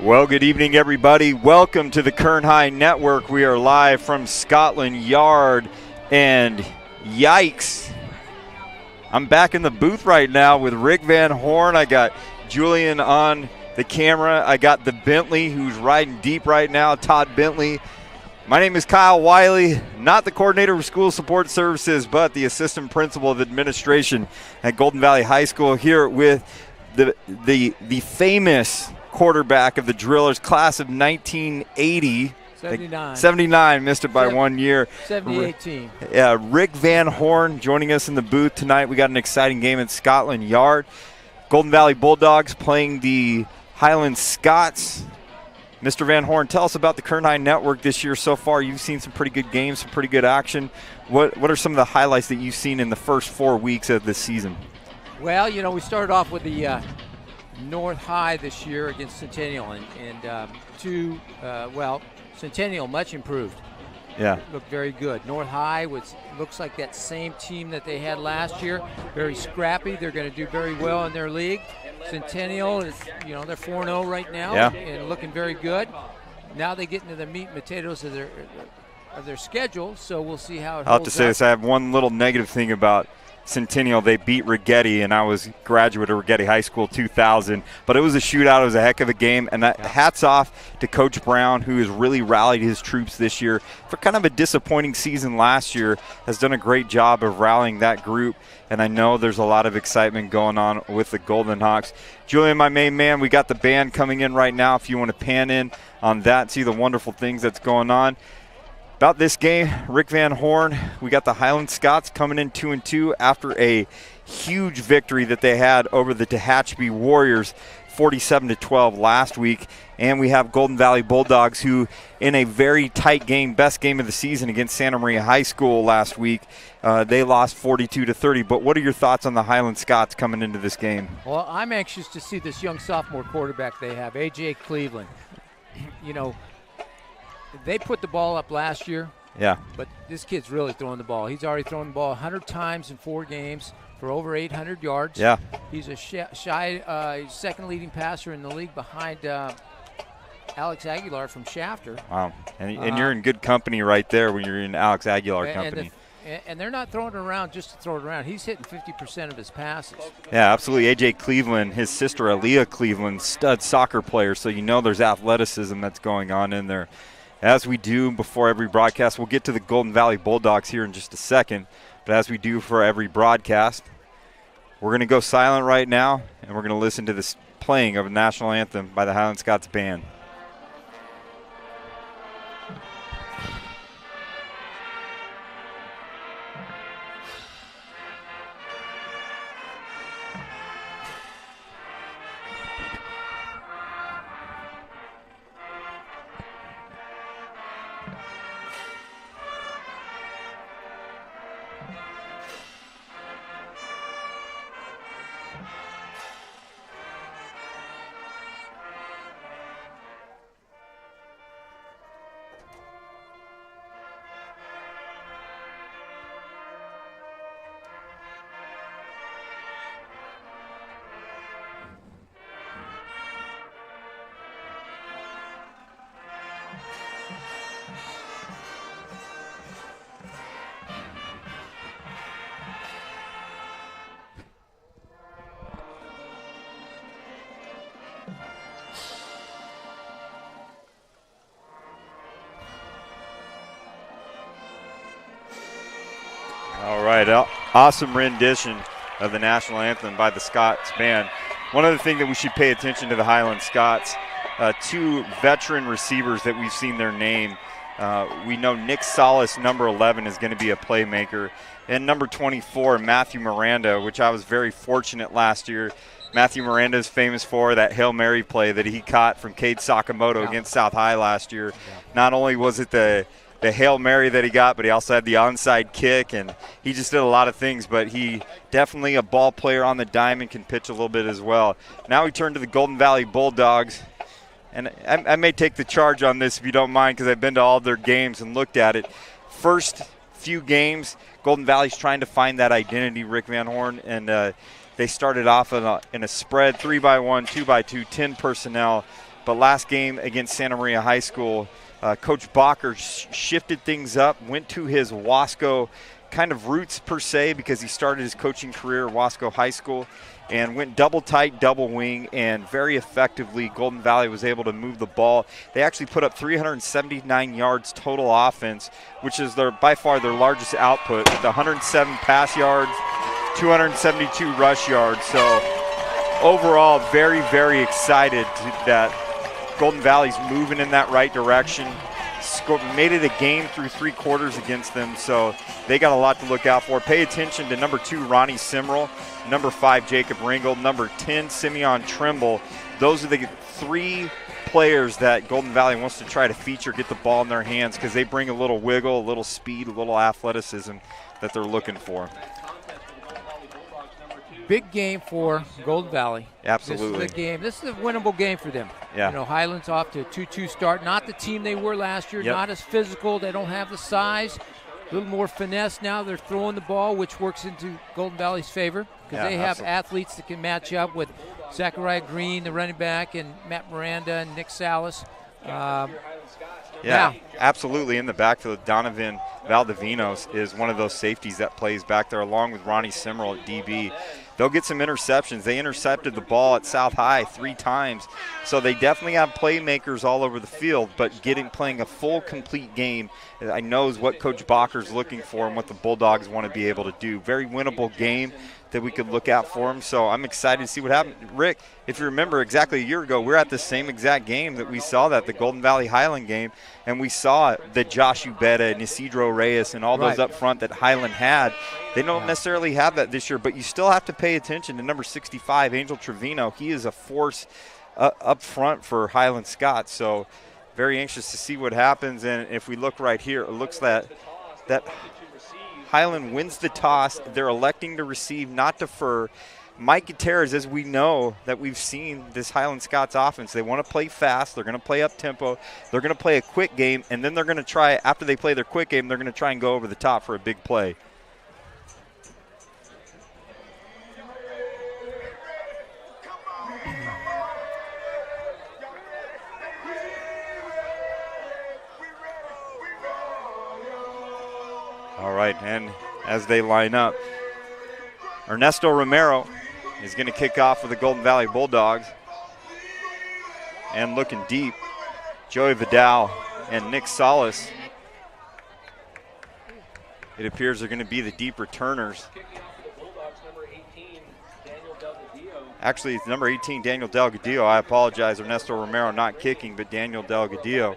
Well, good evening, everybody. Welcome to the Kern High Network. We are live from Scotland Yard, and yikes, I'm back in the booth right now with Rick Van Horn. I got Julian on the camera. I got the Bentley, who's riding deep right now, Todd Bentley. My name is Kyle Wiley, not the coordinator of school support services, but the assistant principal of administration at Golden Valley High School, here with the famous quarterback of the Drillers, class of 1980. 79, missed it by 1 year. 70-18. Yeah, Rick Van Horn joining us in the booth tonight. We got an exciting game at Scotland Yard. Golden Valley Bulldogs playing the Highland Scots. Mr. Van Horn, tell us about the Kern High Network this year so far. You've seen some pretty good games, some pretty good action. What are some of the highlights that you've seen in the first 4 weeks of this season? Well, you know, we started off with the North High this year against Centennial, and Centennial much improved. Yeah, looked very good. North High looks like that same team that they had last year. Very scrappy. They're going to do very well in their league. Centennial is, you know, they're 4-0 right now, and looking very good. Now they get into the meat and potatoes of their schedule, so we'll see how it holds I'll have to say up. this. I have one little negative thing about Centennial. They beat Rigetti, and I was graduate of Rigetti High School 2000, but it was a shootout. It was a heck of a game, and hats off to Coach Brown, who has really rallied his troops this year for kind of a disappointing season last year. Has done a great job of rallying that group, and I know there's a lot of excitement going on with the Golden Hawks. Julian, my main man, we got the band coming in right now. If you want to pan in on that, see the wonderful things that's going on. About this game, Rick Van Horn, we got the Highland Scots coming in 2-2 after a huge victory that they had over the Tehachapi Warriors, 47-12 last week. And we have Golden Valley Bulldogs, who in a very tight game, best game of the season against Santa Maria High School last week, they lost 42-30. But what are your thoughts on the Highland Scots coming into this game? Well, I'm anxious to see this young sophomore quarterback they have, A.J. Cleveland. You know, they put the ball up last year. Yeah. But this kid's really throwing the ball. He's already thrown the ball 100 times in 4 games for over 800 yards. Yeah. He's a second leading passer in the league behind Alex Aguilar from Shafter. Wow. And you're in good company right there when you're in Alex Aguilar company. And they're not throwing it around just to throw it around. He's hitting 50% of his passes. Yeah, absolutely. A.J. Cleveland, his sister Aaliyah Cleveland, stud soccer player, so you know there's athleticism that's going on in there. As we do before every broadcast, we'll get to the Golden Valley Bulldogs here in just a second. But as we do for every broadcast, we're going to go silent right now, and we're going to listen to this playing of a national anthem by the Highland Scots Band. All right, awesome rendition of the national anthem by the Scots Band. One other thing that we should pay attention to the Highland Scots, 2 veteran receivers that we've seen their name. We know Nick Solis, number 11, is going to be a playmaker. And number 24, Matthew Miranda, which I was very fortunate last year. Matthew Miranda is famous for that Hail Mary play that he caught from Cade Sakamoto against South High last year. Not only was it the Hail Mary that he got, but he also had the onside kick, and he just did a lot of things. But he definitely a ball player on the dime and can pitch a little bit as well. Now we turn to the Golden Valley Bulldogs, and I may take the charge on this if you don't mind, because I've been to all their games and looked at it. First few games, Golden Valley's trying to find that identity, Rick Van Horn, and They started off in a spread, 3x1, 2x2, 10 personnel. But last game against Santa Maria High School, Coach Bacher shifted things up, went to his Wasco kind of roots per se, because he started his coaching career at Wasco High School, and went double tight, double wing, and very effectively Golden Valley was able to move the ball. They actually put up 379 yards total offense, which is by far their largest output, with 107 pass yards, 272 rush yards. So overall, very, very excited that Golden Valley's moving in that right direction. Made it a game through 3 quarters against them, so they got a lot to look out for. Pay attention to number 2, Ronnie Simrel, number 5, Jacob Ringgold, number 10, Simeon Trimble. Those are the 3 players that Golden Valley wants to try to feature, get the ball in their hands, because they bring a little wiggle, a little speed, a little athleticism that they're looking for. Big game for Golden Valley. Absolutely. This is a game. This is a winnable game for them. Yeah. You know, Highland's off to a 2-2 start. Not the team they were last year. Yep. Not as physical. They don't have the size. A little more finesse now. They're throwing the ball, which works into Golden Valley's favor, because they have athletes that can match up with Zachariah Green, the running back, and Matt Miranda and Nick Salas. Yeah, absolutely. In the backfield, Donovan Valdivinos is one of those safeties that plays back there, along with Ronnie Simrel at DB. They'll get some interceptions. They intercepted the ball at South High 3 times. So they definitely have playmakers all over the field, but playing a full, complete game, I know, is what Coach Bacher's looking for and what the Bulldogs want to be able to do. Very winnable game that we could look out for them. So I'm excited to see what happens. Rick, if you remember, exactly a year ago, we were at the same exact game that we saw the Golden Valley Highland game, and we saw that Josh Ubeda and Isidro Reyes and all those up front that Highland had. They don't necessarily have that this year, but you still have to pay attention to number 65, Angel Trevino. He is a force up front for Highland Scott. So very anxious to see what happens. And if we look right here, it looks that Highland wins the toss. They're electing to receive, not defer. Mike Gutierrez, as we know, that we've seen this Highland Scots offense, they want to play fast. They're going to play up tempo. They're going to play a quick game, and then they're going to try, after they play their quick game, they're going to try and go over the top for a big play. All right, and as they line up, Ernesto Romero is going to kick off for the Golden Valley Bulldogs. And looking deep, Joey Vidal and Nick Salas. It appears they're going to be the deep returners. Actually, it's number 18, Daniel Delgadillo. I apologize, Ernesto Romero not kicking, but Daniel Delgadillo.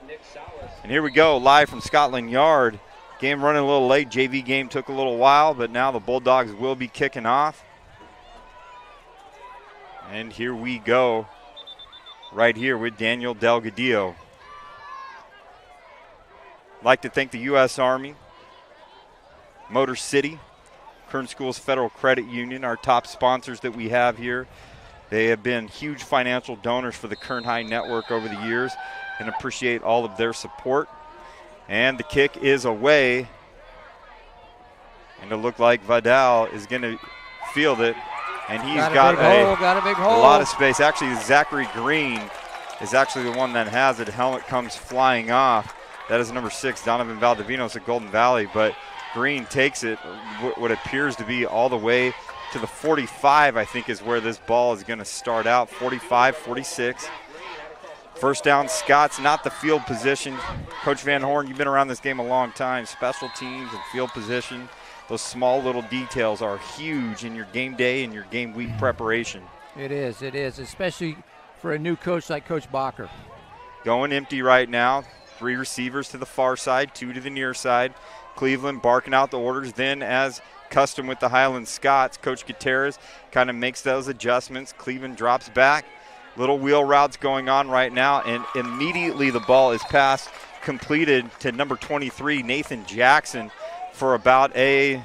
And here we go, live from Scotland Yard. Game running a little late. JV game took a little while, but now the Bulldogs will be kicking off. And here we go, right here with Daniel Delgadillo. I'd like to thank the U.S. Army, Motor City, Kern Schools Federal Credit Union, our top sponsors that we have here. They have been huge financial donors for the Kern High Network over the years, and appreciate all of their support. And the kick is away. And it looked like Vidal is going to field it. And he's got a big hole. A lot of space. Actually, Zachary Green is actually the one that has it. Helmet comes flying off. That is number 6, Donovan Valdivinos at Golden Valley. But Green takes it, what appears to be all the way to the 45, I think, is where this ball is going to start out. 45, 46. First down, Scots, not the field position. Coach Van Horn, you've been around this game a long time. Special teams and field position, those small little details are huge in your game day and your game week preparation. It is, especially for a new coach like Coach Bacher. Going empty right now. 3 receivers to the far side, 2 to the near side. Cleveland barking out the orders. Then, as custom with the Highland Scots, Coach Gutierrez kind of makes those adjustments. Cleveland drops back. Little wheel routes going on right now, and immediately the ball is passed, completed to number 23, Nathan Jackson, for about we're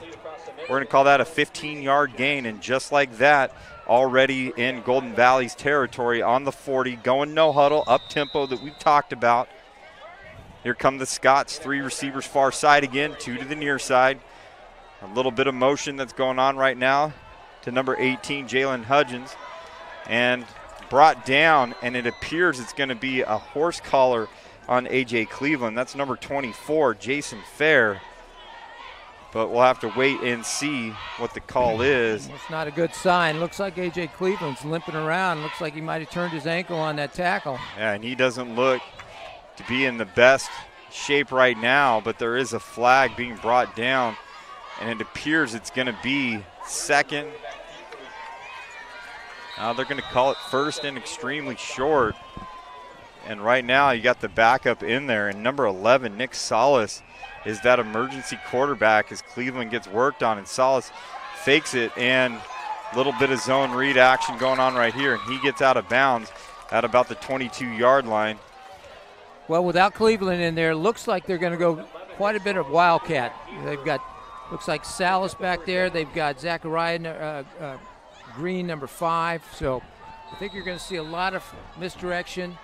going to call that a 15-yard gain. And just like that, already in Golden Valley's territory on the 40, going no huddle, up tempo that we've talked about. Here come the Scots, 3 receivers far side again, 2 to the near side. A little bit of motion that's going on right now to number 18, Jalen Hudgens, and brought down, and it appears it's going to be a horse collar on A.J. Cleveland. That's number 24, Jason Fair. But we'll have to wait and see what the call is. It's not a good sign. Looks like A.J. Cleveland's limping around. Looks like he might have turned his ankle on that tackle. Yeah, and he doesn't look to be in the best shape right now, but there is a flag being brought down, and it appears it's going to be second. Now they're going to call it first and extremely short. And right now you got the backup in there, and number 11, Nick Salas, is that emergency quarterback as Cleveland gets worked on, and Salas fakes it, and a little bit of zone read action going on right here, and he gets out of bounds at about the 22-yard line. Well, without Cleveland in there, looks like they're going to go quite a bit of Wildcat. They've got, looks like Salas back there. They've got Zachariah Green, number 5. So I think you're going to see a lot of misdirection.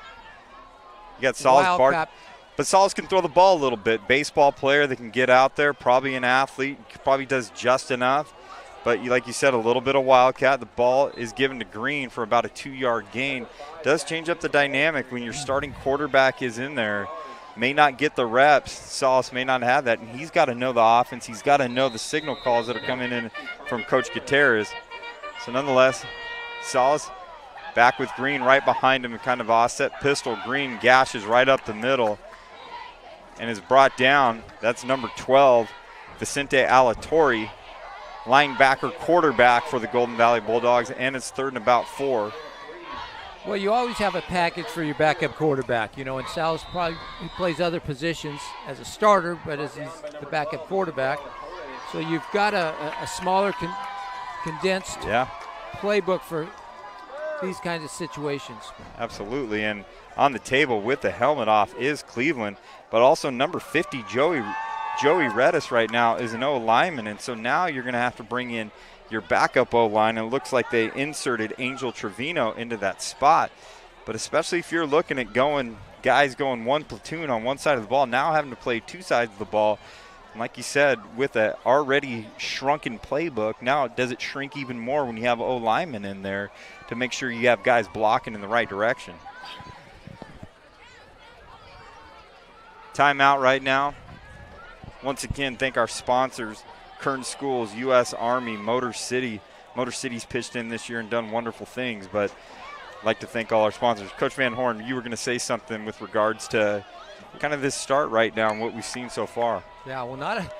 You got Salas Bart. But Salas can throw the ball a little bit. Baseball player that can get out there, probably an athlete, probably does just enough. But like you said, a little bit of Wildcat. The ball is given to Green for about a 2-yard gain. Does change up the dynamic when your starting quarterback is in there. May not get the reps. Salas may not have that. And he's got to know the offense. He's got to know the signal calls that are coming in from Coach Gutierrez. So nonetheless, Salas back with Green right behind him, kind of offset pistol. Green gashes right up the middle and is brought down. That's number 12, Vicente Alatorre, linebacker quarterback for the Golden Valley Bulldogs, and it's 3rd and about 4. Well, you always have a package for your backup quarterback, you know, and Salas he plays other positions as a starter, but as he's the backup quarterback. So you've got a smaller condensed playbook for these kinds of situations. Absolutely, and on the table with the helmet off is Cleveland, but also number 50, Joey Redis right now is an O-lineman, and so now you're going to have to bring in your backup O-line, and it looks like they inserted Angel Trevino into that spot. But especially if you're looking at guys going one platoon on one side of the ball, now having to play two sides of the ball, and like you said, with an already shrunken playbook, now does it shrink even more when you have O-linemen in there to make sure you have guys blocking in the right direction. Timeout right now. Once again, thank our sponsors, Kern Schools, U.S. Army, Motor City. Motor City's pitched in this year and done wonderful things, but I'd like to thank all our sponsors. Coach Van Horn, you were going to say something with regards to kind of this start right now and what we've seen so far. Yeah, well, not a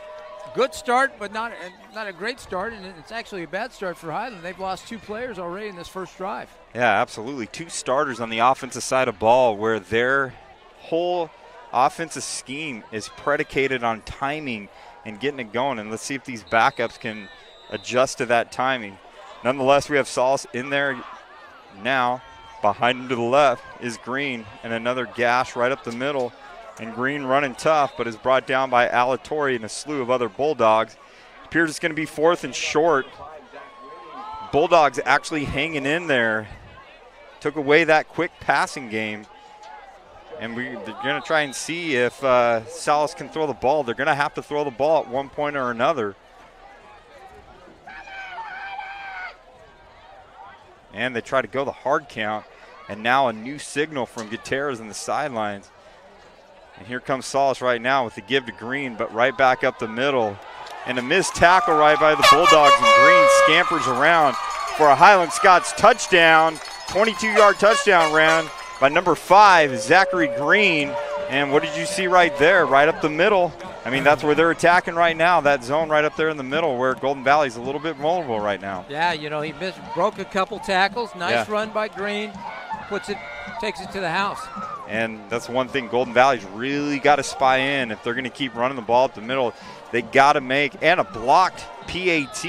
good start, but not a great start, and it's actually a bad start for Highland. They've lost 2 players already in this first drive. Yeah, absolutely. 2 starters on the offensive side of ball where their whole offensive scheme is predicated on timing and getting it going, and let's see if these backups can adjust to that timing. Nonetheless, we have Salas in there now. Behind him to the left is Green, and another gash right up the middle, and Green running tough, but is brought down by Alatorre and a slew of other Bulldogs. It appears it's going to be 4th and short. Bulldogs actually hanging in there. Took away that quick passing game. And they're going to try and see if Salas can throw the ball. They're going to have to throw the ball at one point or another. And they try to go the hard count. And now a new signal from Gutierrez in the sidelines. And here comes Salas right now with the give to Green, but right back up the middle. And a missed tackle right by the Bulldogs, and Green scampers around for a Highland Scots touchdown, 22-yard touchdown run by number 5, Zachary Green. And what did you see right there? Right up the middle. I mean, that's where they're attacking right now, that zone right up there in the middle where Golden Valley's a little bit vulnerable right now. Yeah, you know, he broke a couple tackles. Nice run by Green. Takes it to the house. And that's one thing Golden Valley's really got to spy in. If they're going to keep running the ball up the middle, they got to make, and a blocked PAT.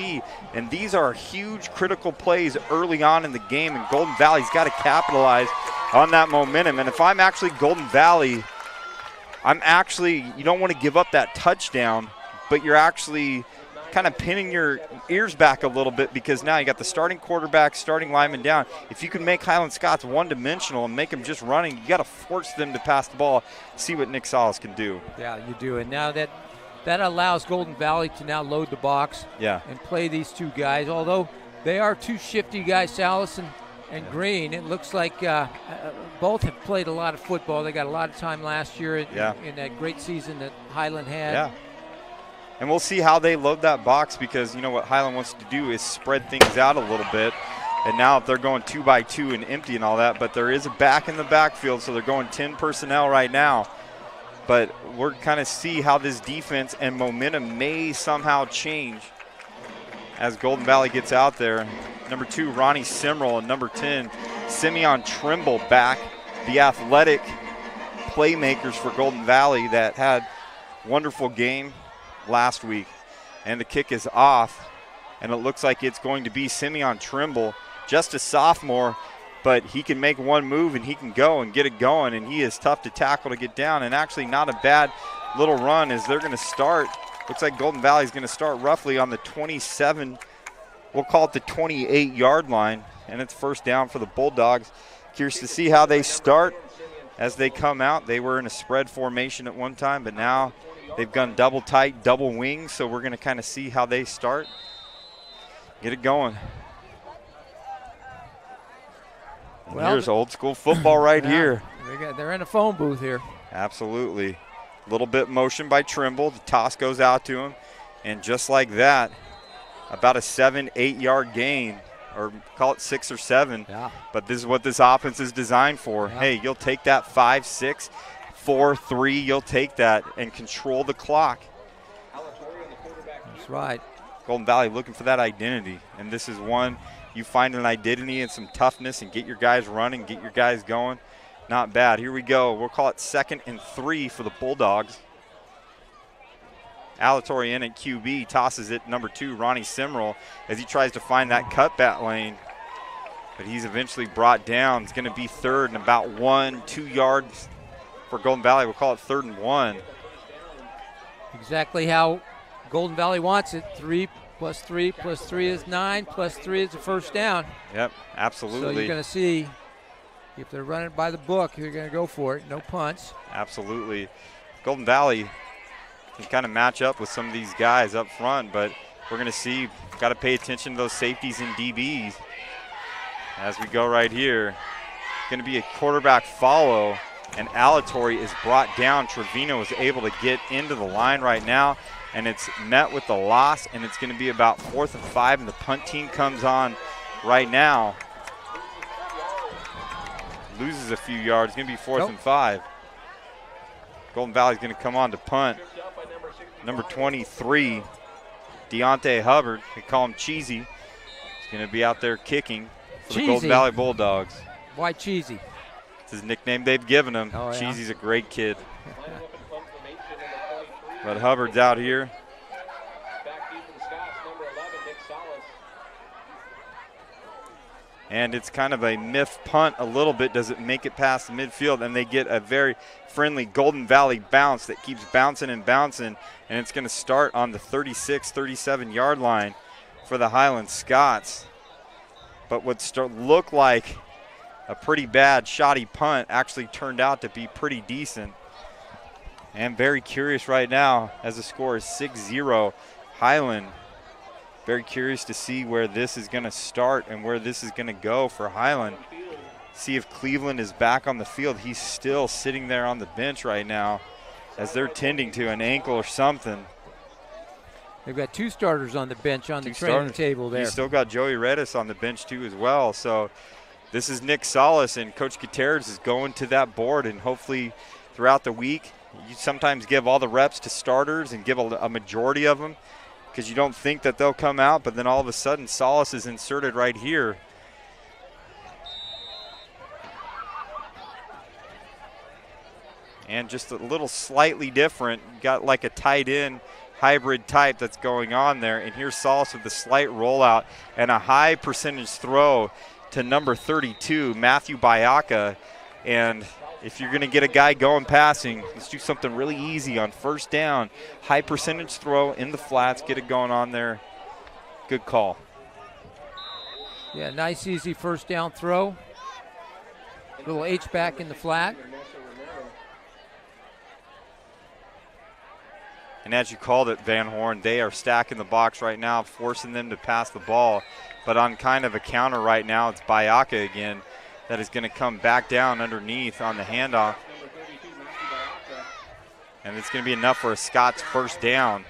And these are huge critical plays early on in the game, and Golden Valley's got to capitalize on that momentum. And if I'm actually Golden Valley, you don't want to give up that touchdown, but you're actually kind of pinning your ears back a little bit because now you got the starting quarterback, starting lineman down. If you can make Highland Scots one-dimensional and make them just running, you got to force them to pass the ball, see what Nick Salas can do. Yeah, you do. And now that allows Golden Valley to now load the box and play these 2 guys. Although They are two shifty guys, Salas and Green. It looks like both have played a lot of football. They got a lot of time last year in that great season that Highland had. Yeah. And we'll see how they load that box, because you know what Highland wants to do is spread things out a little bit. And now if they're going 2 by 2 and empty and all that, but there is a back in the backfield, so they're going 10 personnel right now. But we're kind of see how this defense and momentum may somehow change as Golden Valley gets out there. Number 2, Ronnie Simrell, and number 10, Simeon Trimble back, the athletic playmakers for Golden Valley that had wonderful game last week. And the kick is off, and it looks like it's going to be Simeon Trimble, just a sophomore, but he can make one move and he can go and get it going, and he is tough to tackle to get down, and actually not a bad little run as they're going to start. Looks like Golden Valley is going to start roughly on the 27, we'll call it the 28-yard line, and it's first down for the Bulldogs. Curious to see how they start as they come out. They were in a spread formation at one time, but now they've gone double tight, double wing, so we're going to kind of see how they start. Get it going. And here's old school football right here. They're in a phone booth here. Absolutely. A little bit motion by Trimble. The toss goes out to him. And just like that, about a 7-8 yard gain, or call it 6 or 7. Yeah. But this is what this offense is designed for. Yeah. Hey, you'll take that 5, 6, 4, 3. You'll take that and control the clock. That's right. Golden Valley looking for that identity. And this is one you find an identity and some toughness and get your guys running, get your guys going. Not bad. Here we go. We'll call it 2nd and 3 for the Bulldogs. Alatorre in at QB, tosses it number 2, Ronnie Simrell, as he tries to find that cutback lane. But he's eventually brought down. It's going to be 3rd and about 1-2 yards for Golden Valley. We'll call it 3rd and 1. Exactly how Golden Valley wants it. 3 plus 3 plus 3 is 9, plus 3 is a first down. Yep, absolutely. So you're going to see if they're running by the book, they're going to go for it. No punts. Absolutely. Golden Valley can kind of match up with some of these guys up front, but we're going to see, got to pay attention to those safeties and DBs as we go right here. Going to be a quarterback follow, and Alatorre is brought down. Trevino is able to get into the line right now, and it's met with the loss, and it's going to be about 4th and 5, and the punt team comes on right now. Loses a few yards. It's going to be 4th and 5. Golden Valley's going to come on to punt. Number 23, Deontay Hubbard. They call him Cheesy. He's going to be out there kicking for the Golden Valley Bulldogs. Why Cheesy? It's his nickname they've given him. Oh, yeah. Cheesy's a great kid. But Hubbard's out here. And it's kind of a myth punt a little bit. Does it make it past the midfield? And they get a very friendly Golden Valley bounce that keeps bouncing and bouncing. And it's going to start on the 36, 37-yard line for the Highland Scots. But what looked like a pretty bad shoddy punt actually turned out to be pretty decent. And very curious right now as the score is 6-0. Highland, very curious to see where this is going to start and where this is going to go for Highland. See if Cleveland is back on the field. He's still sitting there on the bench right now as they're tending to an ankle or something. They've got 2 starters on the bench on the training table there. You still got Joey Redis on the bench too as well. So this is Nick Salas, and Coach Gutierrez is going to that board, and hopefully throughout the week you sometimes give all the reps to starters and give a majority of them, because you don't think that they'll come out, but then all of a sudden Salas is inserted right here. And just a little slightly different, got like a tight end hybrid type that's going on there. And here's Salas with the slight rollout and a high percentage throw to number 32, Matthew Bayaka. And if you're going to get a guy going passing, let's do something really easy on first down. High percentage throw in the flats, get it going on there. Good call. Yeah, nice easy first down throw. Little H-back in the flat. And as you called it, Van Horn, they are stacking the box right now, forcing them to pass the ball. But on kind of a counter right now, it's Bayaka again that is going to come back down underneath on the handoff. And it's going to be enough for a Scots first down.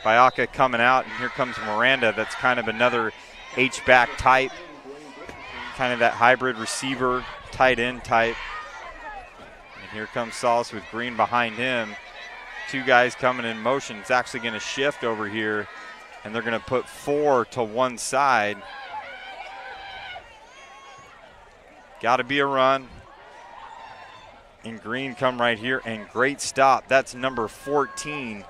Bayaka coming out, and here comes Miranda. That's kind of another H-back type, kind of that hybrid receiver, tight end type. And here comes Salas with Green behind him. Two guys coming in motion. It's actually going to shift over here, and they're going to put 4 to one side. Got to be a run. And Green come right here, and great stop. That's number 14,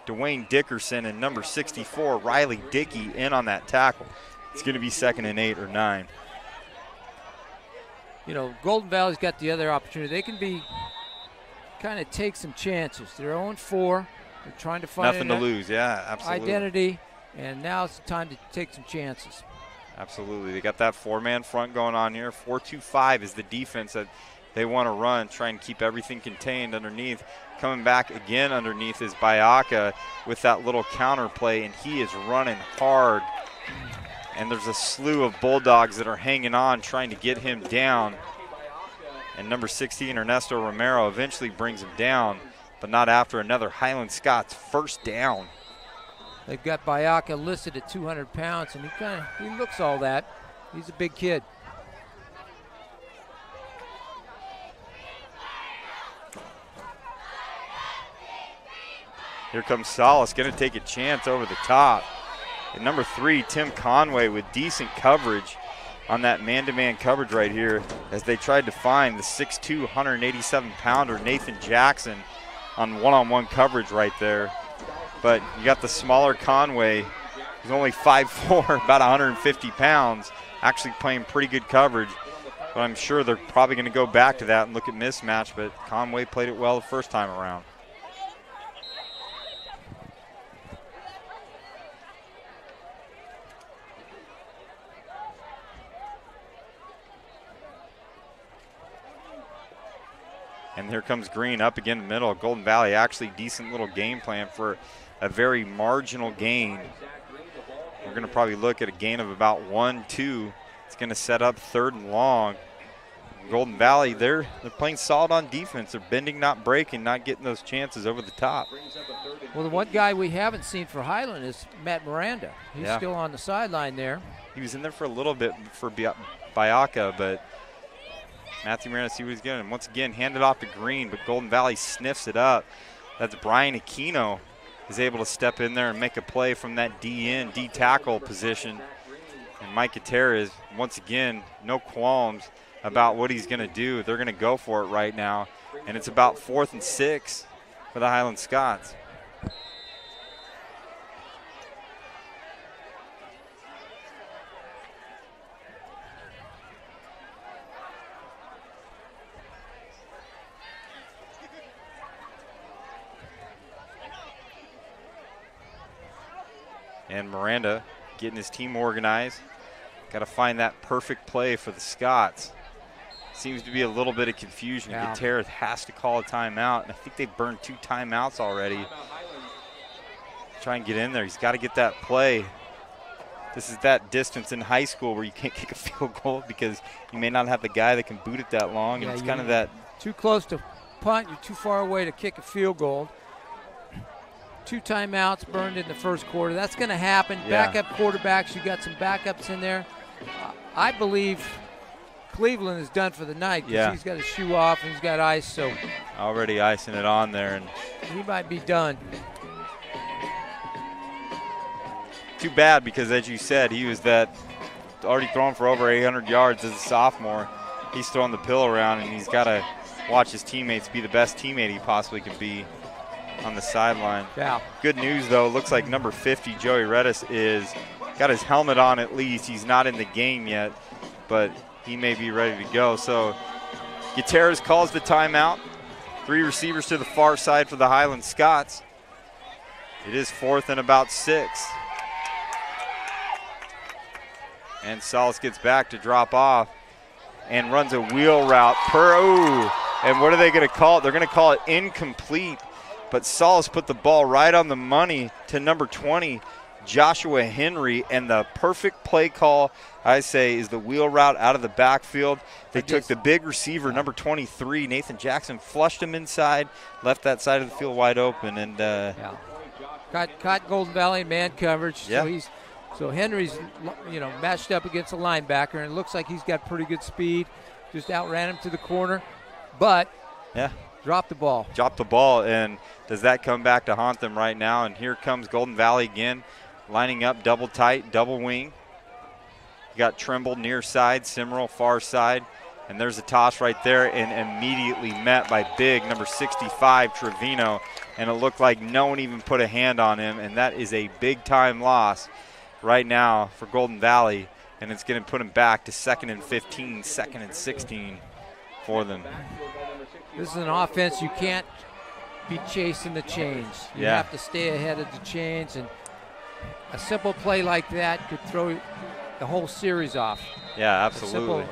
Dwayne Dickerson, and number 64, Riley Dickey, in on that tackle. It's going to be 2nd and 8 or 9. You know, Golden Valley's got the other opportunity. They can be kind of take some chances. They're 0-4. They're trying to find nothing to lose. Yeah, absolutely. Identity, and now it's the time to take some chances. Absolutely. They got that 4-man front going on here. 4-2-5 is the defense that they want to run, try and keep everything contained underneath. Coming back again underneath is Bayaka with that little counter play, and he is running hard. And there's a slew of Bulldogs that are hanging on, trying to get him down. And number 16, Ernesto Romero, eventually brings him down, but not after another Highland Scots first down. They've got Bayaka listed at 200 pounds, and he looks all that. He's a big kid. Here comes Salas, going to take a chance over the top. And number 3, Tim Conway, with decent coverage on that man-to-man coverage right here, as they tried to find the 6'2", 187-pounder Nathan Jackson on one-on-one coverage right there. But you got the smaller Conway, who's only 5'4", about 150 pounds, actually playing pretty good coverage. But I'm sure they're probably going to go back to that and look at mismatch, but Conway played it well the first time around. And here comes Green up again in the middle. Golden Valley, actually decent little game plan for a very marginal gain. We're going to probably look at a gain of about 1-2. It's going to set up 3rd and long. Golden Valley, they're playing solid on defense. They're bending, not breaking, not getting those chances over the top. Well, the one guy we haven't seen for Highland is Matt Miranda. He's still on the sideline there. He was in there for a little bit for Bayaka, but Matthew Miranda, see what he's getting. Once again, handed off to Green, but Golden Valley sniffs it up. That's Brian Aquino is able to step in there and make a play from that D tackle position. And Mike Gutierrez, once again, no qualms about what he's going to do. They're going to go for it right now. And it's about 4th and 6 for the Highland Scots. And Miranda getting his team organized. Got to find that perfect play for the Scots. Seems to be a little bit of confusion. Yeah. Gutierrez has to call a timeout, and I think they've burned 2 timeouts already. Try and get in there. He's got to get that play. This is that distance in high school where you can't kick a field goal because you may not have the guy that can boot it that long. Yeah, and it's kind of that. Too close to punt, you're too far away to kick a field goal. 2 timeouts burned in the first quarter. That's going to happen. Yeah. Backup quarterbacks, you got some backups in there. I believe Cleveland is done for the night because he's got his shoe off and he's got ice. So already icing it on there. And he might be done. too bad because, as you said, he was that already thrown for over 800 yards as a sophomore. He's throwing the pill around, and he's got to watch his teammates be the best teammate he possibly can be on the sideline. Yeah. Good news, though. Looks like number 50, Joey Redis, is got his helmet on at least. He's not in the game yet, but he may be ready to go. So Gutierrez calls the timeout. 3 receivers to the far side for the Highland Scots. It is 4th and about 6. And Salas gets back to drop off and runs a wheel route. And what are they going to call it? They're going to call it incomplete. but Saul's put the ball right on the money to number 20, Joshua Henry, and the perfect play call, I say, is the wheel route out of the backfield. They took the big receiver, number 23, Nathan Jackson, flushed him inside, left that side of the field wide open, and caught Golden Valley in man coverage. Yeah. So Henry's, matched up against a linebacker, and it looks like he's got pretty good speed. Just outran him to the corner, but dropped the ball. Dropped the ball, and does that come back to haunt them right now? And here comes Golden Valley again, lining up double tight, double wing. You got Trimble near side, Simmerl far side, and there's a toss right there, and immediately met by big number 65, Trevino, and it looked like no one even put a hand on him, and that is a big-time loss right now for Golden Valley, and it's going to put him back to 2nd and 15, 2nd and 16 for them. This is an offense you can't be chasing the chains. You have to stay ahead of the chains, and a simple play like that could throw the whole series off. Yeah, absolutely.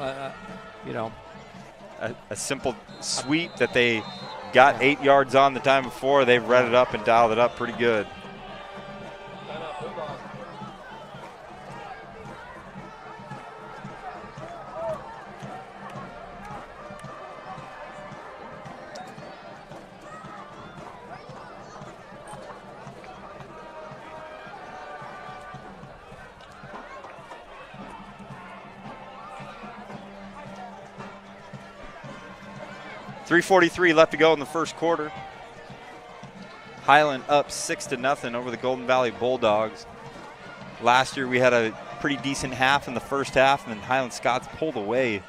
A simple sweep that they got 8 yards on the time before. They've read it up and dialed it up pretty good. .343 left to go in the first quarter. Highland up 6-0 over the Golden Valley Bulldogs. Last year we had a pretty decent half in the first half, and then Highland Scots pulled away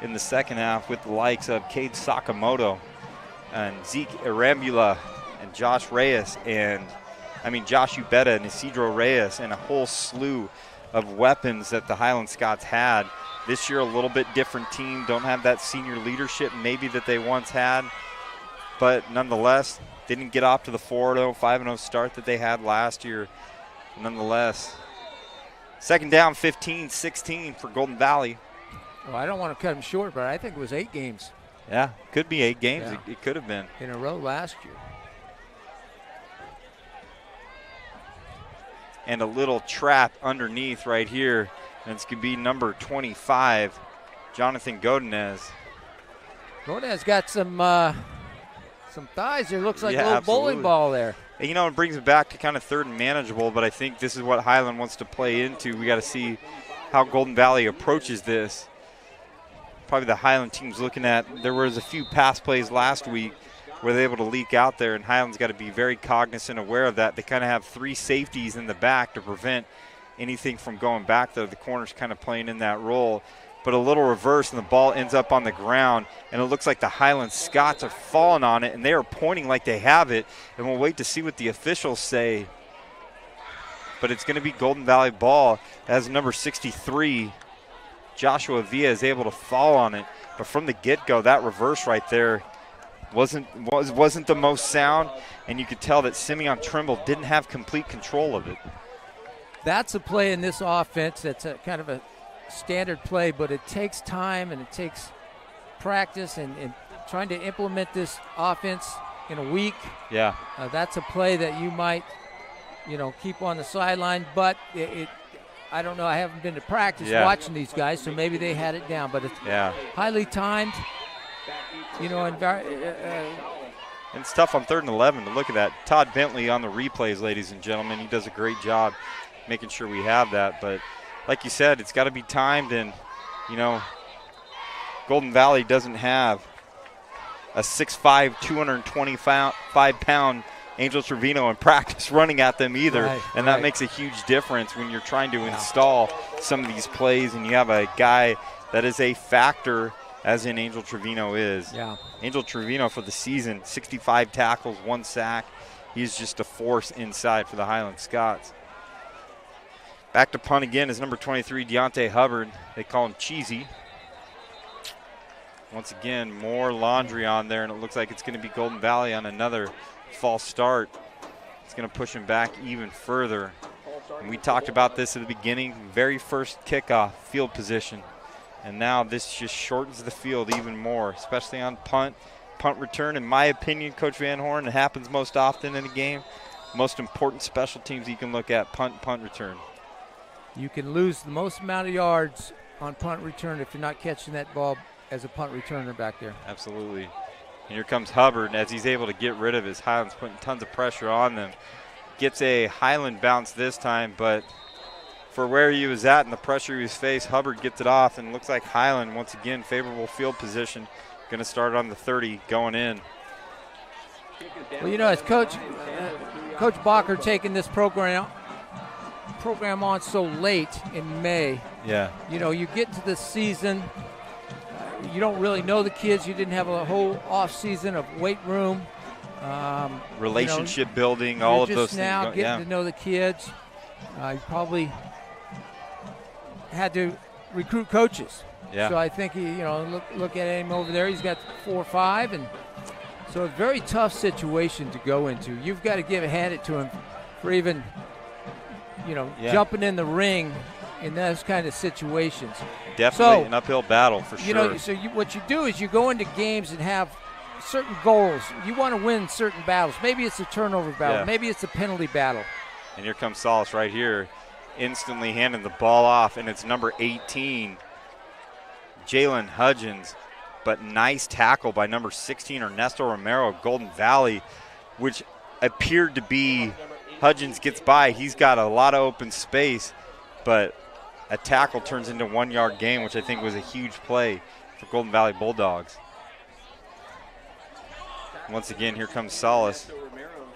in the second half with the likes of Cade Sakamoto and Zeke Arambula and Josh Ubeda and Isidro Reyes, and a whole slew of weapons that the Highland Scots had. This year, a little bit different team. Don't have that senior leadership maybe that they once had. But nonetheless, didn't get off to the 4-0, 5-0 start that they had last year. Nonetheless, second down, 15-16 for Golden Valley. Well, I don't want to cut them short, but I think it was 8 games. Yeah, could be 8 games. Yeah. It could have been. In a row last year. And a little trap underneath right here. And it's going to be number 25, Jonathan Godinez. Godinez got some thighs there. Looks like a little absolutely. bowling ball there. And, it brings it back to kind of third and manageable, but I think this is what Highland wants to play into. We got to see how Golden Valley approaches this. Probably the Highland team's looking at, there was a few pass plays last week where they're able to leak out there, and Highland's got to be very cognizant, aware of that. They kind of have 3 safeties in the back to prevent anything from going back, though. The corner's kind of playing in that role. But a little reverse, and the ball ends up on the ground, and it looks like the Highland Scots are falling on it, and they are pointing like they have it, and we'll wait to see what the officials say. But it's going to be Golden Valley ball as number 63, Joshua Villa, is able to fall on it. But from the get-go, that reverse right there wasn't the most sound, and you could tell that Simeon Trimble didn't have complete control of it. That's a play in this offense that's a kind of a standard play, but it takes time and it takes practice and trying to implement this offense in a week. Yeah. That's a play that you might, keep on the sideline, but I don't know. I haven't been to practice watching these guys, so maybe they had it down, but it's highly timed, and it's tough on 3rd and 11 to look at that. Todd Bentley on the replays, ladies and gentlemen. He does a great job making sure we have that. But like you said, it's got to be timed, and, Golden Valley doesn't have a 6'5", 225-pound Angel Trevino in practice running at them either. And that makes a huge difference when you're trying to install some of these plays, and you have a guy that is a factor as in Angel Trevino is. Yeah. Angel Trevino for the season, 65 tackles, 1 sack. He's just a force inside for the Highland Scots. Back to punt again is number 23, Deontay Hubbard. They call him Cheesy. Once again, more laundry on there, and it looks like it's going to be Golden Valley on another false start. It's going to push him back even further. And we talked about this at the beginning, very first kickoff, field position. And now this just shortens the field even more, especially on punt, punt return. In my opinion, Coach Van Horn, it happens most often in a game. Most important special teams you can look at, punt return. You can lose the most amount of yards on punt return if you're not catching that ball as a punt returner back there. Absolutely. And here comes Hubbard as he's able to get rid of his Highlands, putting tons of pressure on them. Gets a Highland bounce this time, but for where he was at and the pressure he was faced, Hubbard gets it off, and it looks like Highland, once again, favorable field position, going to start on the 30 going in. Well, as Coach Bacher taking this program on so late in May. Yeah. You get to the season, you don't really know the kids. You didn't have a whole off season of weight room. Relationship building, all of those things. Just now getting to know the kids. You probably had to recruit coaches. Yeah. So I think look at him over there. He's got 4 or 5, and so a very tough situation to go into. You've got to hand it to him for even, jumping in the ring in those kind of situations. Definitely an uphill battle for sure. What you do is you go into games and have certain goals. You want to win certain battles. Maybe it's a turnover battle. Yeah. Maybe it's a penalty battle. And here comes Salas right here, instantly handing the ball off, and it's number 18, Jalen Hudgens. But nice tackle by number 16, Ernesto Romero, Golden Valley, which appeared to be Hudgens gets by. He's got a lot of open space, but a tackle turns into 1-yard gain, which I think was a huge play for Golden Valley Bulldogs. Once again, here comes Salas.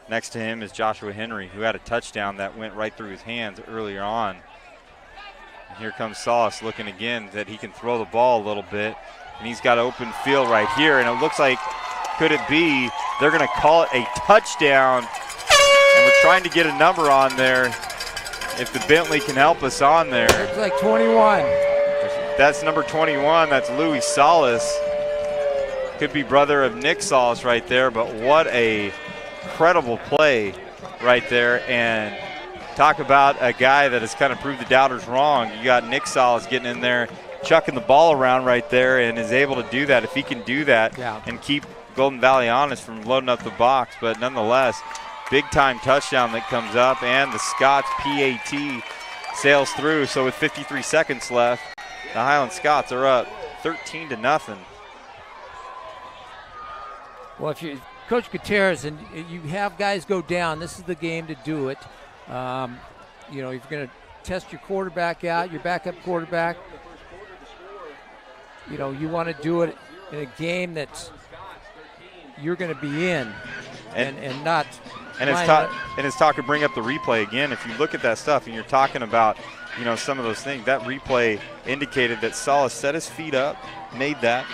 Next to him is Joshua Henry, who had a touchdown that went right through his hands earlier on. And here comes Salas looking again that he can throw the ball a little bit. And he's got open field right here. And it looks like, could it be, they're going to call it a touchdown. And we're trying to get a number on there. If the Bentley can help us on there. It's like 21. That's number 21. That's Louis Salas. Could be brother of Nick Salas right there. But what a incredible play right there. And talk about a guy that has kind of proved the doubters wrong. You got Nick Salas getting in there, chucking the ball around right there, and is able to do that. If he can do that and keep Golden Valley honest from loading up the box. But nonetheless, big-time touchdown that comes up, and the Scots PAT sails through. So with 53 seconds left, the Highland Scots are up 13-0. Well, if you Coach Gutierrez and you have guys go down, this is the game to do it. If you're going to test your quarterback out, your backup quarterback, you want to do it in a game that you're going to be in and not. And it's talk to bring up the replay again. If you look at that stuff and you're talking about, some of those things, that replay indicated that Salas set his feet up, made that.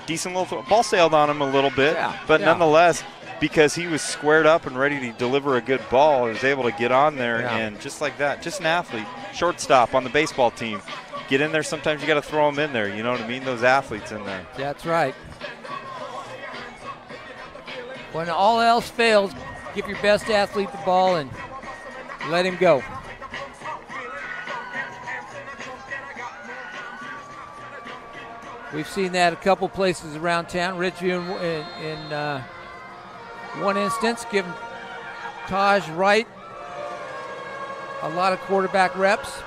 Decent little throw. Ball sailed on him a little bit, but nonetheless, because he was squared up and ready to deliver a good ball, he was able to get on there and just like that, just an athlete. Shortstop on the baseball team. Get in there, sometimes you got to throw them in there, you know what I mean? Those athletes in there. That's right. When all else fails, give your best athlete the ball and let him go. We've seen that a couple places around town. Ridgeview in one instance, giving Taj Wright a lot of quarterback reps.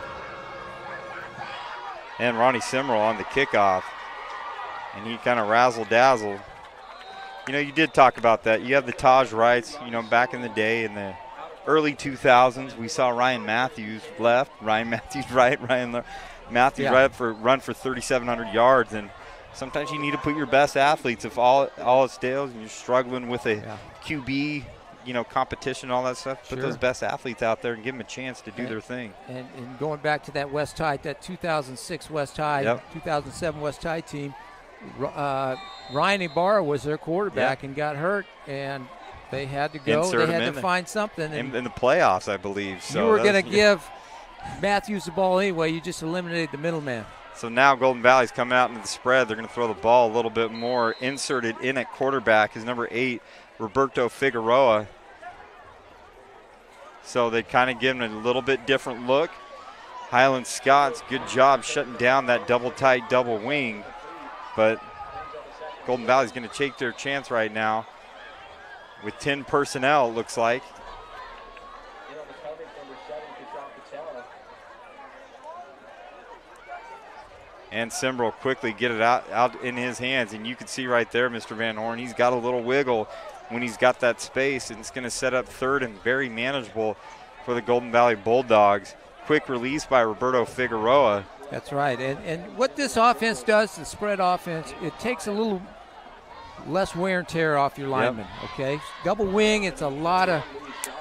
And Ronnie Simmerl on the kickoff. And he kind of razzle-dazzle. You did talk about that. You have the Taj Wrights, back in the day in the early 2000s. We saw Ryan Matthews left, Ryan Matthews right, Matthews right up for run for 3,700 yards. And sometimes you need to put your best athletes. If all it fails and you're struggling with a QB, competition, all that stuff, put those best athletes out there and give them a chance to do their thing. And going back to that West High, that 2006 West High, 2007 West High team, Ryan Ibarra was their quarterback and got hurt, and they had to go. They had to find something. In the playoffs, I believe. So you were going to give Matthews the ball anyway. You just eliminated the middleman. So now Golden Valley's coming out into the spread. They're going to throw the ball a little bit more. Inserted in at quarterback is number 8, Roberto Figueroa. So they kind of give him a little bit different look. Highland Scots, good job shutting down that double tight, double wing. But Golden Valley's going to take their chance right now with 10 personnel, it looks like. And Simbrel quickly get it out in his hands, and you can see right there, Mr. Van Horn, he's got a little wiggle when he's got that space, and it's going to set up third and very manageable for the Golden Valley Bulldogs. Quick release by Roberto Figueroa. That's right, and what this offense does, the spread offense, it takes a little less wear and tear off your linemen, okay? Double wing, it's a lot of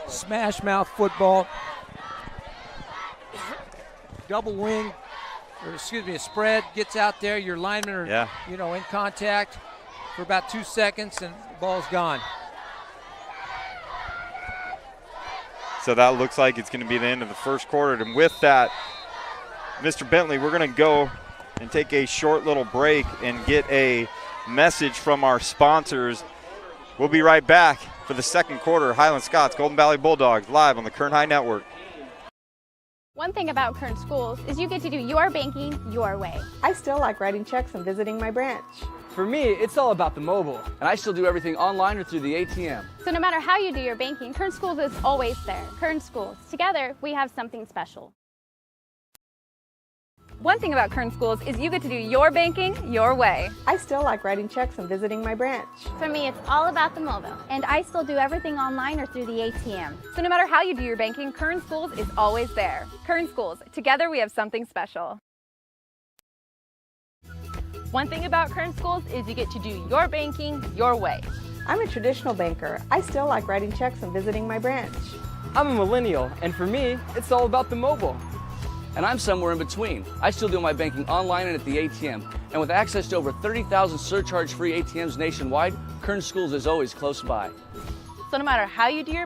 smash mouth football. Double wing, or excuse me, a spread gets out there, your linemen are in contact for about 2 seconds and the ball's gone. So that looks like it's going to be the end of the first quarter. And with that, Mr. Bentley, we're going to go and take a short little break and get a message from our sponsors. We'll be right back for the second quarter. Highland Scots, Golden Valley Bulldogs, live on the Kern High Network. One thing about Kern Schools is you get to do your banking your way. I still like writing checks and visiting my branch. For me, it's all about the mobile. And I still do everything online or through the ATM. So no matter how you do your banking, Kern Schools is always there. Kern Schools, together we have something special. One thing about Kern Schools is you get to do your banking your way. I still like writing checks and visiting my branch. For me, it's all about the mobile. And I still do everything online or through the ATM. So no matter how you do your banking, Kern Schools is always there. Kern Schools, together we have something special. One thing about Kern Schools is you get to do your banking your way. I'm a traditional banker. I still like writing checks and visiting my branch. I'm a millennial, and for me, it's all about the mobile. And I'm somewhere in between. I still do my banking online and at the ATM. And with access to over 30,000 surcharge-free ATMs nationwide, Kern Schools is always close by. So no matter how you do your...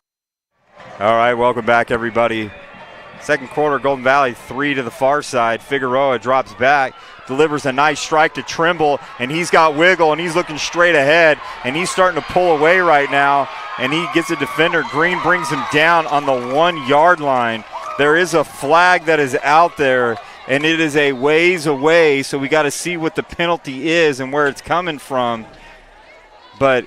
All right, welcome back, everybody. Second quarter, Golden Valley 3 to the far side. Figueroa drops back, delivers a nice strike to Trimble, and he's got wiggle, and he's looking straight ahead, and he's starting to pull away right now, and he gets a defender. Green brings him down on the 1 yard line. There is a flag that is out there, and it is a ways away, so we got to see what the penalty is and where it's coming from. But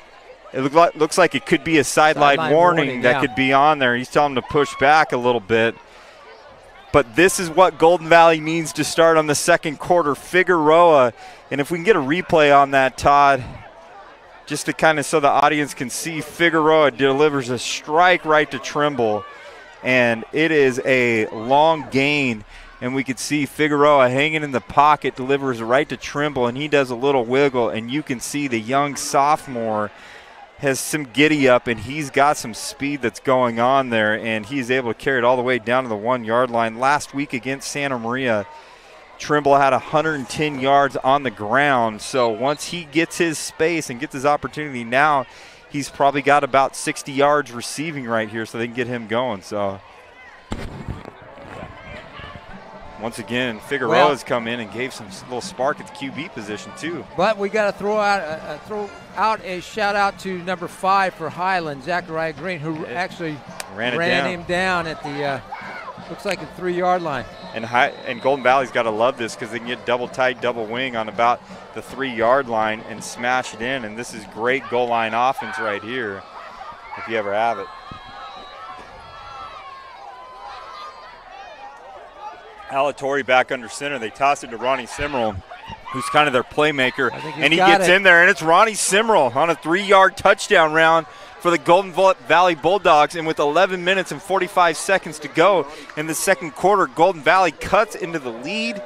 it looks like it could be a sideline warning that could be on there. He's telling him to push back a little bit. But this is what Golden Valley needs to start on the second quarter. Figueroa, and if we can get a replay on that, Todd, just to kind of so the audience can see, Figueroa delivers a strike right to Trimble. And it is a long gain, and we could see Figueroa hanging in the pocket, delivers right to Trimble, and he does a little wiggle, and you can see the young sophomore has some giddy up, and he's got some speed that's going on there, and he's able to carry it all the way down to the 1 yard line. Last week against Santa Maria, Trimble had 110 yards on the ground, so once he gets his space and gets his opportunity now, he's probably got about 60 yards receiving right here, so they can get him going. So once again, Figueroa's come in and gave some little spark at the QB position too. But we got to throw out a shout out to number 5 for Highland, Zachariah Green, who actually ran him down at the looks like a 3 yard line. And Golden Valley's got to love this because they can get double tight, double wing on about the 3 yard line and smash it in. And this is great goal line offense right here, if you ever have it. Alatorre back under center. They toss it to Ronnie Simrel, who's kind of their playmaker. And he gets in there, and it's Ronnie Simrel on a 3 yard touchdown round for the Golden Valley Bulldogs. And with 11 minutes and 45 seconds to go in the second quarter, Golden Valley cuts into the lead.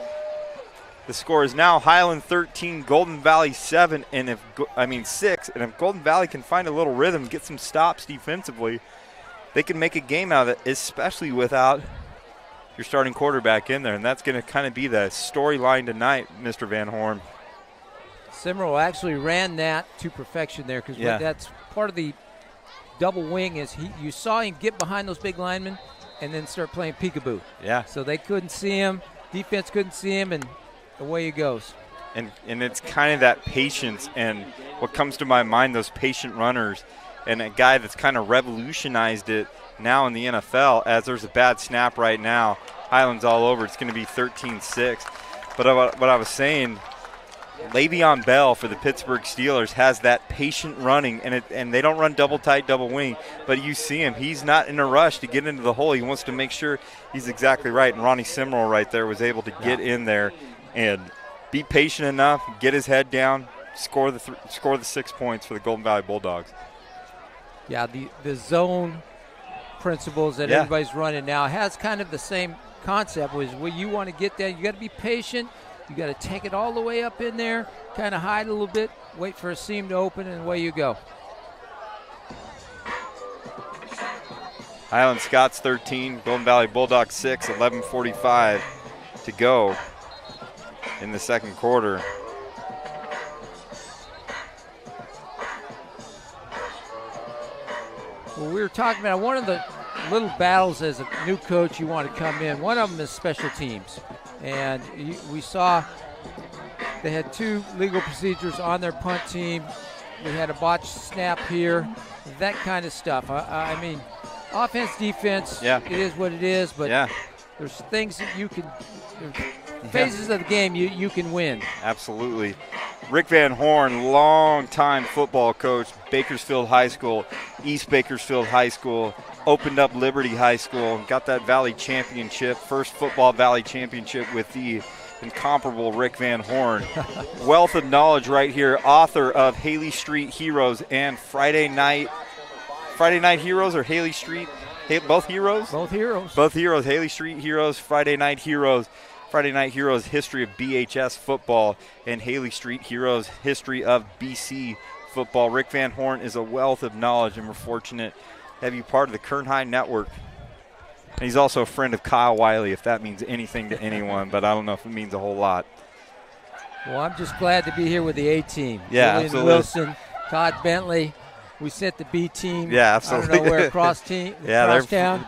The score is now Highland 13, Golden Valley 6. And if Golden Valley can find a little rhythm, get some stops defensively, they can make a game out of it, especially without your starting quarterback in there. And that's going to kind of be the storyline tonight, Mr. Van Horn. Simrel actually ran that to perfection there because that's part of the double wing is you saw him get behind those big linemen and then start playing peekaboo. Yeah. So they couldn't see him, defense couldn't see him, and away he goes. And it's kind of that patience, and what comes to my mind, those patient runners, and a guy that's kind of revolutionized it now in the NFL. As there's a bad snap right now, Highland's all over. It's going to be 13-6. But what I was saying, Le'Veon Bell for the Pittsburgh Steelers has that patient running, and they don't run double tight, double wing, but you see him. He's not in a rush to get into the hole. He wants to make sure he's exactly right, and Ronnie Simrel right there was able to get in there and be patient enough, get his head down, score the 6 points for the Golden Valley Bulldogs. Yeah, the zone principles that everybody's running now has kind of the same concept. Was where you want to get there, you got to be patient. You got to take it all the way up in there, kind of hide a little bit, wait for a seam to open, and away you go. Highland Scots 13, Golden Valley Bulldogs 6, 11:45 to go in the second quarter. Well, we were talking about one of the little battles as a new coach you want to come in. One of them is special teams. And we saw they had 2 legal procedures on their punt team. We had a botched snap here, that kind of stuff. I mean, offense, defense, it is what it is, but there's things that you can, phases of the game you can win. Absolutely. Rick Van Horn, long-time football coach, Bakersfield High School, East Bakersfield High School, opened up Liberty High School, got that Valley Championship, first football Valley Championship with the incomparable Rick Van Horn. Wealth of knowledge right here, author of Haley Street Heroes and Friday Night Heroes or Haley Street, both heroes? Both heroes. Both heroes, Haley Street Heroes, Friday Night Heroes. Friday Night Heroes, history of BHS football, and Haley Street Heroes, history of BC football. Rick Van Horn is a wealth of knowledge, and we're fortunate to have you part of the Kern High Network. And he's also a friend of Kyle Wiley, if that means anything to anyone, but I don't know if it means a whole lot. Well, I'm just glad to be here with the A-team. Yeah, Julian absolutely. Wilson, Todd Bentley. We sent the B team. Yeah, absolutely. I don't know where across town.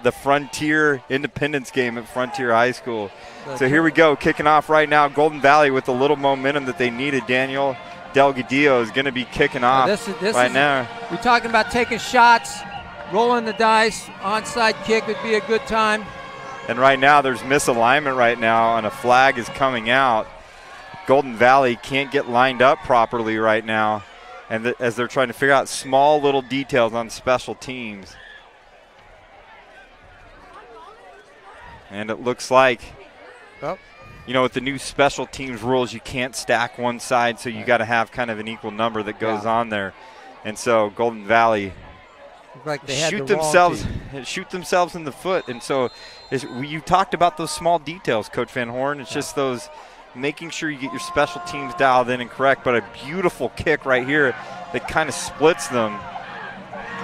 The Frontier Independence game at Frontier High School. So here we go, kicking off right now. Golden Valley with the little momentum that they needed. Daniel Delgadillo is going to be kicking off now. We're talking about taking shots, rolling the dice. Onside kick would be a good time. And right now there's misalignment right now, and a flag is coming out. Golden Valley can't get lined up properly right now, and as they're trying to figure out small little details on special teams. And it looks like, with the new special teams rules, you can't stack one side, so you got to have kind of an equal number that goes on there. And so Golden Valley like they shoot themselves in the foot. And so you talked about those small details, Coach Van Horn. It's just those making sure you get your special teams dialed in and correct, but a beautiful kick right here that kind of splits them.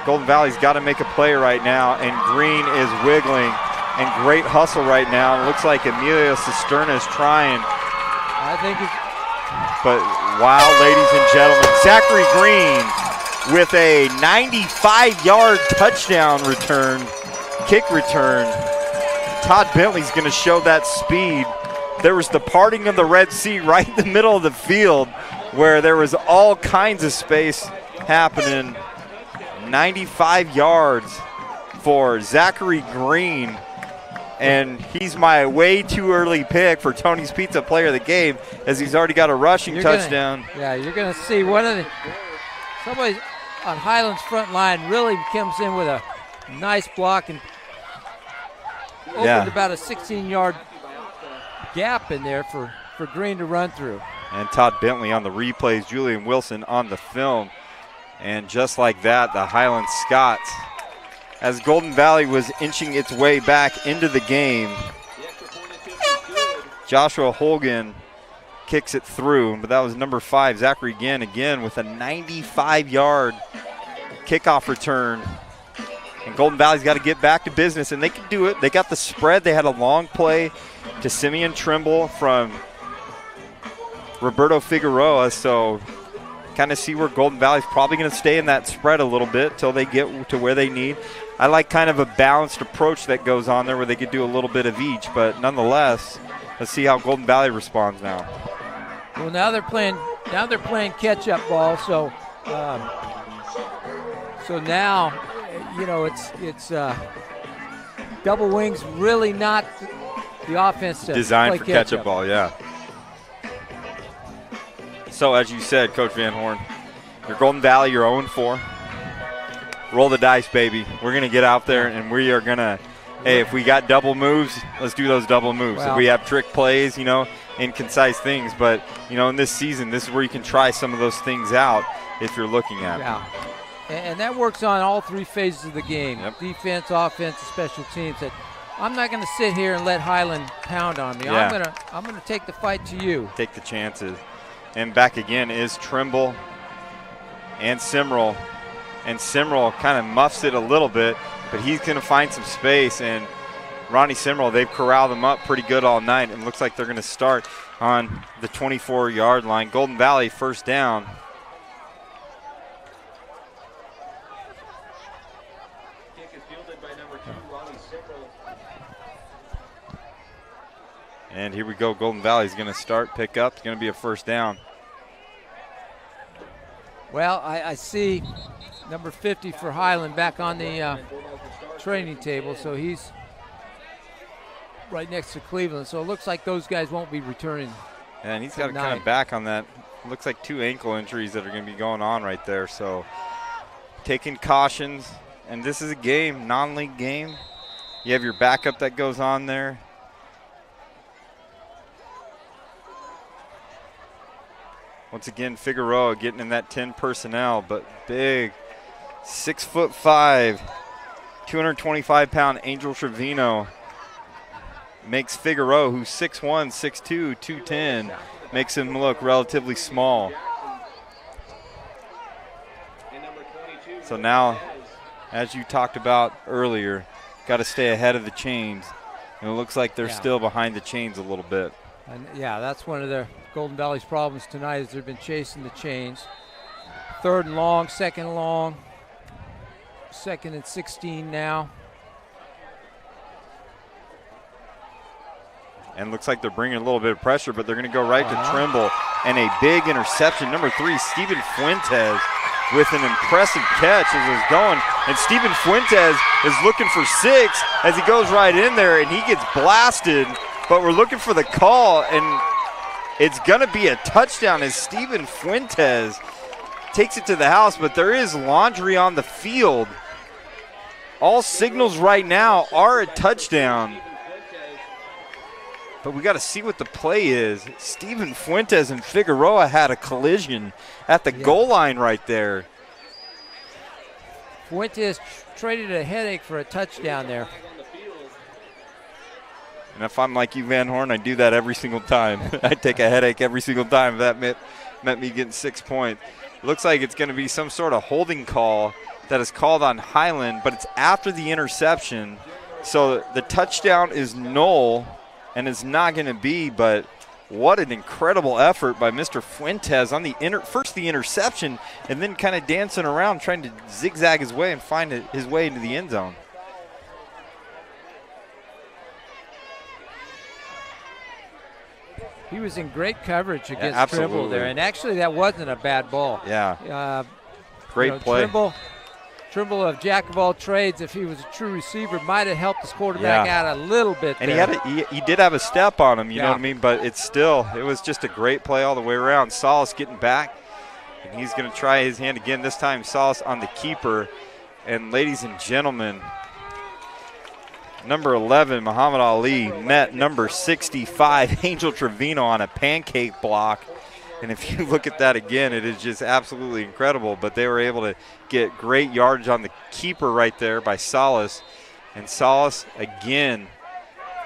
Golden Valley's got to make a play right now, and Green is wiggling, and great hustle right now. It looks like Emilio Cisterna is trying. But wow, ladies and gentlemen, Zachary Green with a 95-yard touchdown kick return. Todd Bentley's going to show that speed. There was the parting of the Red Sea right in the middle of the field where there was all kinds of space happening. 95 yards for Zachary Green, and he's my way too early pick for Tony's Pizza player of the game, as he's already got a rushing touchdown. You're going to see somebody on Highland's front line really comes in with a nice block and opened about a 16-yard gap in there for Green to run through. And Todd Bentley on the replays, Julian Wilson on the film. And just like that, the Highland Scots, as Golden Valley was inching its way back into the game, Joshua Holgan kicks it through, but that was number 5, Zachary again with a 95-yard kickoff return. And Golden Valley's got to get back to business, and they can do it. They got the spread. They had a long play to Simeon Trimble from Roberto Figueroa, so kind of see where Golden Valley's probably going to stay in that spread a little bit till they get to where they need. I like kind of a balanced approach that goes on there where they could do a little bit of each, but nonetheless, let's see how Golden Valley responds now. Well, now they're playing catch-up ball, so now, it's double wings really not the offense to designed play for catch-up ball, yeah. So as you said, Coach Van Horn, you're Golden Valley, you're 0-4. Roll the dice, baby. We're going to get out there, and we are going to, hey, if we got double moves, let's do those double moves. Well, if we have trick plays, you know, and concise things. But, you know, in this season, this is where you can try some of those things out if you're looking at them. Yeah. And that works on all three phases of the game, Yep. defense, offense, and special teams. That I'm not going to sit here and let Highland pound on me. Yeah. I'm gonna take the fight to you. Take the chances. And back again is Trimble and Simrel. And Simrel kind of muffs it a little bit, but he's going to find some space. And Ronnie Simrel, they've corralled him up pretty good all night. And looks like they're going to start on the 24-yard line. Golden Valley first down. And here we go. Golden Valley's going to start, pick up. It's going to be a first down. Well, I see number 50 for Highland back on the training table, so he's right next to Cleveland. So it looks like those guys won't be returning. And he's got to kind of back on that. Looks like 2 ankle injuries that are going to be going on right there. So taking cautions. And this is a game, non-league game. You have your backup that goes on there. Once again, Figueroa getting in that 10 personnel, but big, 6'5", 225-pound Angel Trevino makes Figueroa, who's 6'1", 6'2", 210, makes him look relatively small. So now, as you talked about earlier, got to stay ahead of the chains. And it looks like they're still behind the chains a little bit. And yeah, that's one of the Golden Valley's problems tonight is they've been chasing the chains. 3rd and long, 2nd and long, 2nd and 16 now. And looks like they're bringing a little bit of pressure, but they're going to go right to Trimble. And a big interception. Number 3, Steven Fuentes with an impressive catch as it's going. And Steven Fuentes is looking for 6 as he goes right in there, and he gets blasted. But we're looking for the call, and it's going to be a touchdown as Steven Fuentes takes it to the house, but there is laundry on the field. All signals right now are a touchdown. But we got to see what the play is. Steven Fuentes and Figueroa had a collision at the goal line right there. Fuentes traded a headache for a touchdown there. And if I'm like you, Van Horn, I do that every single time. I take a headache every single time. That meant me getting 6 points. It looks like it's going to be some sort of holding call that is called on Highland, but it's after the interception. So the touchdown is null, and it's not going to be, but what an incredible effort by Mr. Fuentes on the first the interception, and then kind of dancing around trying to zigzag his way and find his way into the end zone. He was in great coverage against Trimble there, and actually that wasn't a bad ball. Yeah. Great play. Trimble of jack of all trades, if he was a true receiver, might have helped his quarterback out a little bit. And there. he did have a step on him, you know what I mean? But it was just a great play all the way around. Salas getting back, and he's going to try his hand again. This time Salas on the keeper. And ladies and gentlemen, number 11, Muhammad Ali, met number 65, Angel Trevino, on a pancake block. And if you look at that again, it is just absolutely incredible. But they were able to get great yardage on the keeper right there by Salas. And Salas, again,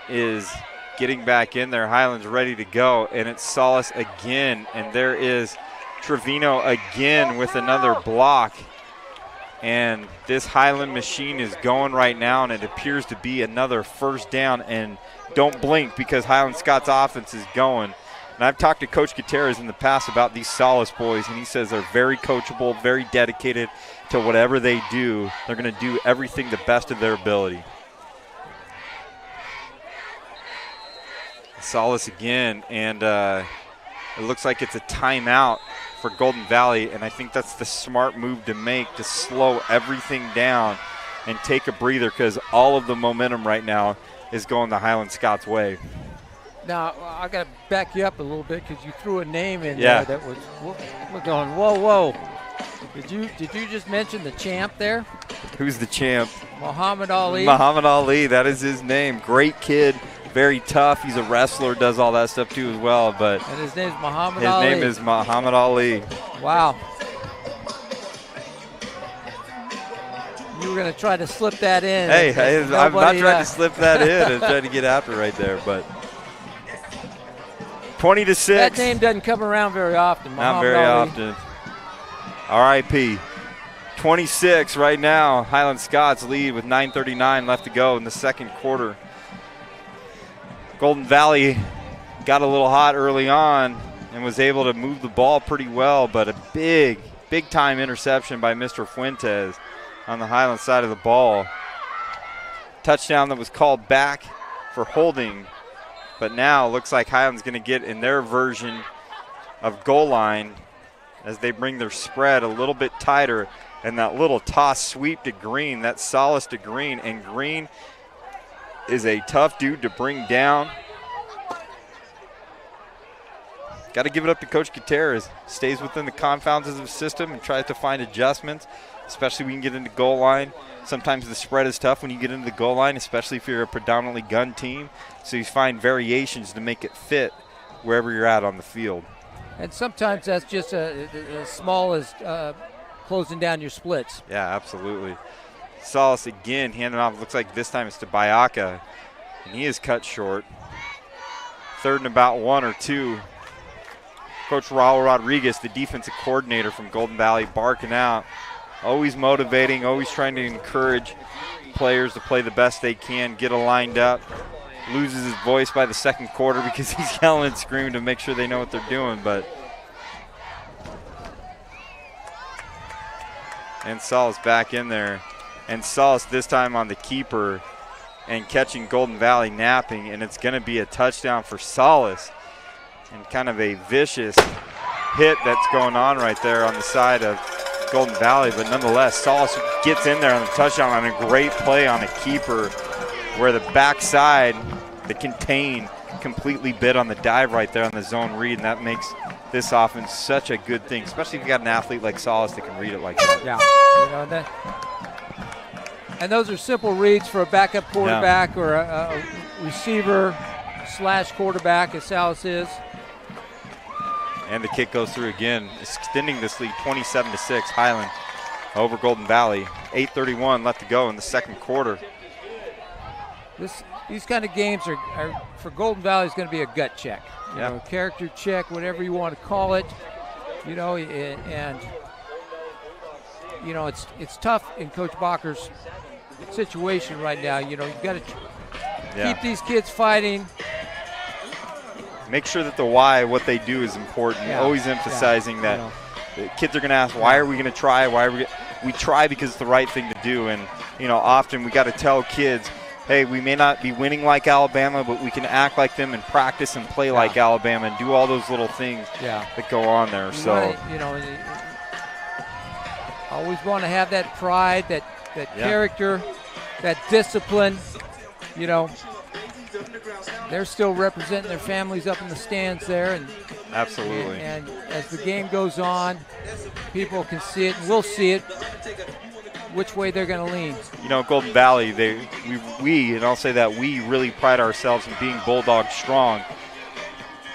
is getting back in there. Highland's ready to go. And it's Salas again. And there is Trevino again with another block. And this Highland machine is going right now, and it appears to be another first down. And don't blink, because Highland Scott's offense is going. And I've talked to Coach Gutierrez in the past about these Salas boys, and he says they're very coachable, very dedicated to whatever they do. They're going to do everything the best of their ability. Salas again, and it looks like it's a timeout for Golden Valley, and I think that's the smart move to make, to slow everything down and take a breather, because all of the momentum right now is going the Highland Scots way. Now, I got to back you up a little bit because you threw a name in there that was, we're going, whoa. Did you just mention the champ there? Who's the champ? Muhammad Ali. Muhammad Ali, that is his name. Great kid, very tough. He's a wrestler, does all that stuff too as well. But and his name's Muhammad Ali. His name is Muhammad Ali. Wow. You were going to try to slip that in. Hey, I'm not trying to slip that in. I'm trying to get after right there, but 20-6. That name doesn't come around very often. Not very often. R.I.P. 26 right now. Highland Scots lead with 9:39 left to go in the second quarter. Golden Valley got a little hot early on and was able to move the ball pretty well, but a big time interception by Mr. Fuentes on the Highland side of the ball. Touchdown that was called back for holding, but now looks like Highland's going to get in their version of goal line as they bring their spread a little bit tighter, and that little toss sweep to Green, that solace to Green, and Green is a tough dude to bring down. Got to give it up to Coach Gutierrez. Stays within the confounds of the system and tries to find adjustments, especially when you get into goal line. Sometimes the spread is tough when you get into the goal line, especially if you're a predominantly gun team. So you find variations to make it fit wherever you're at on the field. And sometimes that's just as small as closing down your splits. Yeah, absolutely. Salas again handing off. Looks like this time it's to Bayaka, and he is cut short. Third and about 1 or 2. Coach Raul Rodriguez, the defensive coordinator from Golden Valley, barking out. Always motivating, always trying to encourage players to play the best they can, get lined up. Loses his voice by the second quarter because he's yelling and screaming to make sure they know what they're doing. And Salas back in there. And Salas this time on the keeper and catching Golden Valley napping, and it's going to be a touchdown for Salas. And kind of a vicious hit that's going on right there on the side of Golden Valley, but nonetheless, Salas gets in there on the touchdown on a great play on a keeper where the backside, the contain, completely bit on the dive right there on the zone read, and that makes this offense such a good thing, especially if you got an athlete like Salas that can read it like that. Yeah, and those are simple reads for a backup quarterback or a receiver / quarterback, as Salas is. And the kick goes through again, extending this lead 27-6, Highland over Golden Valley. 8:31 left to go in the second quarter. These kind of games are for Golden Valley is going to be a gut check, you know, character check, whatever you want to call it. You know, and you know it's tough in Coach Bacher's situation right now. You know, you've got to keep these kids fighting. Make sure that the why, what they do, is important. Always emphasizing that the kids are going to ask, why are we going to try? We try because it's the right thing to do. And, you know, often we got to tell kids, hey, we may not be winning like Alabama, but we can act like them and practice and play like Alabama and do all those little things that go on there. You know, always want to have that pride, that character, that discipline, you know. They're still representing their families up in the stands there, and absolutely. And as the game goes on, people can see it, and we'll see it, which way they're going to lean. You know, Golden Valley, we, and I'll say that we really pride ourselves in being Bulldog strong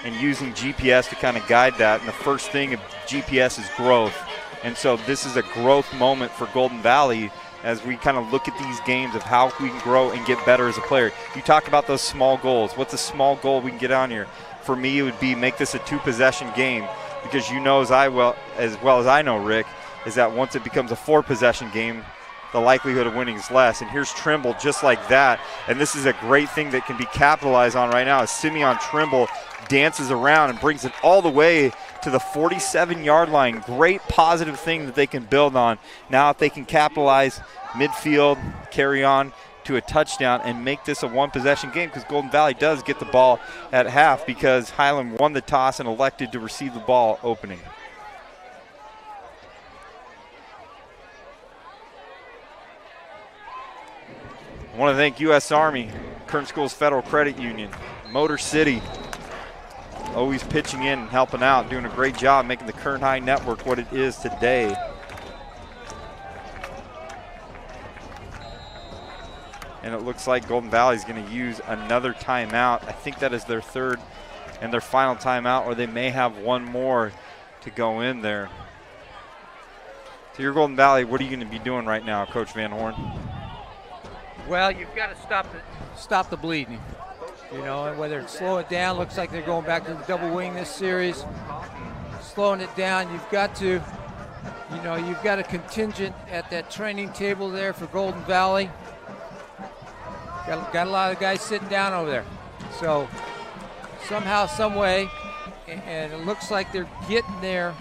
and using GPS to kind of guide that. And the first thing of GPS is growth, and so this is a growth moment for Golden Valley as we kind of look at these games of how we can grow and get better as a player. You talk about those small goals. What's a small goal we can get on here? For me, it would be make this a 2-possession game, because you know as well as I know, Rick, is that once it becomes a 4-possession game, the likelihood of winning is less. And here's Trimble just like that. And this is a great thing that can be capitalized on right now as Simeon Trimble dances around and brings it all the way to the 47-yard line. Great positive thing that they can build on. Now if they can capitalize midfield, carry on to a touchdown and make this a 1-possession game, because Golden Valley does get the ball at half because Highland won the toss and elected to receive the ball opening. I want to thank U.S. Army, Kern Schools Federal Credit Union, Motor City, always pitching in and helping out, doing a great job making the Kern High Network what it is today. And it looks like Golden Valley is going to use another timeout. I think that is their third and their final timeout, or they may have one more to go in there. So you're Golden Valley, what are you going to be doing right now, Coach Van Horn? Well, you've got to stop the bleeding. You know, and whether it's slow it down, looks like they're going back to the double wing this series. Slowing it down, you've got to, you know, you've got a contingent at that training table there for Golden Valley. Got a lot of guys sitting down over there. So somehow, some way, and it looks like they're getting their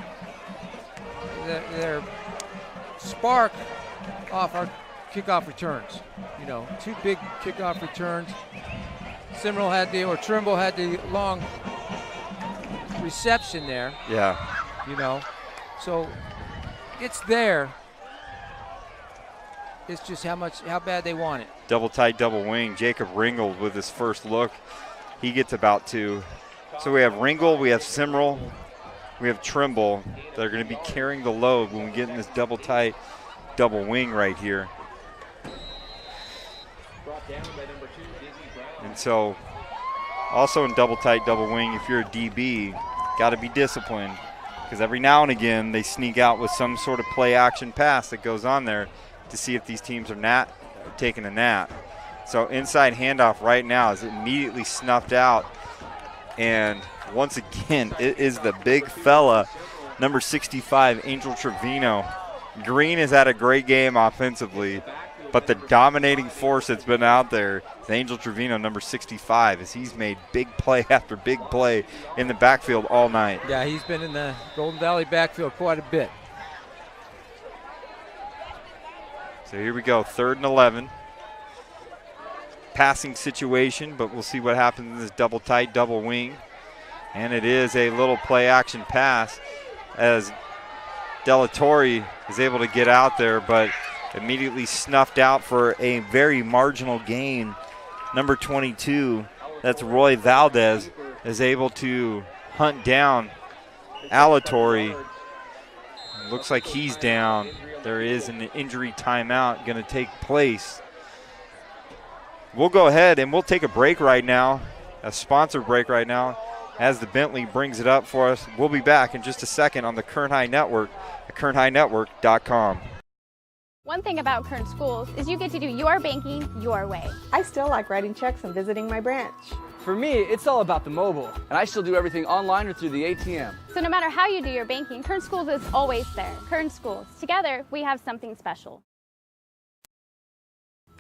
spark off our kickoff returns. You know, 2 big kickoff returns. Trimble had the long reception there. Yeah. You know, so it's there. It's just how bad they want it. Double tight, double wing. Jacob Ringgold with his first look. He gets about 2. So we have Ringgold, we have Simrel, we have Trimble. They're going to be carrying the load when we get in this double tight, double wing right here. And so also in double tight, double wing, if you're a DB, got to be disciplined, because every now and again they sneak out with some sort of play action pass that goes on there to see if these teams are taking a nap. So inside handoff right now is immediately snuffed out. And once again, it is the big fella, number 65, Angel Trevino. Green has had a great game offensively, but the dominating force that's been out there is Angel Trevino, number 65, as he's made big play after big play in the backfield all night. Yeah, he's been in the Golden Valley backfield quite a bit. So here we go, 3rd and 11. Passing situation, but we'll see what happens in this double tight, double wing. And it is a little play action pass as Delatorre is able to get out there, but immediately snuffed out for a very marginal gain. Number 22, that's Roy Valdez, is able to hunt down Alatorre. Looks like he's down. There is an injury timeout going to take place. We'll go ahead and we'll take a break right now, a sponsored break right now, as the Bentley brings it up for us. We'll be back in just a second on the Kern High Network at kernhighnetwork.com. One thing about Kern Schools is you get to do your banking your way. I still like writing checks and visiting my branch. For me, it's all about the mobile. And I still do everything online or through the ATM. So no matter how you do your banking, Kern Schools is always there. Kern Schools, together we have something special.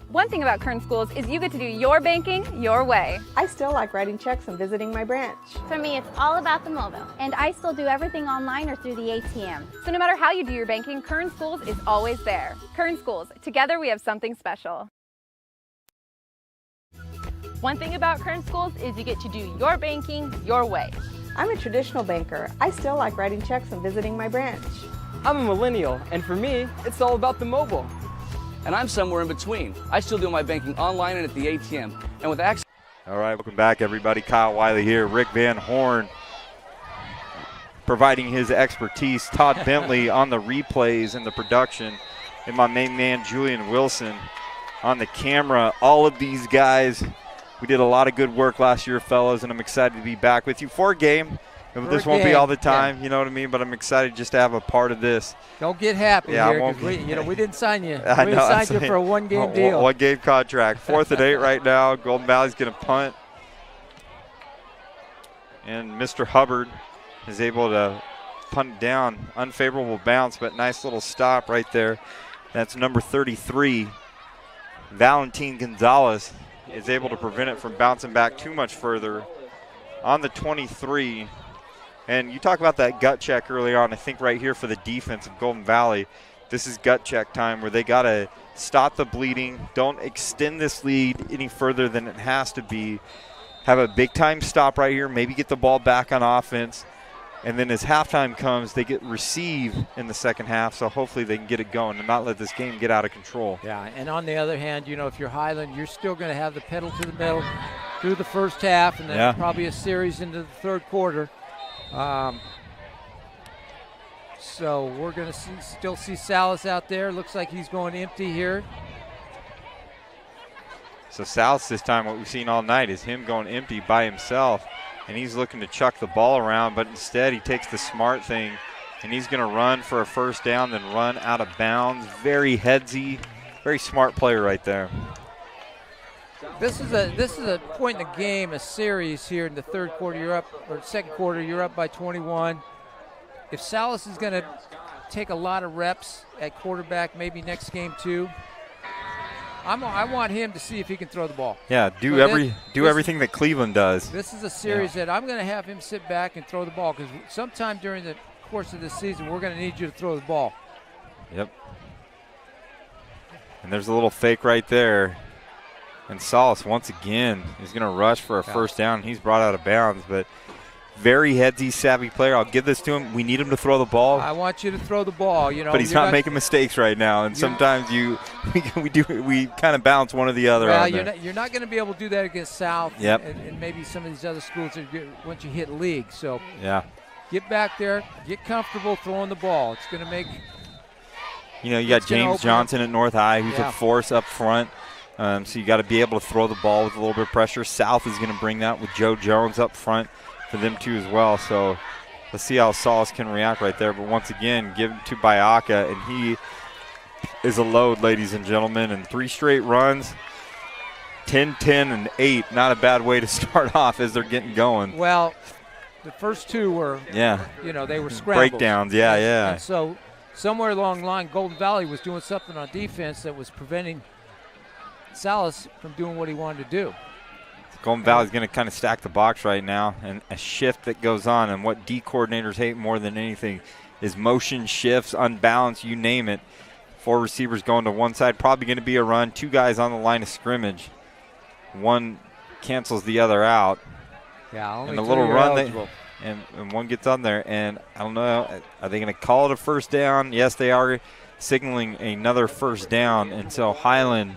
One thing about Kern Schools is you get to do your banking your way. I still like writing checks and visiting my branch. For me, it's all about the mobile. And I still do everything online or through the ATM. So no matter how you do your banking, Kern Schools is always there. Kern Schools, together we have something special. One thing about Kern Schools is you get to do your banking your way. I'm a traditional banker. I still like writing checks and visiting my branch. I'm a millennial, and for me, it's all about the mobile. And I'm somewhere in between. I still do my banking online and at the ATM. And with access. All right, welcome back, everybody. Kyle Wiley here. Rick Van Horn providing his expertise. Todd Bentley on the replays and the production. And my main man, Julian Wilson, on the camera. All of these guys, we did a lot of good work last year, fellas, and I'm excited to be back with you for a game. This won't be all the time, you know what I mean? But I'm excited just to have a part of this. Don't get happy here, because we didn't sign you. We didn't sign you for a one-game deal. One-game contract. 4th and 8 right now. Golden Valley's going to punt. And Mr. Hubbard is able to punt down. Unfavorable bounce, but nice little stop right there. That's number 33. Valentin Gonzalez is able to prevent it from bouncing back too much further on the 23. And you talk about that gut check early on. I think right here for the defense of Golden Valley, this is gut check time where they got to stop the bleeding. Don't extend this lead any further than it has to be. Have a big-time stop right here, maybe get the ball back on offense. And then as halftime comes, they get receive in the second half, so hopefully they can get it going and not let this game get out of control. Yeah, and on the other hand, you know, if you're Highland, you're still going to have the pedal to the metal through the first half, and then probably a series into the third quarter. So we're going to still see Salas out there. Looks like he's going empty here. So Salas this time, what we've seen all night is him going empty by himself, and he's looking to chuck the ball around, but instead he takes the smart thing, and he's going to run for a first down, then run out of bounds. Very headsy, very smart player right there. This is a point in the game, a series here in the third quarter. You're up, or second quarter, you're up by 21. If Salas is going to take a lot of reps at quarterback, maybe next game too, I want him to see if he can throw the ball. Yeah, do everything that Cleveland does. This is a series that I'm going to have him sit back and throw the ball, because sometime during the course of this season, we're going to need you to throw the ball. Yep. And there's a little fake right there. And Salas, once again, is going to rush for a first down. He's brought out of bounds, but very headsy, savvy player. I'll give this to him. We need him to throw the ball. I want you to throw the ball. But he's not making mistakes right now, and sometimes we kind of balance one or the other. Well, you're not going to be able to do that against South. Yep. And maybe some of these other schools once you hit league. So get back there, get comfortable throwing the ball. It's going to make. You got James Johnson at North High, who's a force up front. So you got to be able to throw the ball with a little bit of pressure. South is going to bring that with Joe Jones up front for them too as well. So let's see how Salas can react right there. But once again, give it to Bayaka, and he is a load, ladies and gentlemen. And 3 straight runs, 10, 10, and 8. Not a bad way to start off as they're getting going. Well, the first 2 were, they were scrambles. Breakdowns, And so somewhere along the line, Golden Valley was doing something on defense that was preventing Salas from doing what he wanted to do. Golden Valley's going to kind of stack the box right now, and a shift that goes on. And what D coordinators hate more than anything is motion shifts, unbalanced, you name it. 4 receivers going to one side, probably going to be a run. 2 guys on the line of scrimmage. One cancels the other out. Yeah, only and a little run, and one gets on there. And I don't know, are they going to call it a first down? Yes, they are signaling another first down. And so Highland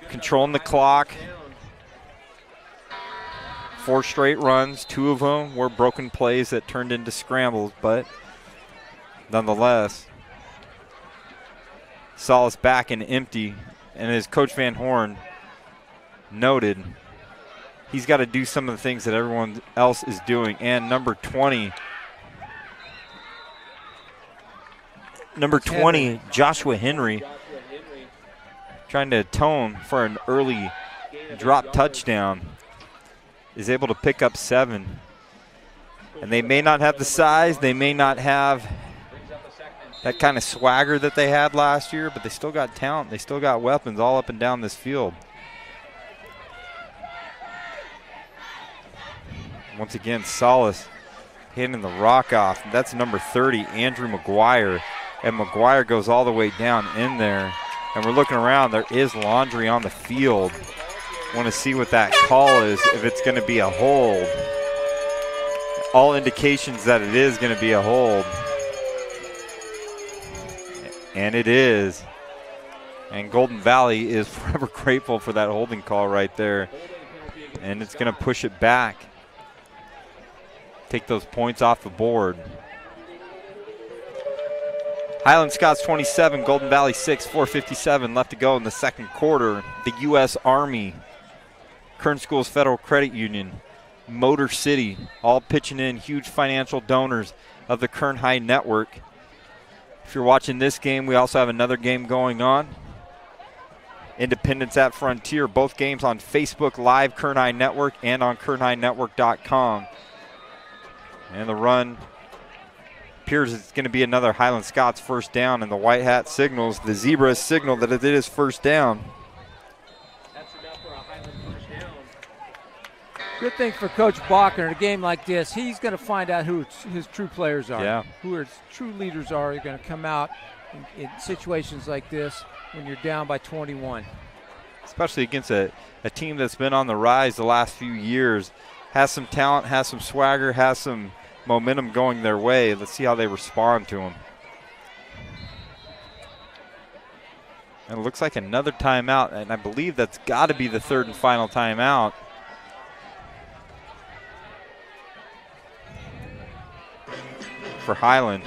controlling the clock. 4 straight runs, 2 of them were broken plays that turned into scrambles, but nonetheless, Salas back and empty. And as Coach Van Horn noted, he's got to do some of the things that everyone else is doing. And number 20, Joshua Henry, trying to atone for an early drop touchdown, is able to pick up 7. And they may not have the size, they may not have that kind of swagger that they had last year, but they still got talent, they still got weapons all up and down this field. Once again, Salas hitting the rock off. That's number 30, Andrew McGuire. And McGuire goes all the way down in there. And we're looking around, there is laundry on the field. Want to see what that call is, if it's going to be a hold. All indications that it is going to be a hold. And it is. And Golden Valley is forever grateful for that holding call right there. And it's going to push it back. Take those points off the board. Highland Scots 27, Golden Valley 6, 4:57 left to go in the second quarter. The U.S. Army, Kern Schools Federal Credit Union, Motor City, all pitching in, huge financial donors of the Kern High Network. If you're watching this game, we also have another game going on. Independence at Frontier, both games on Facebook Live, Kern High Network, and on KernHighNetwork.com. And the run appears it's going to be another Highland Scots first down, and the white hat signals, the zebra signal that it is first down. That's enough for a Highland first down. Good thing for Coach Balker in a game like this, he's going to find out who his true players are, who his true leaders are. They're going to come out in situations like this when you're down by 21. Especially against a team that's been on the rise the last few years, has some talent, has some swagger, has some momentum going their way. Let's see how they respond to him. And it looks like another timeout, and I believe that's got to be the third and final timeout. for Highland.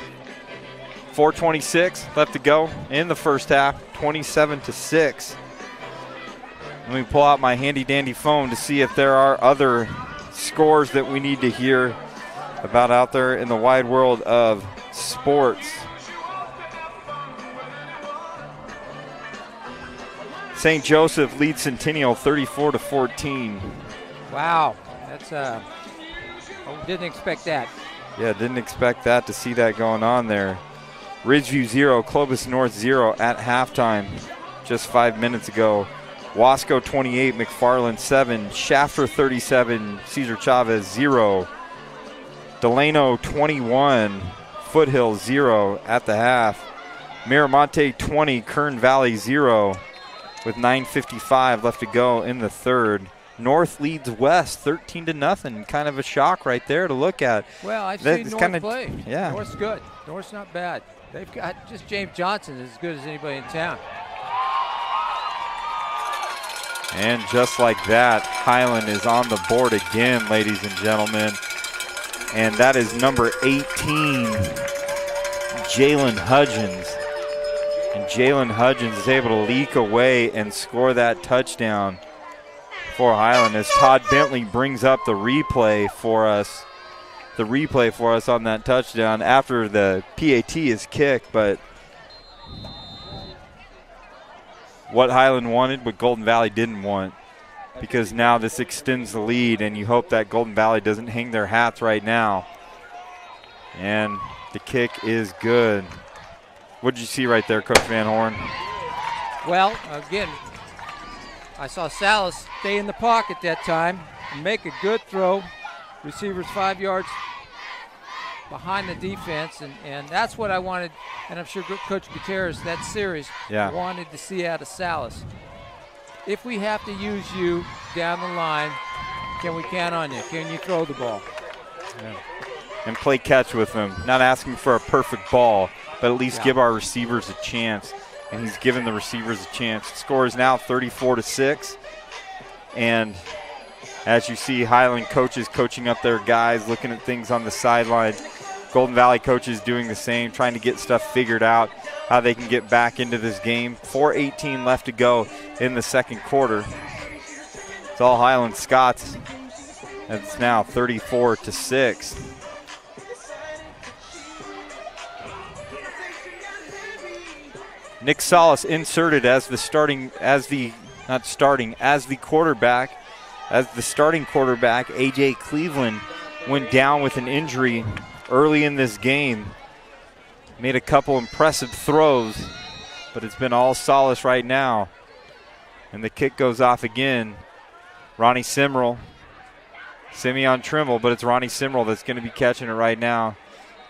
4:26 left to go in the first half, 27-6. Let me pull out my handy-dandy phone to see if there are other scores that we need to hear about out there in the wide world of sports. St. Joseph leads Centennial 34-14. Wow, that's didn't expect that. Yeah, didn't expect that, to see that going on there. Ridgeview 0, Clovis North 0 at halftime just 5 minutes ago. Wasco 28, McFarland 7, Shafter 37, Cesar Chavez 0. Delano 21, Foothill 0 at the half. Miramonte 20, Kern Valley 0 with 9:55 left to go in the third. North leads West 13-0. Kind of a shock right there to look at. Well, I've seen North play. Yeah. North's good. North's not bad. They've got just James Johnson as good as anybody in town. And just like that, Highland is on the board again, ladies and gentlemen. And that is number 18, Jalen Hudgens. And Jalen Hudgens is able to leak away and score that touchdown for Highland as Todd Bentley brings up the replay for us. On that touchdown after the PAT is kicked, but what Highland wanted, what Golden Valley didn't want, because now this extends the lead, and you hope that Golden Valley doesn't hang their hats right now. And the kick is good. What did you see right there, Coach Van Horn? Well, again, I saw Salas stay in the pocket that time and make a good throw. Receivers 5 yards behind the defense, and that's what I wanted, and I'm sure Coach Gutierrez, that series, wanted to see out of Salas. If we have to use you down the line, can we count on you? Can you throw the ball? Yeah. And play catch with them. Not asking for a perfect ball, but at least give our receivers a chance. And he's given the receivers a chance. The score is now 34-6. And as you see, Highland coaches coaching up their guys, looking at things on the sideline. Golden Valley coaches doing the same, trying to get stuff figured out, how they can get back into this game. 4:18 left to go in the second quarter. It's all Highland Scots. It's now 34-6. Nick Salas inserted as the starting quarterback. As the starting quarterback, A.J. Cleveland went down with an injury early in this game. Made a couple impressive throws, but it's been all Salas right now. And the kick goes off again. Ronnie Simrell, Simeon Trimble, but it's Ronnie Simrell that's going to be catching it right now.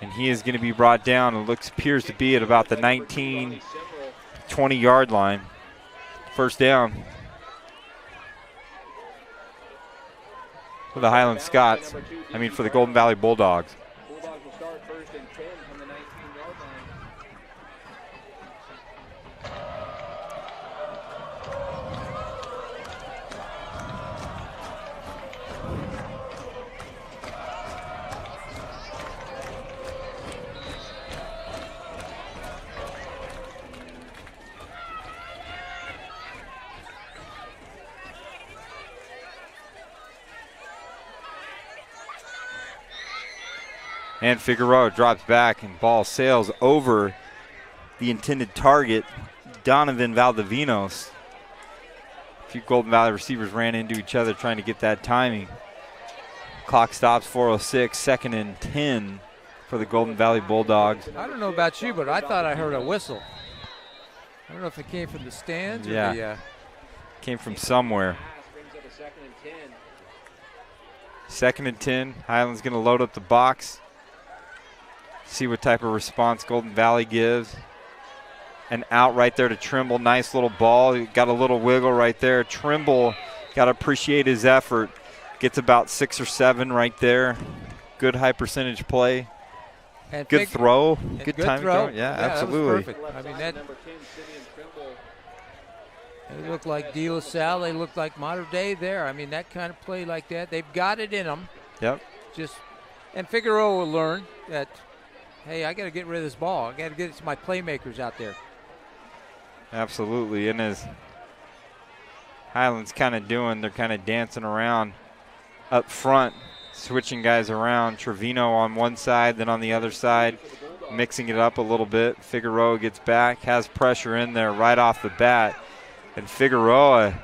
And he is going to be brought down. It appears to be at about the 19, 20-yard line. First down for the Highland Scots. For the Golden Valley Bulldogs. Bulldogs will start first and 10 from the 19-yard line. And Figueroa drops back and ball sails over the intended target, Donovan Valdivinos. A few Golden Valley receivers ran into each other trying to get that timing. Clock stops, 4:06, second and 10 for the Golden Valley Bulldogs. I don't know about you, but I thought I heard a whistle. I don't know if it came from the stands or the... Came from somewhere. Second and 10, Highland's going to load up the box. See what type of response Golden Valley gives. And out right there to Trimble. Nice little ball. Got a little wiggle right there. Trimble, got to appreciate his effort. Gets about 6 or 7 right there. Good high percentage play. And good throw. Good timing throw. Yeah, absolutely. That was perfect. They look like De La Salle. They look like Mater Dei there. That kind of play like that. They've got it in them. Yep. And Figueroa will learn that hey, I got to get rid of this ball. I got to get it to my playmakers out there. Absolutely. And as Highland's kind of doing, they're kind of dancing around up front, switching guys around. Trevino on one side, then on the other side, mixing it up a little bit. Figueroa gets back, has pressure in there right off the bat. And Figueroa,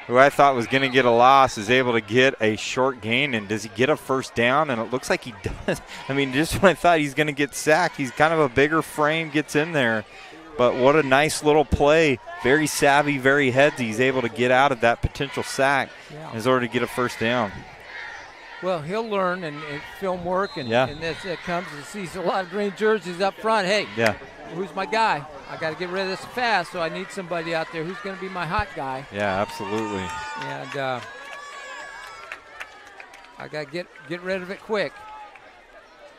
who I thought was going to get a loss, is able to get a short gain. And does he get a first down? And it looks like he does. I mean, just when I thought he's going to get sacked, he's kind of a bigger frame, gets in there. But what a nice little play. Very savvy, very headsy. He's able to get out of that potential sack in order to get a first down. Well, he'll learn and film work, and this comes and sees a lot of green jerseys up front. Hey, who's my guy? I got to get rid of this fast, so I need somebody out there who's going to be my hot guy. Yeah, absolutely. And I got to get rid of it quick.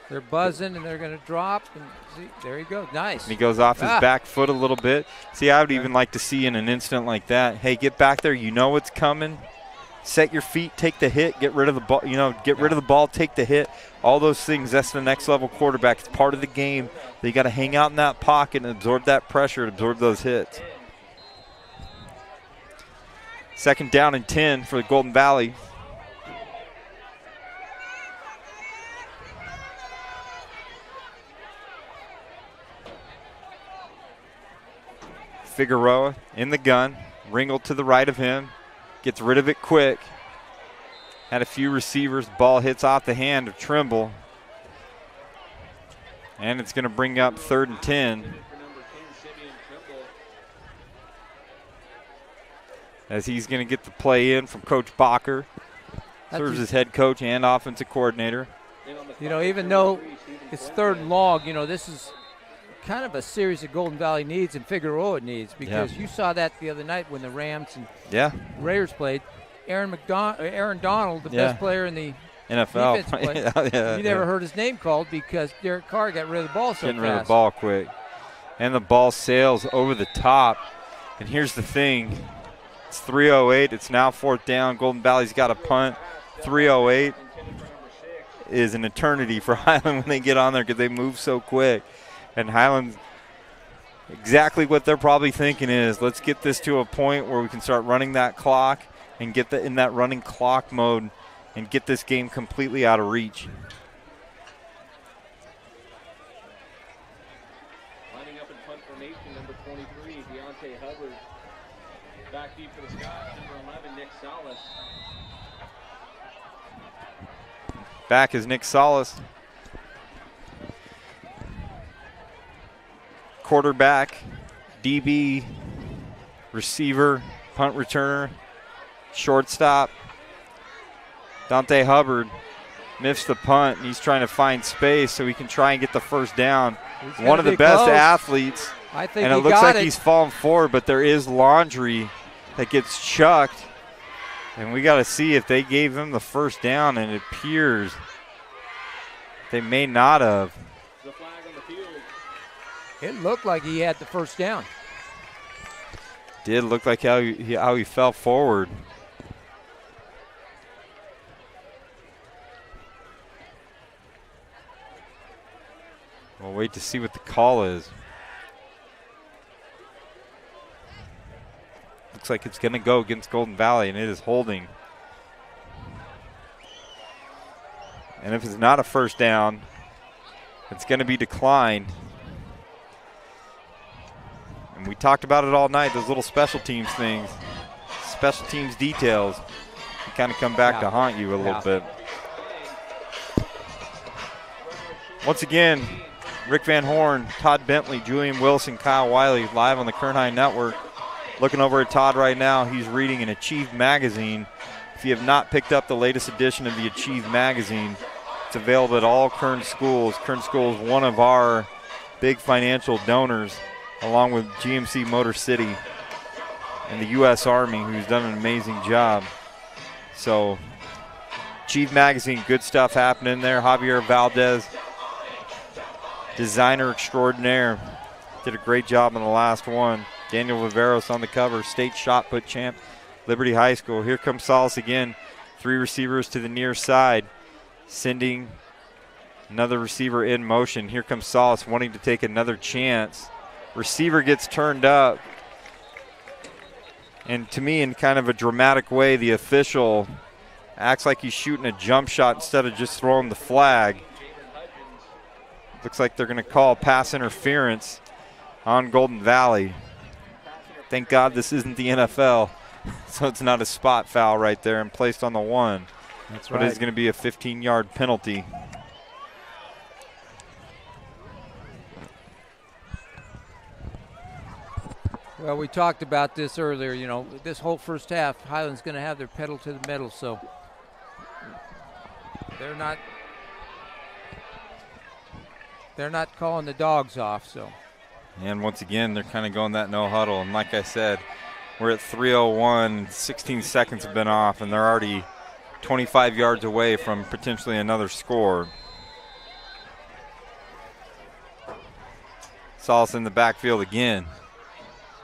They're buzzing, and they're going to drop. And see, there he goes. Nice. And he goes off his back foot a little bit. See, I would even like to see in an instant like that, hey, get back there. You know what's coming. Set your feet, take the hit, get rid of the ball. You know, get rid of the ball, take the hit. All those things, that's the next level quarterback. It's part of the game. They got to hang out in that pocket and absorb that pressure and absorb those hits. 2nd down and 10 for the Golden Valley. Figueroa in the gun. Ringel to the right of him. Gets rid of it quick. Had a few receivers. Ball hits off the hand of Trimble. And it's going to bring up 3rd and 10. As he's going to get the play in from Coach Bacher. Serves as head coach and offensive coordinator. You know, even though it's 3rd and long, you know, this is kind of a series that Golden Valley needs and Figueroa needs, because you saw that the other night when the Rams and Raiders played. Aaron Donald, the best player in the NFL. You never heard his name called because Derek Carr got rid of the ball so Getting fast. rid of the ball quick. And the ball sails over the top. And here's the thing. It's 3:08. It's now 4th down. Golden Valley's got a punt. 3:08 is an eternity for Highland when they get on there because they move so quick. And Highland, exactly what they're probably thinking is, let's get this to a point where we can start running that clock and get in that running clock mode and get this game completely out of reach. Lining up in punt formation, number 23, Deontay Hubbard. Back deep for the Scots, number 11, Nick Salas. Back is Nick Salas. Quarterback, DB, receiver, punt returner, shortstop. Dante Hubbard missed the punt, and he's trying to find space so he can try and get the first down. One of the best athletes, and it looks like he's falling forward, but there is laundry that gets chucked, and we got to see if they gave him the first down, and it appears they may not have. The flag on the field. It looked like he had the first down. Did look like how he fell forward. We'll wait to see what the call is. Looks like it's going to go against Golden Valley, and it is holding. And if it's not a first down, it's going to be declined. And we talked about it all night, those little special teams things, special teams details, kind of come back to haunt you a little bit. Once again, Rick Van Horn, Todd Bentley, Julian Wilson, Kyle Wiley, live on the Kern High Network. Looking over at Todd right now, he's reading an Achieve magazine. If you have not picked up the latest edition of the Achieve magazine, it's available at all Kern schools. Kern Schools, one of our big financial donors, along with GMC Motor City and the U.S. Army, who's done an amazing job. So, Achieve magazine, good stuff happening there. Javier Valdez, designer extraordinaire, did a great job on the last one. Daniel Viveros on the cover, state shot put champ, Liberty High School. Here comes Salas again. 3 receivers to the near side, sending Another receiver in motion. Here comes Salas wanting to take another chance. Receiver gets turned up. And to me, in kind of a dramatic way, the official acts like he's shooting a jump shot instead of just throwing the flag. Looks like they're going to call pass interference on Golden Valley. Thank God this isn't the NFL, so it's not a spot foul right there and placed on the 1. That's right. But it's going to be a 15-yard penalty. Well, we talked about this earlier. You know, this whole first half, Highland's going to have their pedal to the metal, so they're not calling the dogs off. So. And once again, they're kind of going that no huddle. And like I said, we're at 3:01. 16 seconds have been off, and they're already 25 yards away from potentially another score. Salas in the backfield again.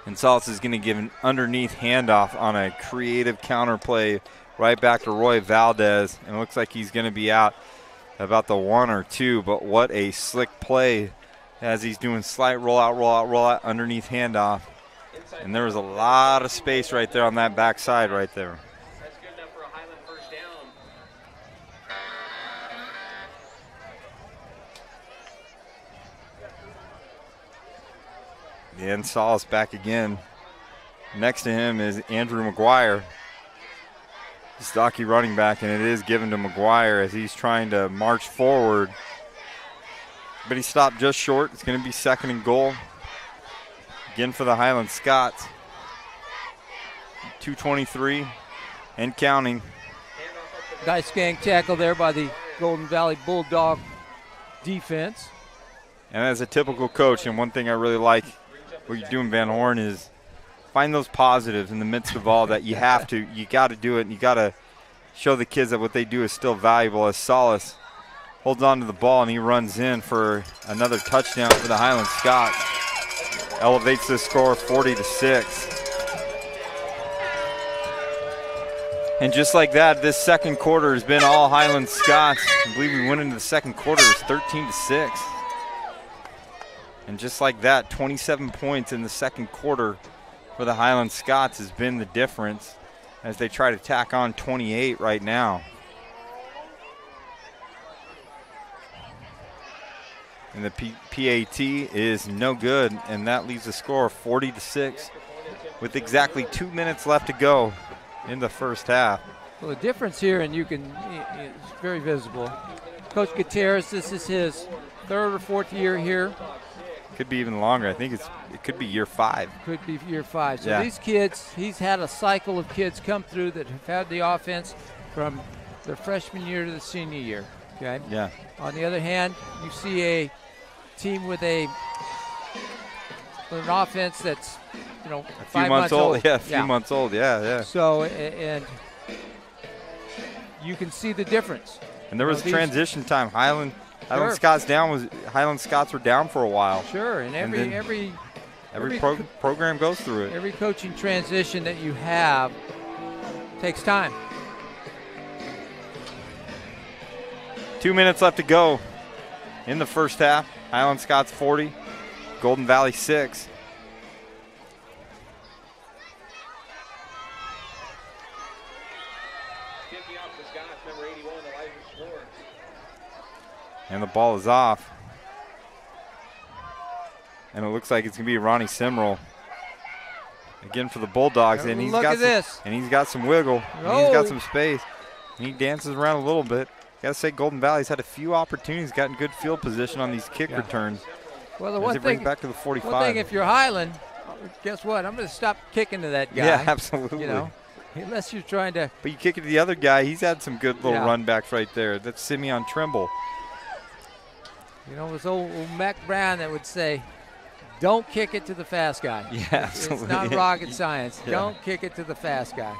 And Salas is going to give an underneath handoff on a creative counter play right back to Roy Valdez. And it looks like he's going to be out about the 1 or 2. But what a slick play as he's doing slight rollout, underneath handoff. And there was a lot of space right there on that backside right there. That's good enough for a Highland first down. And Salas back again. Next to him is Andrew McGuire, stocky running back, and it is given to McGuire as he's trying to march forward. But he stopped just short. It's going to be 2nd and goal. Again for the Highland Scots. 2:23 and counting. Nice gang tackle there by the Golden Valley Bulldog defense. And as a typical coach, and one thing I really like what you're doing, Van Horn, is find those positives in the midst of all that. You got to do it, and you got to show the kids that what they do is still valuable. As Salas holds on to the ball and he runs in for another touchdown for the Highland Scots. Elevates the score 40-6. And just like that, this second quarter has been all Highland Scots. I believe we went into the second quarter, it's 13-6. And just like that, 27 points in the second quarter for the Highland Scots has been the difference as they try to tack on 28 right now. And the PAT is no good, and that leaves the score 40-6 with exactly 2 minutes left to go in the first half. Well, the difference here, and it's very visible. Coach Gutierrez, this is his 3rd or 4th year here. Could be even longer. I think it could be year 5. Could be year 5. So yeah. These kids, he's had a cycle of kids come through that have had the offense from their freshman year to the senior year. Okay. Yeah. On the other hand, you see a team with an offense that's, a few months old. Yeah, a few months old. Yeah. So, and you can see the difference. And there was transition time. Highland Scots were down for a while. Sure, and every program goes through it. Every coaching transition that you have takes time. 2 minutes left to go in the first half. Highland Scots 40, Golden Valley 6. And the ball is off. And it looks like it's going to be Ronnie Simrel again for the Bulldogs. And he's got some wiggle. And he's got some space. And he dances around a little bit. Got to say, Golden Valley's had a few opportunities, gotten good field position on these kick returns. Well, the one thing, back to the 45. One thing, if you're Highland, guess what? I'm going to stop kicking to that guy. Yeah, absolutely. Unless you're trying to. But you kick it to the other guy. He's had some good little run backs right there. That's Simeon Trimble. It was old Mac Brown that would say, don't kick it to the fast guy. Yeah, absolutely. It's not rocket science. Yeah. Don't kick it to the fast guy.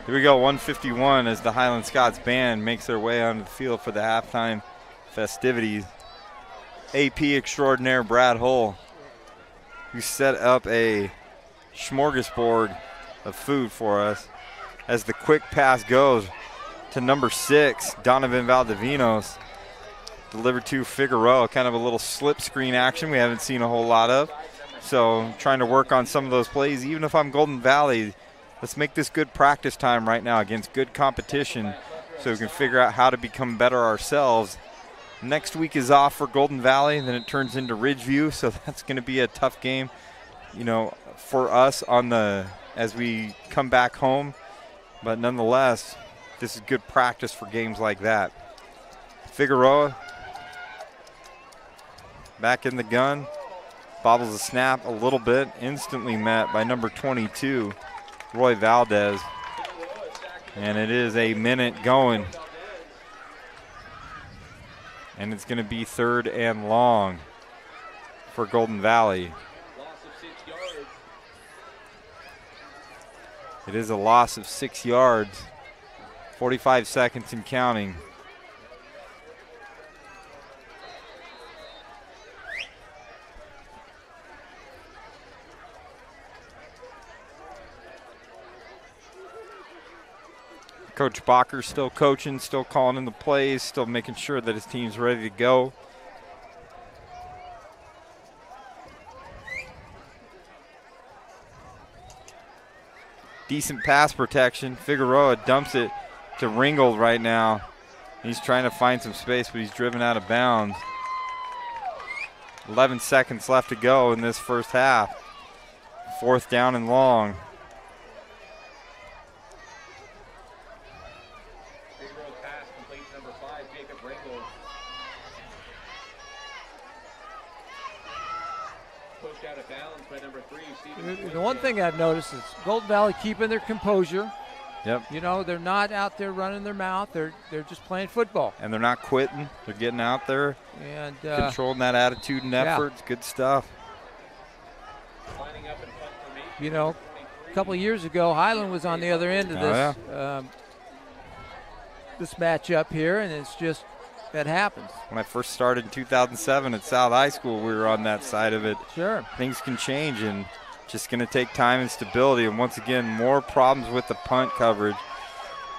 Here we go, 151 as the Highland Scots band makes their way onto the field for the halftime festivities. AP extraordinaire Brad Hull, who set up a smorgasbord of food for us as the quick pass goes to number 6, Donovan Valdivinos. Delivered to Figueroa, kind of a little slip screen action we haven't seen a whole lot of. So trying to work on some of those plays. Even if I'm Golden Valley, let's make this good practice time right now against good competition so we can figure out how to become better ourselves. Next week is off for Golden Valley, and then it turns into Ridgeview, so that's going to be a tough game, you know, for us as we come back home. But nonetheless, this is good practice for games like that. Figueroa back in the gun, bobbles the snap a little bit, instantly met by number 22, Roy Valdez. And it is a minute going. And it's going to be 3rd and long for Golden Valley. It is a loss of 6 yards, 45 seconds and counting. Coach Bacher's still coaching, still calling in the plays, still making sure that his team's ready to go. Decent pass protection. Figueroa dumps it to Ringgold right now. He's trying to find some space, but he's driven out of bounds. 11 seconds left to go in this first half. 4th down and long. The one thing I've noticed is Golden Valley keeping their composure. Yep. You know, they're not out there running their mouth. They're just playing football. And they're not quitting. They're getting out there and controlling that attitude and effort. It's good stuff. You know, a couple of years ago, Highland was on the other end of this this matchup here, and it's just that happens. When I first started in 2007 at South High School, we were on that side of it. Sure. Things can change, and just going to take time and stability. And once again, more problems with the punt coverage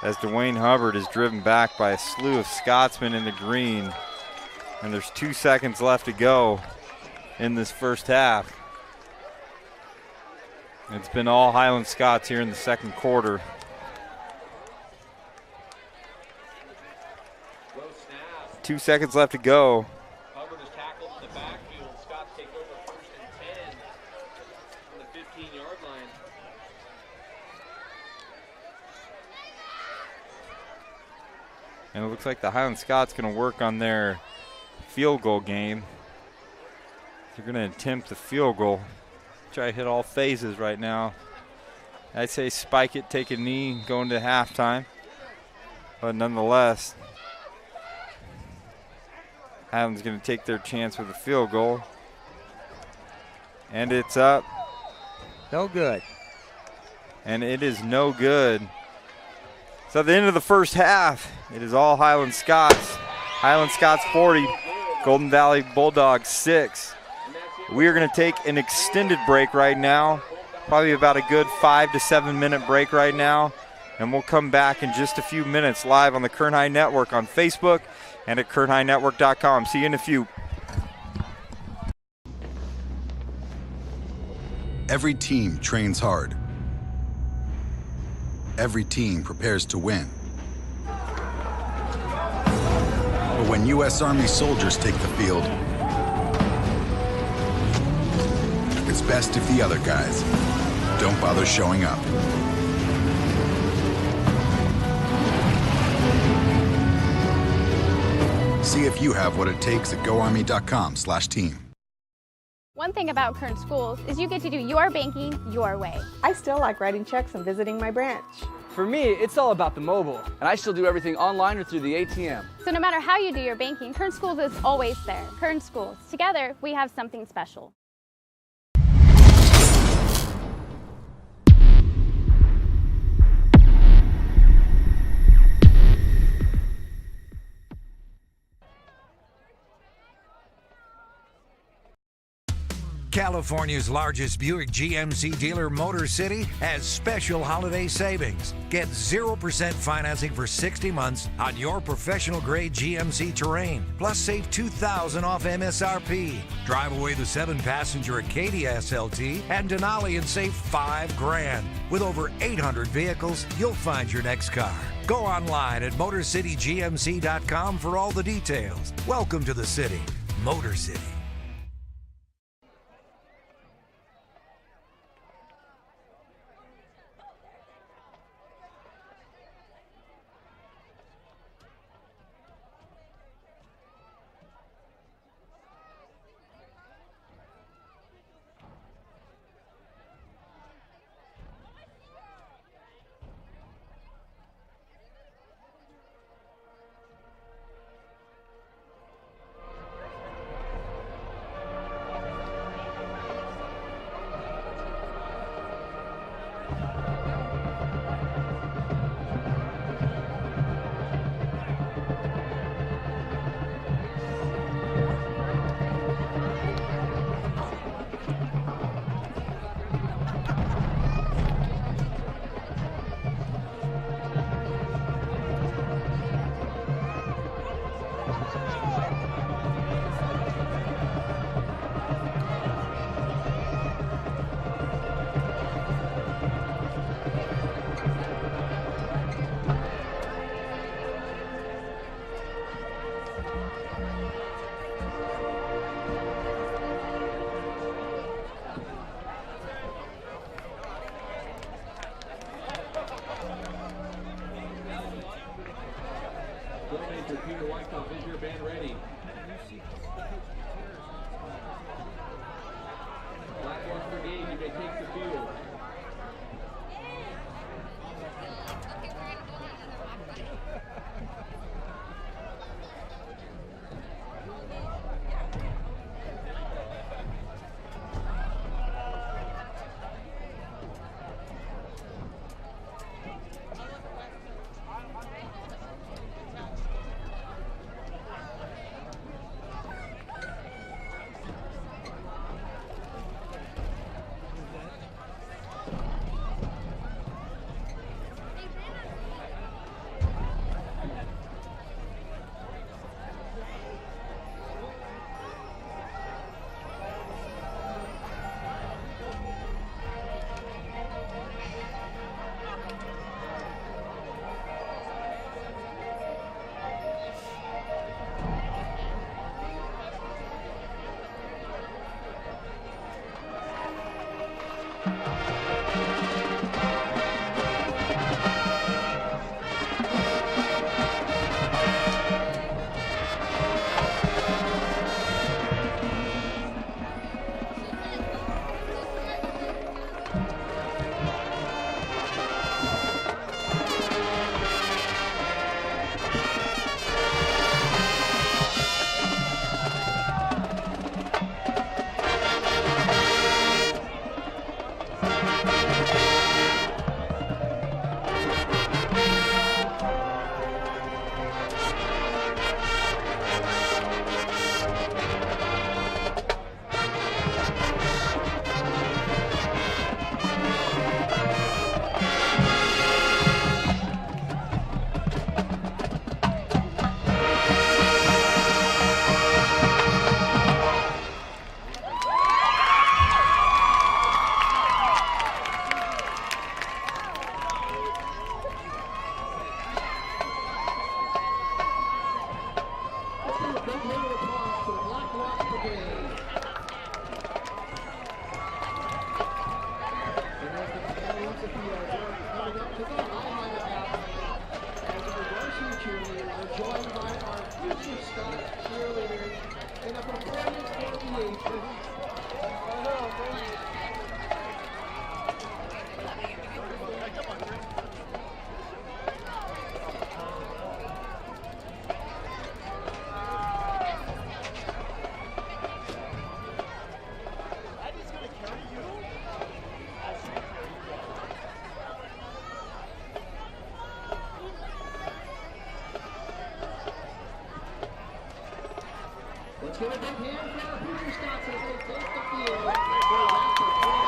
as Dwayne Hubbard is driven back by a slew of Scotsmen in the green. And there's 2 seconds left to go in this first half. It's been all Highland Scots here in the second quarter. Two seconds left to go. Hubbard is tackled in the backfield. Scots take over 1st and 10 on the 15-yard line. And it looks like the Highland Scots going to work on their field goal game. They're going to attempt the field goal. Try to hit all phases right now. I'd say spike it, take a knee, go into halftime. But nonetheless, Highland's going to take their chance with a field goal. And it's up. No good. And it is no good. So at the end of the first half, it is all Highland Scots. Highland Scots 40, Golden Valley Bulldogs 6. We are going to take an extended break right now, probably about a good 5 to 7 minute break right now. And we'll come back in just a few minutes live on the Kern High Network on Facebook and at KernHighNetwork.com. See you in a few. Every team trains hard. Every team prepares to win. But when U.S. Army soldiers take the field, it's best if the other guys don't bother showing up. See if you have what it takes at GoArmy.com/team. One thing about Kern Schools is you get to do your banking your way. I still like writing checks and visiting my branch. For me, it's all about the mobile. And I still do everything online or through the ATM. So no matter how you do your banking, Kern Schools is always there. Kern Schools. Together, we have something special. California's largest Buick GMC dealer, Motor City, has special holiday savings. Get 0% financing for 60 months on your professional-grade GMC Terrain. Plus, save $2,000 off MSRP. Drive away the 7-passenger Acadia SLT and Denali and save $5,000. With over 800 vehicles, you'll find your next car. Go online at MotorCityGMC.com for all the details. Welcome to the city, Motor City. Let's give a big hand for our Hoosier Scots as they take the field. Quarterback for 4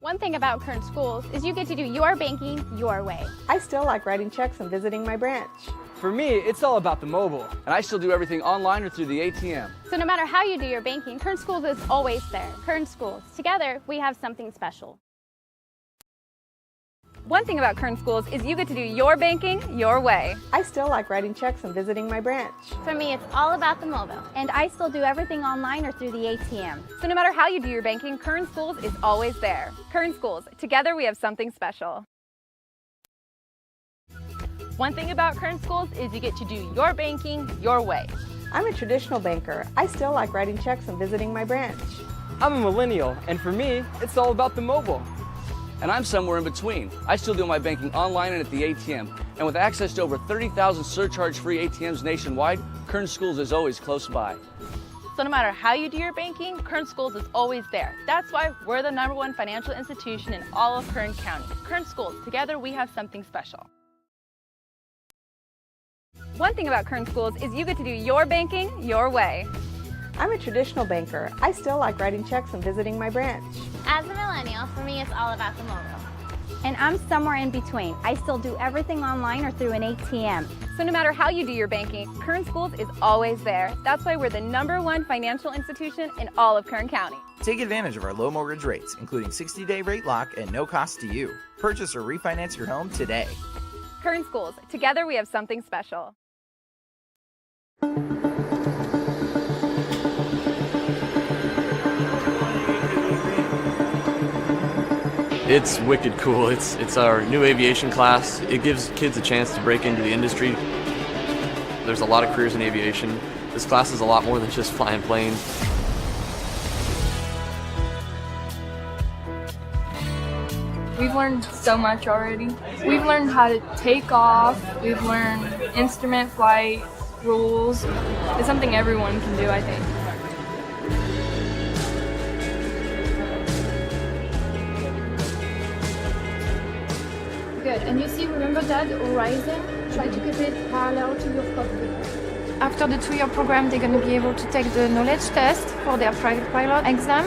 One thing about Kern Schools is you get to do your banking your way. I still like writing checks and visiting my branch. For me, it's all about the mobile. And I still do everything online or through the ATM. So no matter how you do your banking, Kern Schools is always there. Kern Schools, together we have something special. One thing about Kern Schools is you get to do your banking your way. I still like writing checks and visiting my branch. For me, it's all about the mobile. And I still do everything online or through the ATM. So no matter how you do your banking, Kern Schools is always there. Kern Schools, together we have something special. One thing about Kern Schools is you get to do your banking your way. I'm a traditional banker. I still like writing checks and visiting my branch. I'm a millennial, and for me, it's all about the mobile. And I'm somewhere in between. I still do my banking online and at the ATM. And with access to over 30,000 surcharge-free ATMs nationwide, Kern Schools is always close by. So no matter how you do your banking, Kern Schools is always there. That's why we're the #1 financial institution in all of Kern County. Kern Schools, together we have something special. One thing about Kern Schools is you get to do your banking your way. I'm a traditional banker. I still like writing checks and visiting my branch. As a millennial, for me, it's all about the mobile. And I'm somewhere in between. I still do everything online or through an ATM. So no matter how you do your banking, Kern Schools is always there. That's why we're the #1 financial institution in all of Kern County. Take advantage of our low mortgage rates, including 60-day rate lock at no cost to you. Purchase or refinance your home today. Kern Schools, together we have something special. It's wicked cool. It's our new aviation class. It gives kids a chance to break into the industry. There's a lot of careers in aviation. This class is a lot more than just flying planes. We've learned so much already. We've learned how to take off. We've learned instrument flight rules. It's something everyone can do, I think. Good. And you see, remember that horizon? Try to keep it parallel to your cockpit. After the 2-year program, they're going to be able to take the knowledge test for their private pilot exam.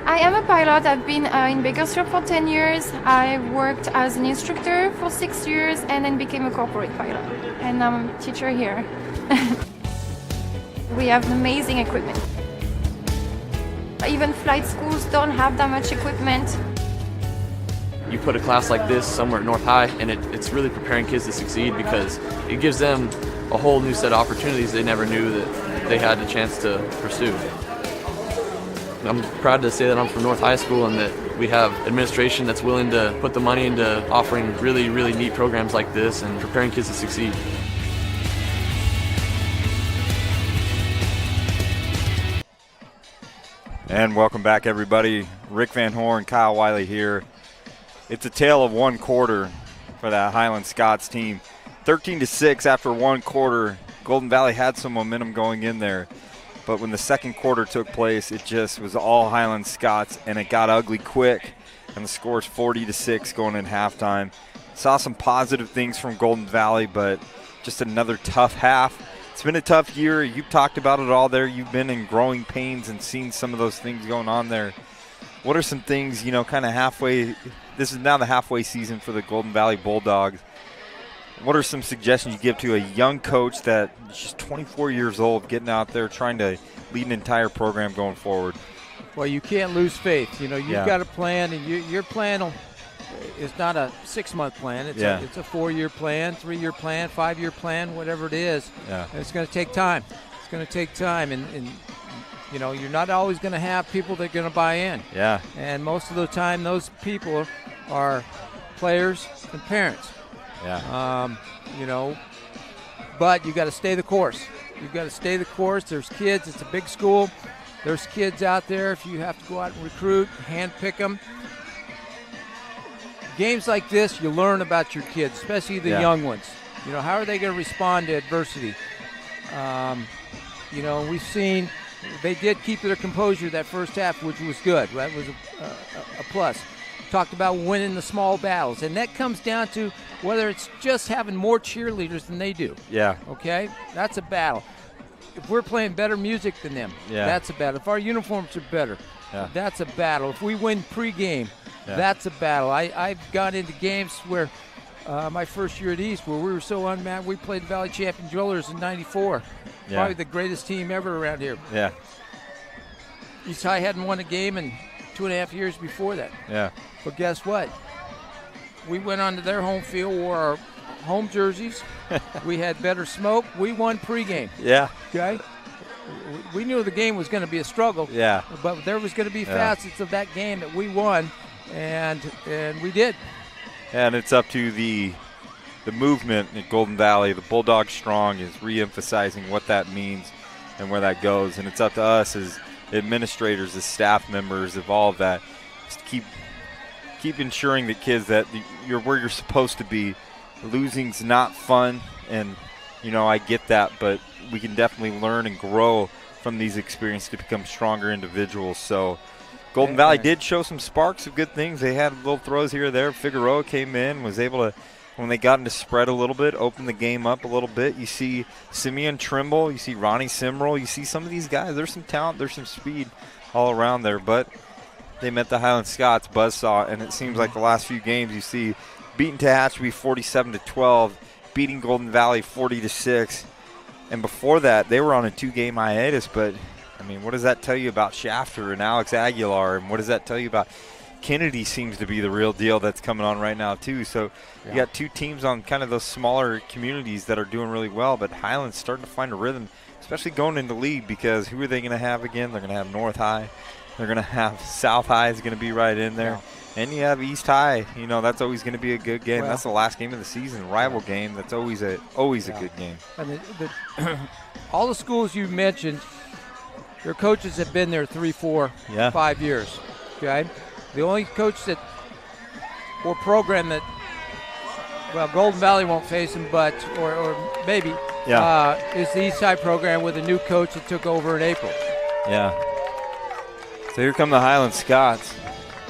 I am a pilot. I've been in Bakersfield for 10 years. I worked as an instructor for 6 years and then became a corporate pilot. And I'm a teacher here. We have amazing equipment. Even flight schools don't have that much equipment. You put a class like this somewhere at North High, and it's really preparing kids to succeed because it gives them a whole new set of opportunities they never knew that they had the chance to pursue. I'm proud to say that I'm from North High School and that We have administration that's willing to put the money into offering really, really neat programs like this and preparing kids to succeed. And welcome back, everybody. Rick Van Horn, Kyle Wiley here. It's a tale of one quarter for that Highland Scots team. 13-6 after one quarter. Golden Valley had some momentum going in there. But when the second quarter took place, it just was all Highland Scots, and it got ugly quick. And the score's 40-6 going in halftime. Saw some positive things from Golden Valley, but just another tough half. It's been a tough year. You've talked about it all there. You've been in growing pains and seen some of those things going on there. What are some things, kind of halfway? This is now the halfway season for the Golden Valley Bulldogs. What are some suggestions you give to a young coach that is just 24 years old, getting out there trying to lead an entire program going forward? Well, you can't lose faith. You've got a plan, and your plan is not a 6-month plan. It's a 4-year plan, 3-year plan, 5-year plan, whatever it is. Yeah. And it's going to take time. It's going to take time, and you're not always going to have people that are going to buy in. Yeah. And most of the time, those people are players and parents. Yeah. But you got to stay the course. You've got to stay the course. There's kids. It's a big school. There's kids out there. If you have to go out and recruit, handpick them. Games like this, you learn about your kids, especially the young ones. How are they going to respond to adversity? We've seen they did keep their composure that first half, which was good. That was a plus. Talked about winning the small battles, and that comes down to whether it's just having more cheerleaders than they do. Yeah. Okay? That's a battle. If we're playing better music than them, that's a battle. If our uniforms are better, that's a battle. If we win pregame, that's a battle. I've gone into games where my first year at East, where we were so unmatched, we played the Valley Champion Drillers in '94. Probably the greatest team ever around here. Yeah. East High hadn't won a game in 2.5 years before that. Yeah. But guess what? We went onto their home field, wore our home jerseys. We had better smoke. We won pregame. Yeah. Okay? We knew the game was going to be a struggle. Yeah. But there was going to be facets of that game that we won, and we did. And it's up to the movement at Golden Valley. The Bulldog Strong is re-emphasizing what that means and where that goes. And it's up to us as administrators, as staff members, of all of that, just to keep ensuring that kids that you're where you're supposed to be. Losing's not fun, and I get that, but we can definitely learn and grow from these experiences to become stronger individuals. So Golden Valley did show some sparks of good things. They had little throws here or there. Figueroa came in, was able to, when they got into spread a little bit, open the game up a little bit. You see Simeon Trimble, you see Ronnie Simrel, you see some of these guys. There's some talent, there's some speed all around there, but they met the Highland Scots buzzsaw, and it seems like the last few games you see beating Tehachapi 47-12, beating Golden Valley 40-6, and before that they were on a 2-game hiatus. But what does that tell you about Shafter and Alex Aguilar, and what does that tell you about Kennedy? Seems to be the real deal that's coming on right now too. So you got two teams on kind of those smaller communities that are doing really well, but Highland's starting to find a rhythm, especially going into league, because who are they going to have again? They're going to have North High. They're going to have South High is going to be right in there. And you have East High. That's always going to be a good game. That's the last game of the season, rival game. That's always a good game. And all the schools you mentioned, their coaches have been there 3, 4, 5 years. Okay, the only coach or program that, Golden Valley won't face them, but or maybe is the East High program with a new coach that took over in April. Yeah. So here come the Highland Scots.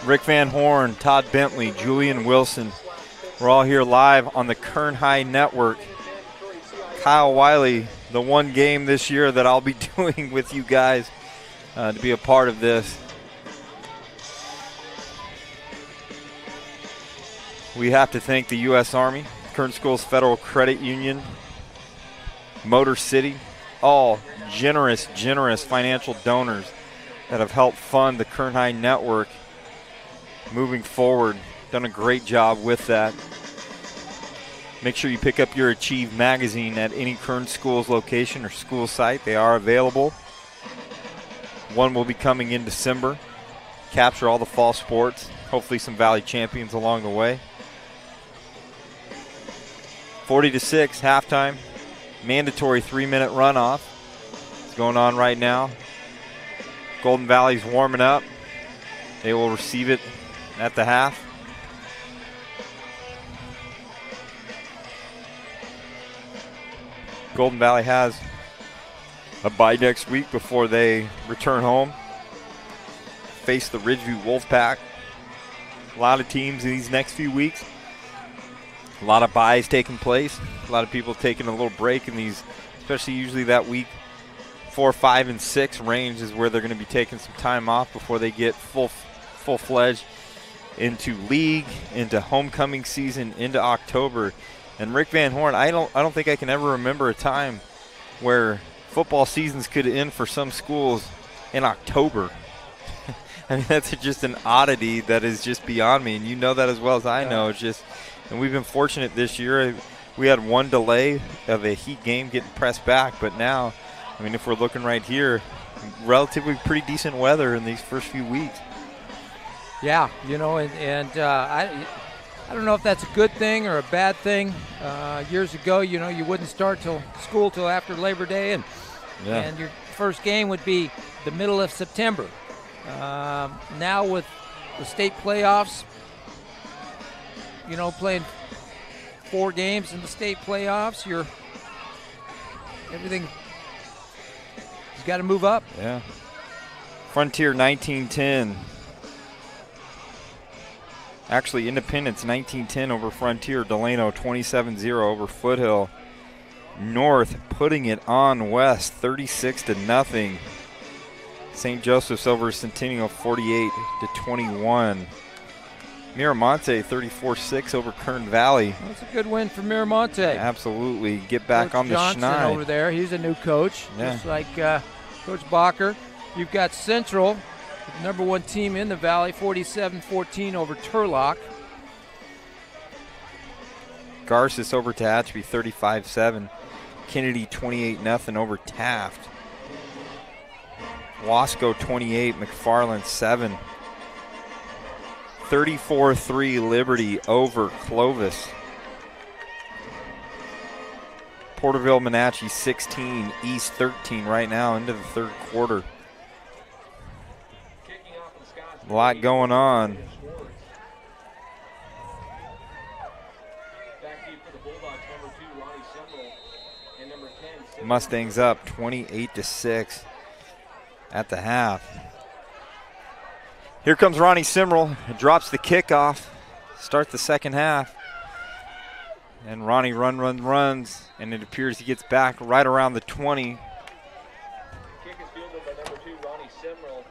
Rick Van Horn, Todd Bentley, Julian Wilson. We're all here live on the Kern High Network. Kyle Wiley, the one game this year that I'll be doing with you guys to be a part of this. We have to thank the U.S. Army, Kern Schools Federal Credit Union, Motor City, all generous financial donors that have helped fund the Kern High Network moving forward. Done a great job with that. Make sure you pick up your Achieve magazine at any Kern Schools location or school site. They are available. One will be coming in December. Capture all the fall sports. hopefully some Valley champions along the way. 40-6 halftime. Mandatory 3-minute runoff. It's going on right now. Golden Valley's warming up. They will receive it at the half. Golden Valley has a bye next week before they return home. Face the Ridgeview Wolfpack. A lot of teams in these next few weeks. A lot of byes taking place. A lot of people taking a little break in these, especially usually that week 4, 5, and 6 range is where they're going to be taking some time off before they get full-fledged into league, into homecoming season, into October. And Rick Van Horn, I don't think I can ever remember a time where football seasons could end for some schools in October. I mean, that's just an oddity that is just beyond me, and you know that as well as I know. It's just, and we've been fortunate this year. We had one delay of a heat game getting pressed back, but now, I mean, if we're looking right here, relatively pretty decent weather in these first few weeks. Yeah, you know, and I don't know if that's a good thing or a bad thing. Years ago, you know, you wouldn't start school till after Labor Day, and your first game would be the middle of September. Now with the state playoffs, you know, playing 4 games in the state playoffs, everything has got to move up. Yeah. Frontier 19-10. Actually, Independence 19-10 over Frontier. Delano 27-0 over Foothill. North putting it on West 36-0. St. Joseph's over Centennial 48-21. Miramonte 34-6 over Kern Valley. That's a good win for Miramonte. Absolutely. Get back Coach on the Johnson schneid. over there. He's a new coach, just like Coach Bacher. You've got Central, the number 1 team in the Valley, 47-14 over Turlock. Garces over Tehachapi 35-7. Kennedy 28-0 over Taft. Wasco 28, McFarland 7. 34-3 Liberty over Clovis. Porterville Monache 16, East 13 right now into the third quarter. A lot going on. Mustangs up 28-6 at the half. Here comes Ronnie Simrel, drops the kickoff, start the second half. And Ronnie runs, and it appears he gets back right around the 20. Kick is fielded by number 2, Ronnie Simrel.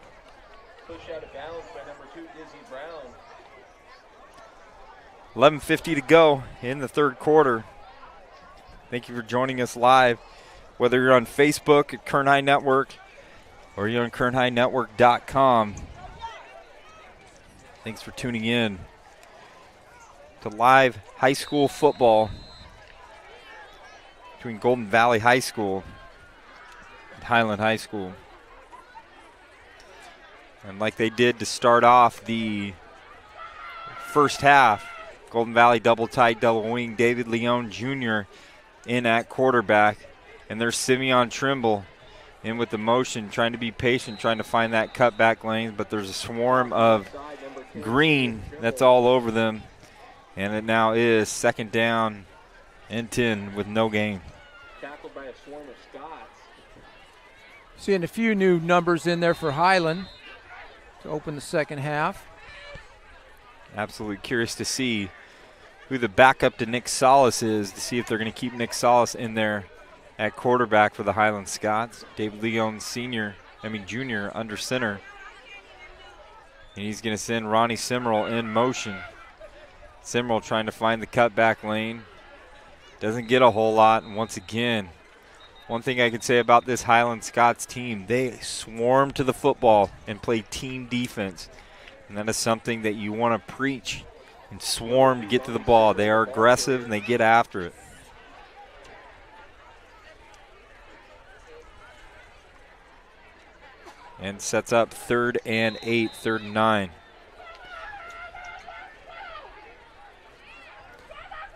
Push out of bounds by number 2, Izzy Brown. 11:50 to go in the third quarter. Thank you for joining us live, whether you're on Facebook at Kern High Network or you're on KernHighNetwork.com. Thanks for tuning in to live high school football between Golden Valley High School and Highland High School. And like they did to start off the first half, Golden Valley double tight, double wing, David Leone Jr. in at quarterback. And there's Simeon Trimble in with the motion, trying to be patient, trying to find that cutback lane. But there's a swarm of green that's all over them. And it now is second down and 10 with no gain. Tackled by a swarm of Scots. Seeing a few new numbers in there for Highland to open the second half. Absolutely curious to see who the backup to Nick Solis is, to see if they're going to keep Nick Solis in there at quarterback for the Highland Scots. David Leone Jr. under center. And he's going to send Ronnie Simrel in motion. Simrel trying to find the cutback lane. Doesn't get a whole lot. And once again, one thing I could say about this Highland Scots team, they swarm to the football and play team defense. And that is something that you want to preach and swarm to get to the ball. They are aggressive and they get after it. And sets up 3rd and 8, 3rd and 9.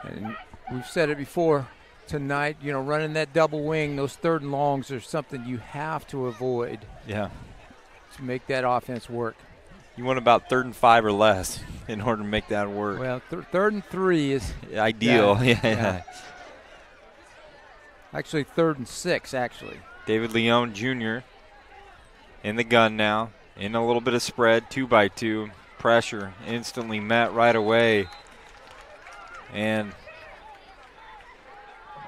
And we've said it before tonight, running that double wing, those 3rd and longs are something you have to avoid. Yeah. To make that offense work. You want about 3rd and 5 or less in order to make that work. Well, 3rd and 3 is ideal. Yeah. Actually, 3rd and 6, actually. David Leone Jr. in the gun now. In a little bit of spread, 2-by-2. Pressure instantly met right away. And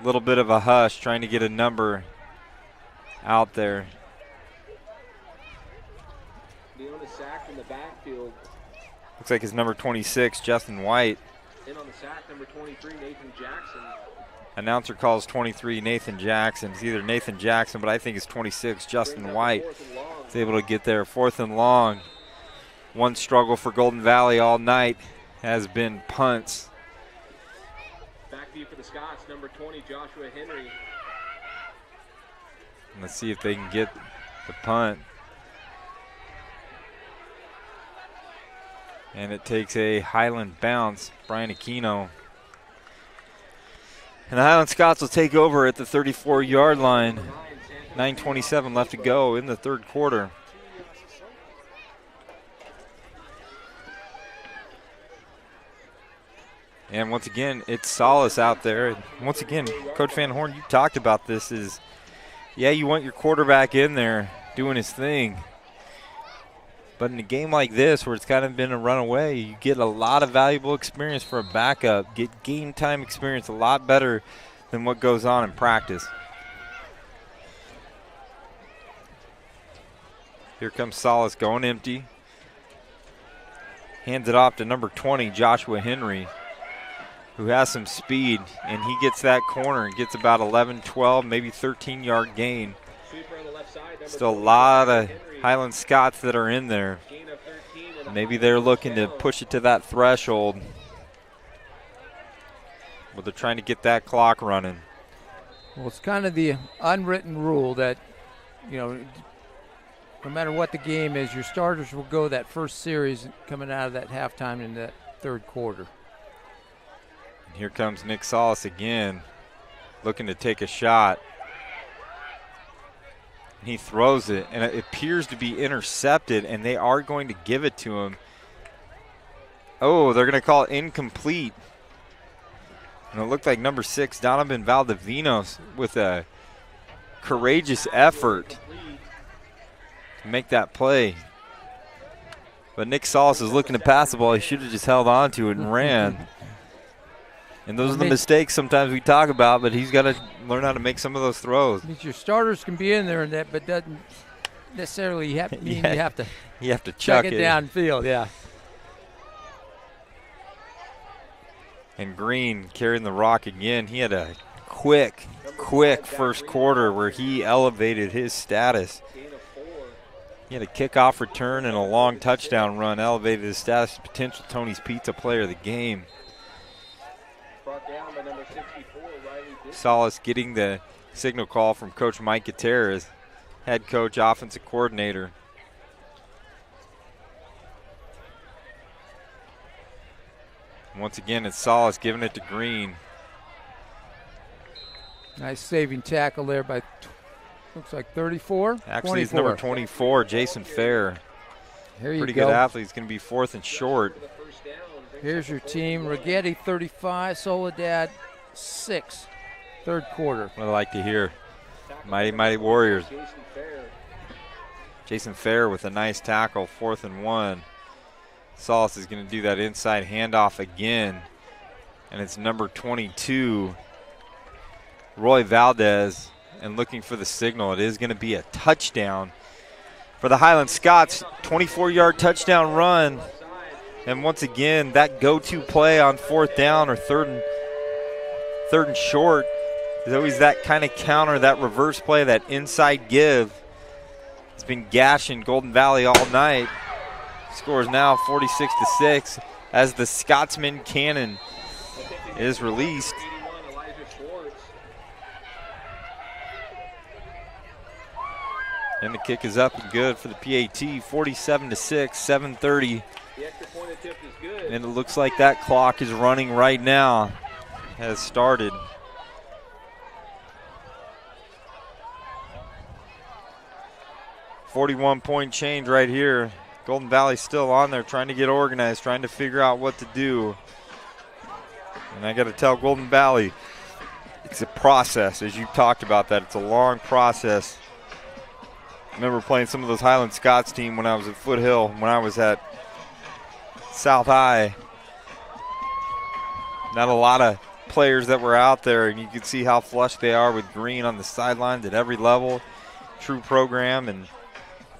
a little bit of a hush trying to get a number out there. Leone is sacked in the backfield. Looks like it's number 26, Justin White. In on the sack, number 23, Nathan Jackson. Announcer calls 23, Nathan Jackson. It's either Nathan Jackson, but I think it's 26, Justin White. Is able to get there. 4th and long. One struggle for Golden Valley all night has been punts. Back to you for the Scots, number 20, Joshua Henry. Let's see if they can get the punt. And it takes a Highland bounce. Brian Aquino. And the Highland Scots will take over at the 34-yard line. 9:27 left to go in the 3rd quarter. And once again, it's Solace out there. And once again, Coach Van Horn, you talked about this is, yeah, you want your quarterback in there doing his thing. But in a game like this where it's kind of been a runaway, you get a lot of valuable experience for a backup, get game time experience a lot better than what goes on in practice. Here comes Solace going empty. Hands it off to number 20, Joshua Henry, who has some speed, and he gets that corner and gets about 11, 12, maybe 13-yard gain. Still a lot of Highland Scots that are in there. Maybe they're looking to push it to that threshold, but they're trying to get that clock running. Well, it's kind of the unwritten rule that, no matter what the game is, your starters will go that first series coming out of that halftime in that 3rd quarter. And here comes Nick Solace again, looking to take a shot. He throws it, and it appears to be intercepted, and they are going to give it to him. Oh, they're going to call it incomplete. And it looked like number 6, Donovan Valdivinos, with a courageous effort to make that play. But Nick Solace is looking to pass the ball. He should have just held on to it and ran. And those are the mistakes sometimes we talk about, but he's got to learn how to make some of those throws. Your starters can be in there and that, but doesn't necessarily mean you have to chuck it downfield. Yeah. And Green carrying the rock again. He had a quick first quarter where he elevated his status. He had a kickoff return and a long touchdown run, elevated his status to potential Tony's Pizza player of the game. Solace getting the signal call from Coach Mike Gutierrez, head coach, offensive coordinator. Once again, it's Solace giving it to Green. Nice saving tackle there by, looks like 34. Actually, it's number 24, Jason Fair. Here you Pretty go. good athlete. He's going to be 4th and short. Here's your team. Rigetti 35, Soledad 6. 3rd quarter. What I like to hear. Mighty, mighty Warriors. Jason Fair with a nice tackle, 4th and 1. Solace is going to do that inside handoff again. And it's number 22, Roy Valdez. And looking for the signal. It is going to be a touchdown for the Highland Scots. 24-yard touchdown run. And once again, that go-to play on 4th down or third and short is always that kind of counter, that reverse play, that inside give. It's been gashing Golden Valley all night. Scores now 46-6 as the Scotsman cannon is released. And the kick is up and good for the PAT, 47-6, 7:30. And it looks like that clock is running right now. has started. .41 change right here. Golden Valley still on there trying to get organized, trying to figure out what to do. And I got to tell Golden Valley, it's a process, as you talked about that. It's a long process. I remember playing some of those Highland Scots team when I was at Foothill, when I was at South High. Not a lot of players that were out there, and you can see how flush they are with green on the sidelines at every level. True program, and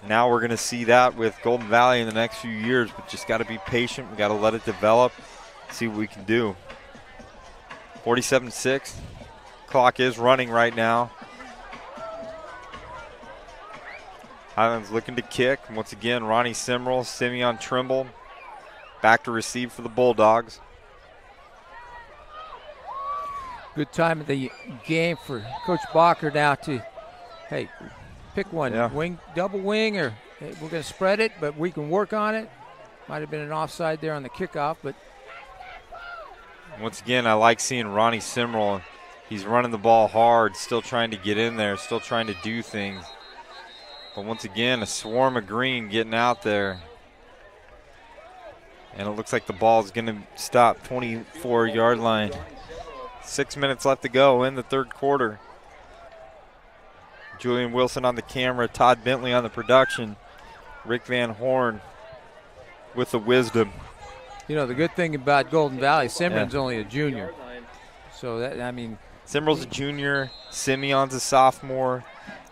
now we're going to see that with Golden Valley in the next few years, but just got to be patient. We got to let it develop, see what we can do. 47-6. Clock is running right now. Highland's looking to kick. Once again, Ronnie Simrel, Simeon Trimble back to receive for the Bulldogs. Good time of the game for Coach Bacher now to, hey, pick one. Yeah. Wing, double wing, or hey, we're going to spread it, but we can work on it. Might have been an offside there on the kickoff, but. Once again, I like seeing Ronnie Simrel. He's running the ball hard, still trying to get in there, still trying to do things. But once again, a swarm of green getting out there. And it looks like the ball is going to stop 24-yard line. 6 minutes left to go in the third quarter. Julian Wilson on the camera, Todd Bentley on the production, Rick Van Horn with the wisdom. You know, the good thing about Golden Valley, Simron's only a junior. So, that, I mean. Simrel's a junior, Simeon's a sophomore.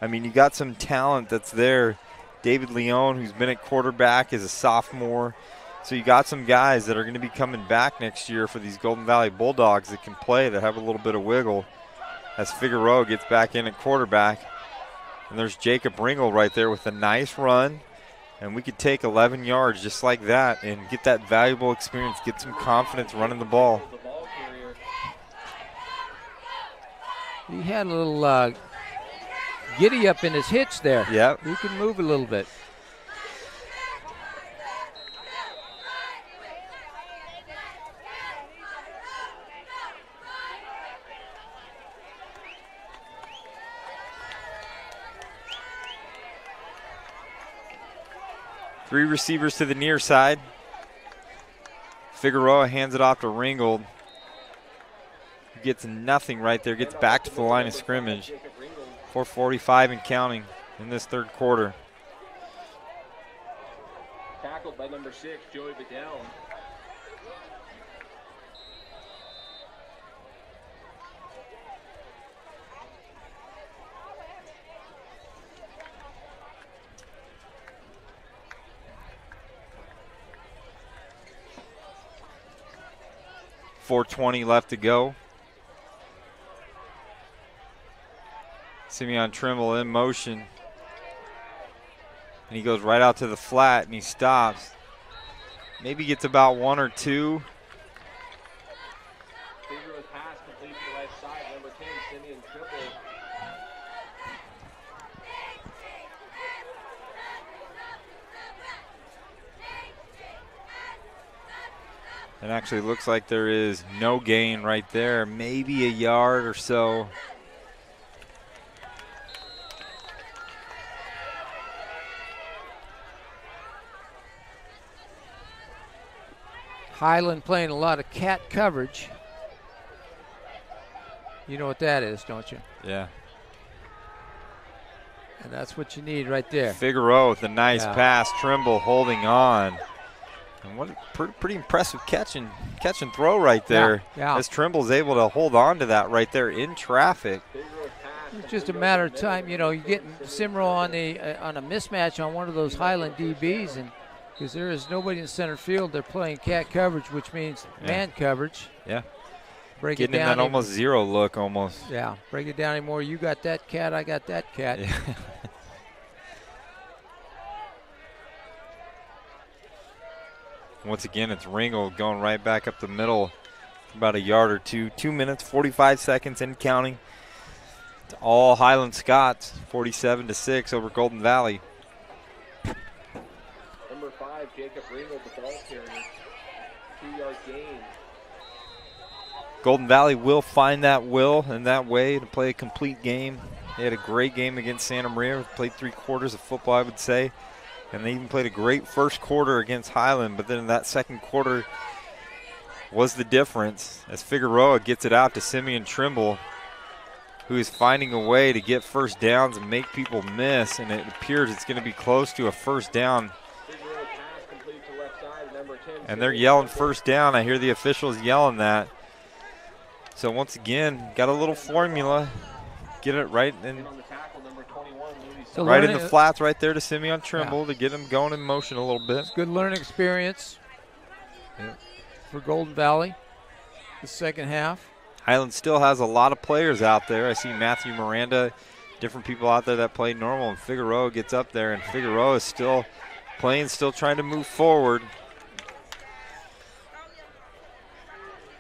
I mean, you got some talent that's there. David Leone, who's been at quarterback, is a sophomore. So you got some guys that are going to be coming back next year for these Golden Valley Bulldogs that can play, that have a little bit of wiggle as Figueroa gets back in at quarterback. And there's Jacob Ringel right there with a nice run. And we could take 11 yards just like that and get that valuable experience, get some confidence running the ball. He had a little giddy up in his hitch there. Yeah. He can move a little bit. Three receivers to the near side. Figueroa hands it off to Ringgold. He gets nothing right there, gets back to the line of scrimmage. 4:45 and counting in this third quarter. Tackled by number 6, Joey Vidal. .420 left to go. Simeon Trimble in motion. And he goes right out to the flat and he stops. Maybe gets about one or two. Figueroa's pass complete to the left side. Number 10, Simeon Trimble. It actually looks like there is no gain right there, maybe a yard or so. Highland playing a lot of cat coverage. You know what that is, don't you? Yeah. And that's what you need right there. Figueroa with a nice pass. Trimble holding on. And what a pretty impressive catch and throw right there. Yeah. As Trimble's able to hold on to that right there in traffic. It's just a matter of time. You know, you get Simro on a mismatch on one of those Highland DBs, and because there is nobody in center field, they're playing cat coverage, which means man coverage. Yeah. Break Getting it down in that almost zero look almost. Yeah. Break it down anymore. You got that cat, I got that cat. Yeah. Once again, it's Ringel going right back up the middle, about a yard or two. 2 minutes, 45 seconds and counting. It's all Highland Scots, 47-6 over Golden Valley. Number 5, Jacob Ringel, the ball carrier. 2-yard gain. Golden Valley will find that will and that way to play a complete game. They had a great game against Santa Maria. Played 3 quarters of football, I would say. And they even played a great first quarter against Highland. But then that second quarter was the difference as Figueroa gets it out to Simeon Trimble, who is finding a way to get first downs and make people miss. And it appears it's going to be close to a first down. And they're yelling first down. I hear the officials yelling that. So once again, got a little formula. Get it right in, right in the flats right there to Simeon Trimble to get him going in motion a little bit. It's good learning experience for Golden Valley the second half. Highland still has a lot of players out there. I see Matthew Miranda, different people out there that play normal, and Figueroa gets up there, and Figueroa is still playing, still trying to move forward.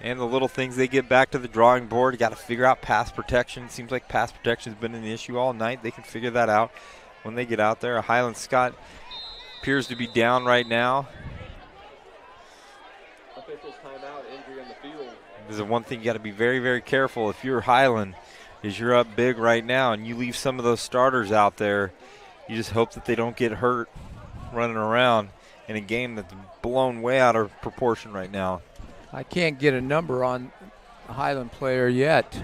And the little things, they get back to the drawing board. You got to figure out pass protection. Seems like pass protection has been an issue all night. They can figure that out when they get out there. Highland Scott appears to be down right now. Officials timeout, injury on the field. This is one thing you got to be very, very careful. If you're Highland, is you're up big right now and you leave some of those starters out there, you just hope that they don't get hurt running around in a game that's blown way out of proportion right now. I can't get a number on a Highland player yet.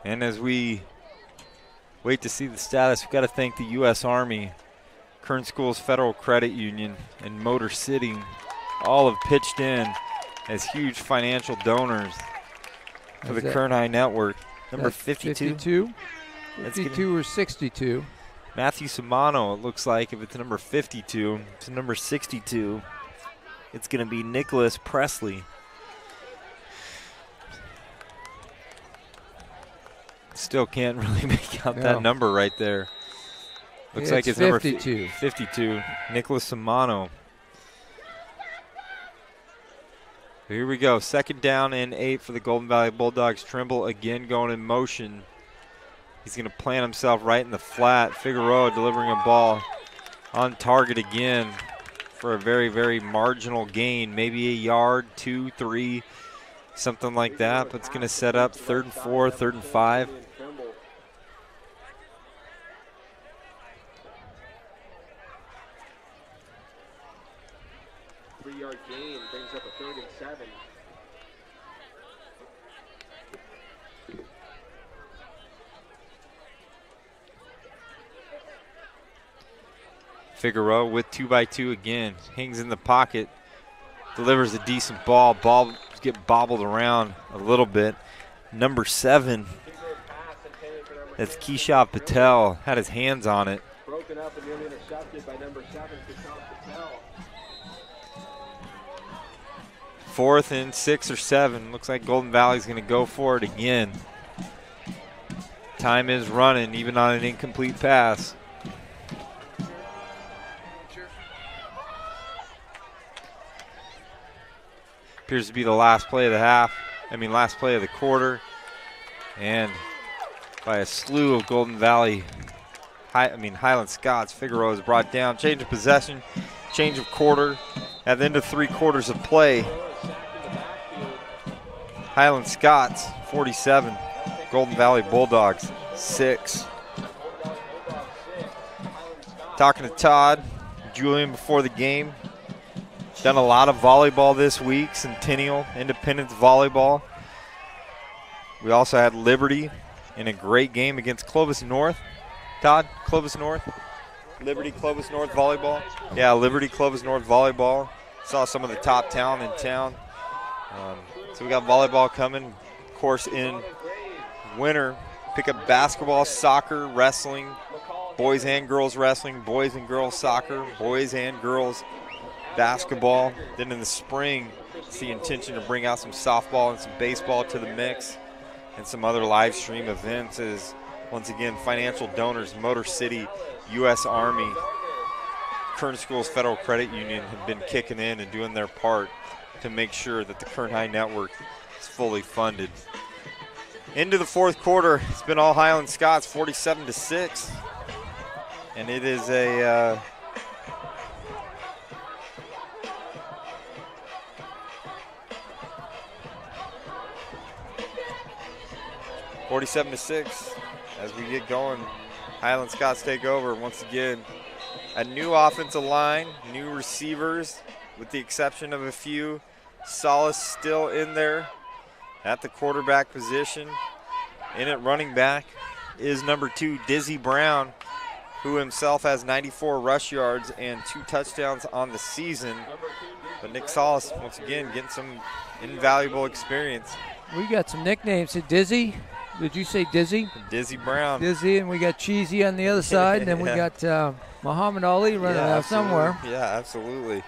And as we wait to see the status, we've got to thank the U.S. Army, Kern Schools Federal Credit Union, and Motor City. All have pitched in as huge financial donors for the Kern High Network. Number 52? 52 or 62. Matthew Samano, it looks like, if it's number 52. It's number 62. It's going to be Nicholas Presley. Still can't really make out that number right there. Looks like it's 52. Number 52. Nicholas Samano. Here we go. 2nd down and 8 for the Golden Valley Bulldogs. Trimble again going in motion. He's going to plant himself right in the flat. Figueroa delivering a ball on target again for a very, very marginal gain. Maybe a yard, 2, 3, something like that. But it's going to set up 3rd and 4, 3rd and 5. Three-yard gain brings up a 3rd and 7. Figueroa with 2x2 again. Hangs in the pocket. Delivers a decent ball. Ball get bobbled around a little bit. Number 7. That's Keisha Patel. Had his hands on it. Broken up and nearly intercepted by number 7, Keisha Patel. 4th and 6 or 7. Looks like Golden Valley's going to go for it again. Time is running, even on an incomplete pass. Appears to be the last play of the last play of the quarter. And by a slew of Golden Valley, Highland Scots, Figueroa is brought down. Change of possession, change of quarter. At the end of 3 quarters of play, Highland Scots 47, Golden Valley Bulldogs 6. Talking to Todd, Julian before the game. Done a lot of volleyball this week, Centennial, Independence volleyball. We also had Liberty in a great game against Clovis North. Todd, Clovis North? Liberty Clovis North volleyball. Yeah, Liberty Clovis North volleyball. Saw some of the top talent in town. So we got volleyball coming. Of course, in winter, pick up basketball, soccer, wrestling, boys and girls wrestling, boys and girls soccer, boys and girls basketball. Then in the spring, it's the intention to bring out some softball and some baseball to the mix, and some other live stream events as, once again, financial donors, Motor City, U.S. Army, Kern Schools Federal Credit Union have been kicking in and doing their part to make sure that the Kern High Network is fully funded. Into the 4th quarter, it's been all Highland Scots, 47-6. And it is a 47-6 as we get going. Highland Scots take over once again. A new offensive line, new receivers, with the exception of a few. Solace still in there at the quarterback position. In at running back is number 2, Dizzy Brown, who himself has 94 rush yards and 2 touchdowns on the season. But Nick Solace, once again, getting some invaluable experience. We got some nicknames. Dizzy. Did you say Dizzy? Dizzy Brown. Dizzy, and we got Cheesy on the other side, and then we got Muhammad Ali running out somewhere. Yeah, absolutely.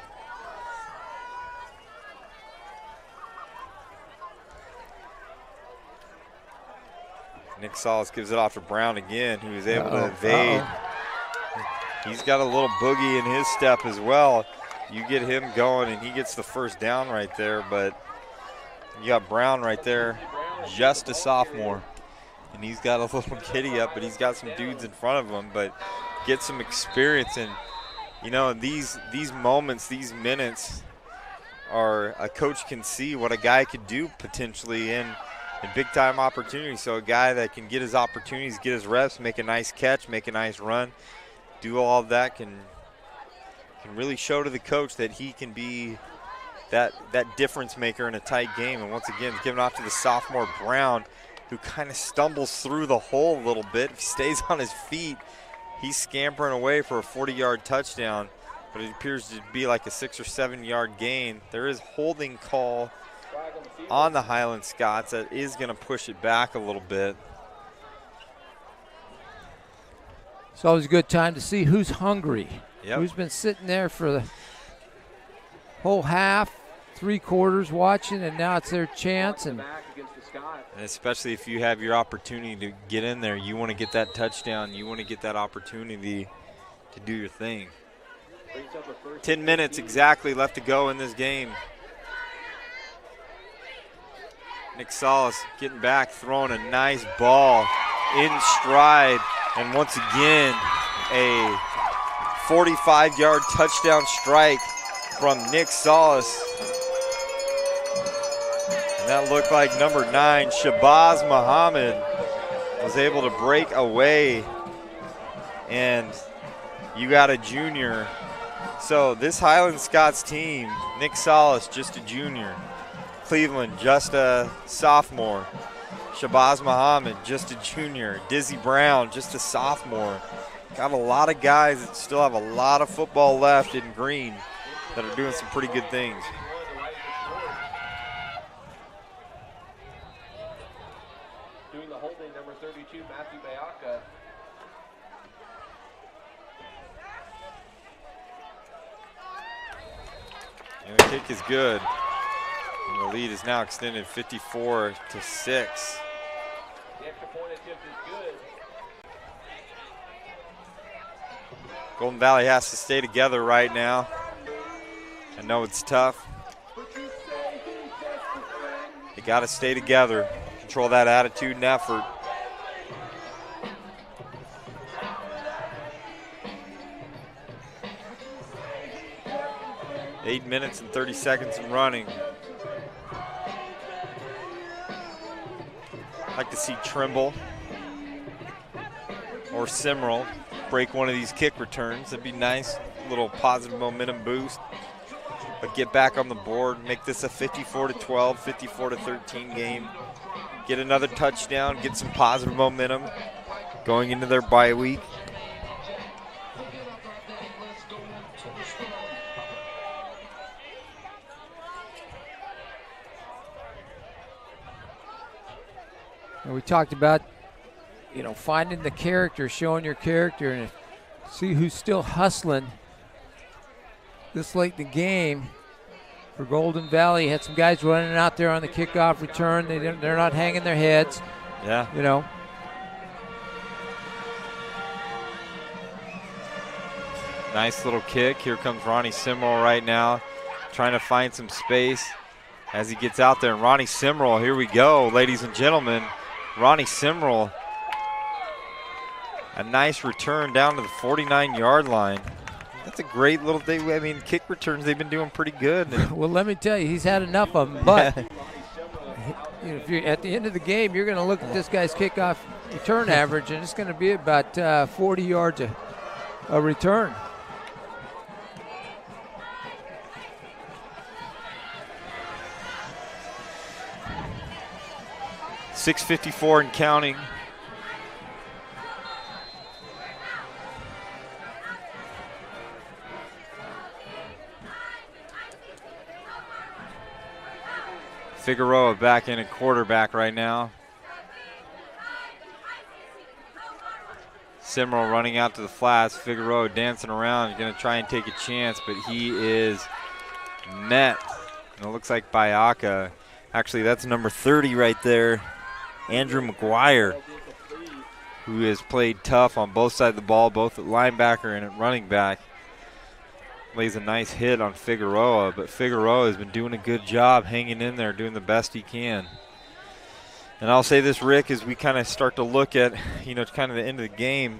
Nick Solace gives it off to Brown again, who is able to evade. He's got a little boogie in his step as well. You get him going, and he gets the first down right there, but you got Brown right there, just a sophomore. And he's got a little kitty up, but he's got some dudes in front of him, but get some experience. And, you know, these moments, these minutes are, a coach can see what a guy could do potentially in big-time opportunities. So a guy that can get his opportunities, get his reps, make a nice catch, make a nice run, do all of that, can really show to the coach that he can be that difference maker in a tight game. And once again, giving off to the sophomore Brown, who kind of stumbles through the hole a little bit. If he stays on his feet, he's scampering away for a 40-yard touchdown, but it appears to be like a 6 or 7 yard gain. There is holding call on the Highland Scots that is going to push it back a little bit. It's always a good time to see who's hungry. Yep. Who's been sitting there for the whole half, 3 quarters watching, and now it's their chance. And especially if you have your opportunity to get in there, you want to get that touchdown. You want to get that opportunity to do your thing. 10 minutes exactly left to go in this game. Nick Solace getting back, throwing a nice ball in stride. And once again, a 45-yard touchdown strike from Nick Solace. And that looked like number 9, Shabazz Muhammad, was able to break away. And you got a junior. So this Highland Scots team, Nick Solace, just a junior. Cleveland, just a sophomore. Shabazz Muhammad, just a junior. Dizzy Brown, just a sophomore. Got a lot of guys that still have a lot of football left in green that are doing some pretty good things. Doing the holding, number 32, Matthew Bayaka. And the kick is good. And the lead is now extended 54-6. The extra point attempt is good. Golden Valley has to stay together right now. I know it's tough. They got to stay together, control that attitude and effort. Eight minutes and 30 seconds and running. I'd like to see Trimble or Simrel break one of these kick returns. That'd be nice, a little positive momentum boost. But get back on the board, make this a 54-12, 54-13 game. Get another touchdown, get some positive momentum going into their bye week. And we talked about, you know, finding the character, showing your character, and see who's still hustling this late in the game. For Golden Valley, had some guys running out there on the kickoff return. They're not hanging their heads. Yeah. You know. Nice little kick. Here comes Ronnie Simrel right now, trying to find some space as he gets out there. And Ronnie Simrel, here we go, ladies and gentlemen. Ronnie Simrel A nice return down to the 49-yard line. That's a great little thing. I mean, kick returns, they've been doing pretty good. Well, let me tell you, he's had enough of them. But you know, if you're at the end of the game, you're going to look at this guy's kickoff return average, and it's going to be about 40 yards a return. .654 and counting. Figueroa back in at quarterback right now. Simrel running out to the flats. Figueroa dancing around. He's going to try and take a chance, but he is met. And it looks like Bayaka. Actually, that's number 30 right there. Andrew McGuire, who has played tough on both sides of the ball, both at linebacker and at running back. Lays a nice hit on Figueroa, but Figueroa has been doing a good job hanging in there, doing the best he can. And I'll say this, Rick, as we kind of start to look at, kind of the end of the game,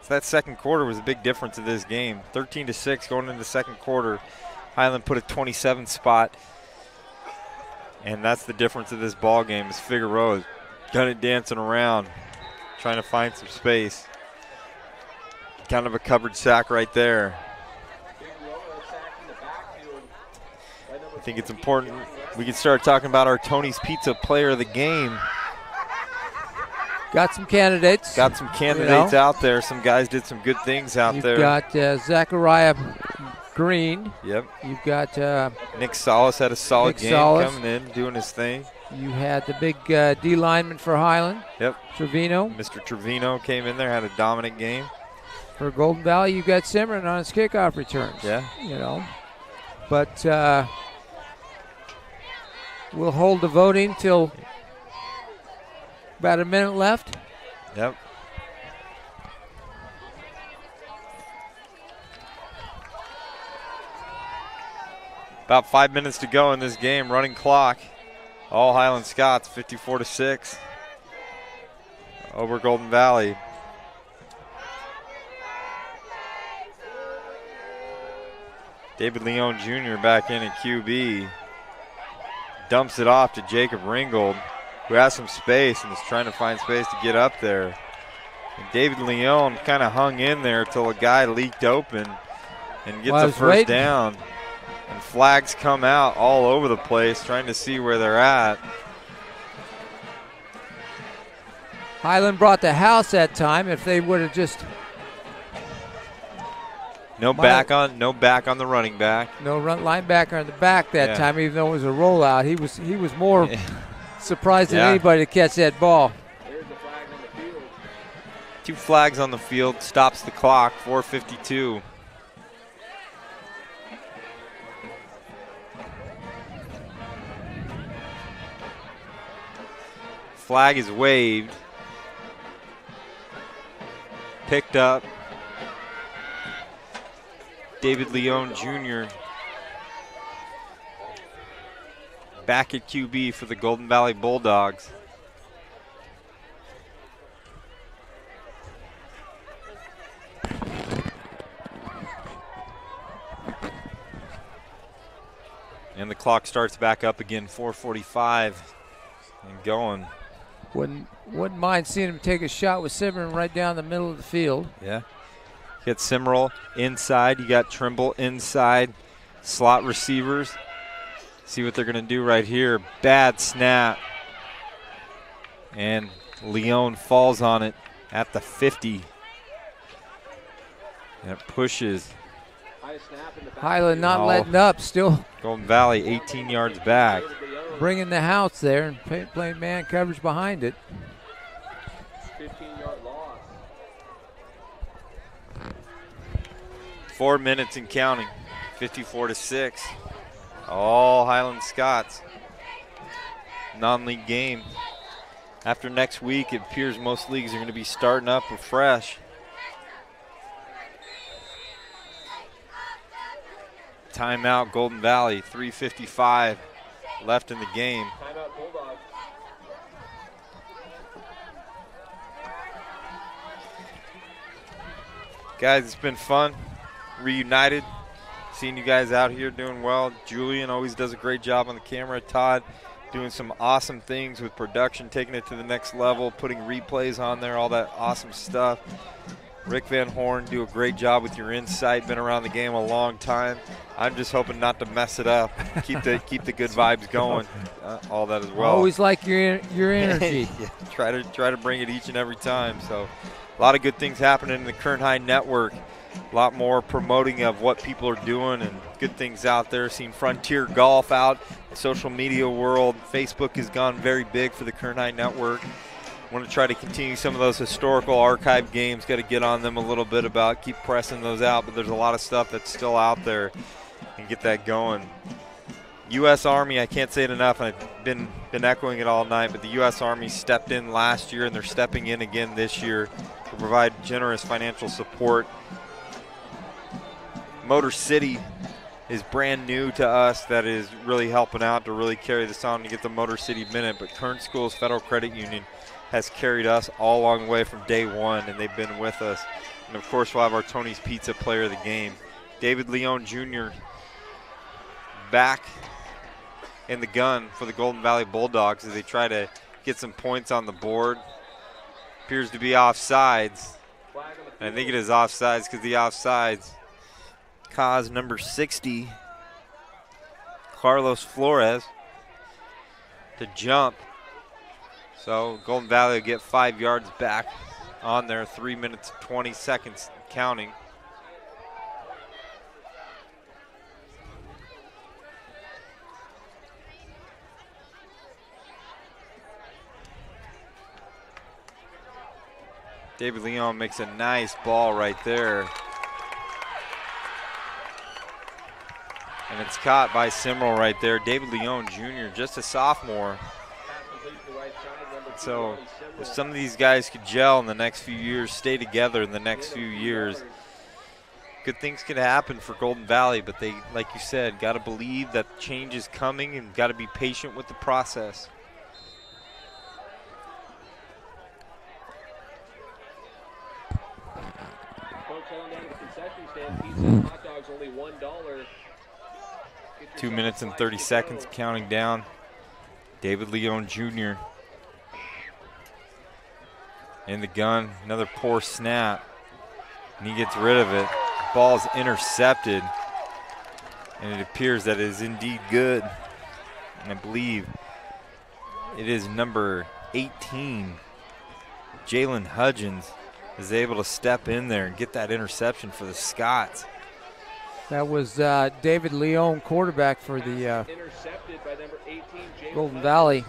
so that second quarter was a big difference in this game. 13-6 going into the second quarter. Highland put a 27 spot, and that's the difference of this ball game is Figueroa got it dancing around, trying to find some space. Kind of a covered sack right there. I think it's important we can start talking about our Tony's Pizza player of the game. Got some candidates. Out there. Some guys did some good things out there. You've got Zachariah Green. Yep. You've got Nick Salas had a solid game coming in, doing his thing. You had the big D lineman for Highland. Yep. Trevino. Mr. Trevino came in there, had a dominant game. For Golden Valley, you got Simron on his kickoff returns. Yeah. But we'll hold the voting till about a minute left. Yep. About 5 minutes to go in this game. Running clock. All Highland Scots, 54-6 over Golden Valley. David Leone Jr. back in at QB. Dumps it off to Jacob Ringgold, who has some space and is trying to find space to get up there. And David Leone kind of hung in there till a guy leaked open and gets a first down. And flags come out all over the place trying to see where they're at. Highland brought the house that time. If they would have just no back on the running back. No linebacker on the back that time, even though it was a rollout. He was more surprised than anybody to catch that ball. There's the flag on the field. 2 flags on the field, stops the clock, 4:52. Flag is waved. Picked up. David Leone Jr. back at QB for the Golden Valley Bulldogs. And the clock starts back up again, 4:45 and going. Wouldn't mind seeing him take a shot with Simron right down the middle of the field. Yeah. You got Simrel inside. You got Trimble inside. Slot receivers. See what they're going to do right here. Bad snap. And Leone falls on it at the 50. And it pushes. Highland not letting up still. Golden Valley 18 yards back. Bringing the house there and playing man coverage behind it. 15-yard loss. 4 minutes and counting. 54-6. All Highland Scots. Non-league game. After next week, it appears most leagues are going to be starting up afresh. Timeout, Golden Valley, 3:55 left in the game. Timeout, Bulldogs. Guys, it's been fun. Reunited. Seeing you guys out here doing well. Julian always does a great job on the camera. Todd doing some awesome things with production, taking it to the next level, putting replays on there, all that awesome stuff. Rick Van Horn, do a great job with your insight. Been around the game a long time. I'm just hoping not to mess it up. Keep the good vibes going. All that as well. Always like your energy. Yeah, try to bring it each and every time. So, a lot of good things happening in the Kern High Network. A lot more promoting of what people are doing and good things out there. Seen Frontier Golf out, the social media world. Facebook has gone very big for the Kern High Network. Want to try to continue some of those historical archive games. Got to get on them a little bit about, keep pressing those out. But there's a lot of stuff that's still out there and get that going. U.S. Army, I can't say it enough. I've been echoing it all night, but the U.S. Army stepped in last year and they're stepping in again this year to provide generous financial support. Motor City is brand new to us. That is really helping out to really carry this on to get the Motor City Minute. But Kern Schools Federal Credit Union has carried us all along the way from day one, and they've been with us. And, of course, we'll have our Tony's Pizza Player of the Game. David Leone Jr. back in the gun for the Golden Valley Bulldogs as they try to get some points on the board. Appears to be offsides. And I think it is offsides because the offsides caused number 60, Carlos Flores, to jump. So Golden Valley will get 5 yards back on there, 3 minutes, 20 seconds counting. David Leone makes a nice ball right there. And it's caught by Simrel right there. David Leone Jr., just a sophomore. So if some of these guys could gel in the next few years, stay together in the next few years, good things could happen for Golden Valley. But they, like you said, got to believe that change is coming and got to be patient with the process. Folks, on down to the concession stand, pizza and hot dogs only $1. 2 minutes and 30 seconds counting down. David Leone Jr. in the gun. Another poor snap. And he gets rid of it. Ball's intercepted. And it appears that it is indeed good. And I believe it is number 18. Jalen Hudgens is able to step in there and get that interception for the Scots. That was David Leone, quarterback for the Golden Valley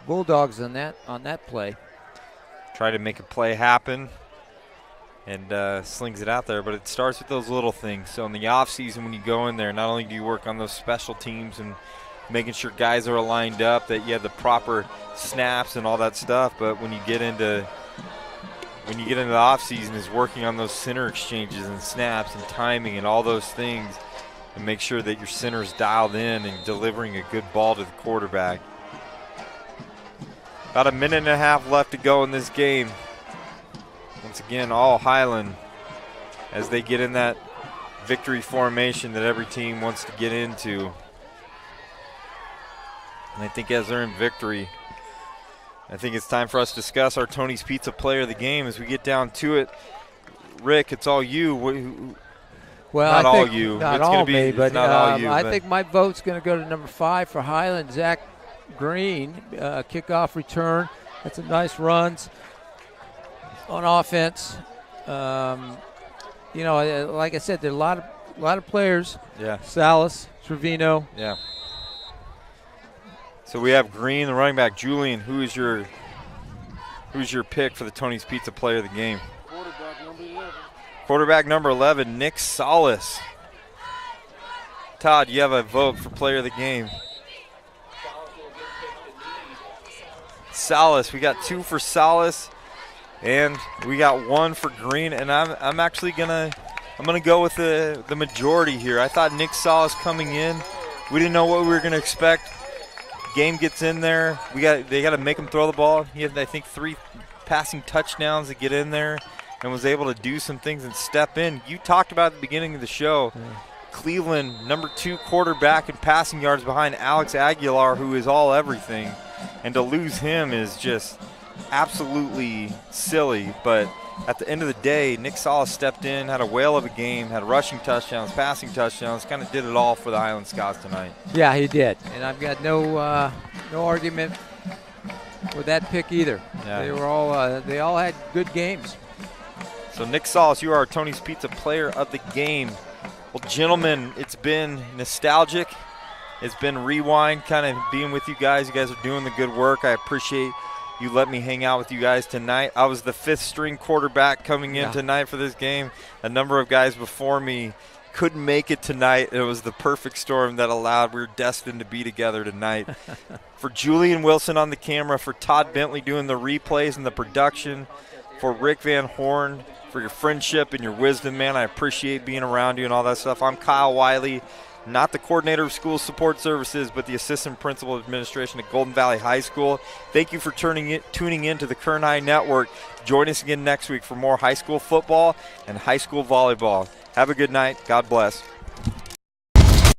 Bulldogs on that play. Try to make a play happen and slings it out there, but it starts with those little things. So in the offseason, when you go in there, not only do you work on those special teams and making sure guys are lined up, that you have the proper snaps and all that stuff, but when you get into the offseason is working on those center exchanges and snaps and timing and all those things and make sure that your center's dialed in and delivering a good ball to the quarterback. About a minute and a half left to go in this game. Once again, all Highland as they get in that victory formation that every team wants to get into. And I think as they're in victory, I think it's time for us to discuss our Tony's Pizza Player of the Game as we get down to it. Rick, it's all you. Well, not I all think you. Not it's all gonna be, me, but not all you, I think my vote's going to go to number 5 for Highland, Zach Green. Kickoff return. That's a nice runs on offense. Like I said, there are a lot of players. Yeah. Salas, Trevino. Yeah. So we have Green, the running back. Julian, who's your pick for the Tony's Pizza Player of the Game? Quarterback number 11, Nick Salas. Todd, you have a vote for Player of the Game. Salas, we got 2 for Salas, and we got 1 for Green. And I'm actually gonna go with the majority here. I thought Nick Salas coming in, we didn't know what we were gonna expect. Game gets in there. They got to make him throw the ball. He had, I think, 3 passing touchdowns to get in there. and was able to do some things and step in. You talked about at the beginning of the show, Cleveland, number 2 quarterback in passing yards behind Alex Aguilar, who is all everything. And to lose him is just absolutely silly. But at the end of the day, Nick Salas stepped in, had a whale of a game, had rushing touchdowns, passing touchdowns, kind of did it all for the Highland Scouts tonight. Yeah, he did. And I've got no argument with that pick either. Yeah. They all had good games. So Nick Salas, you are our Tony's Pizza Player of the Game. Well, gentlemen, it's been nostalgic. It's been rewind, kind of being with you guys. You guys are doing the good work. I appreciate you let me hang out with you guys tonight. I was the 5th string quarterback coming in tonight for this game. A number of guys before me couldn't make it tonight. It was the perfect storm that allowed. We were destined to be together tonight. For Julian Wilson on the camera, for Todd Bentley doing the replays and the production, for Rick Van Horn, for your friendship and your wisdom, man. I appreciate being around you and all that stuff. I'm Kyle Wiley, not the coordinator of school support services, but the assistant principal of administration at Golden Valley High School. Thank you for tuning in to the Kern High Network. Join us again next week for more high school football and high school volleyball. Have a good night. God bless.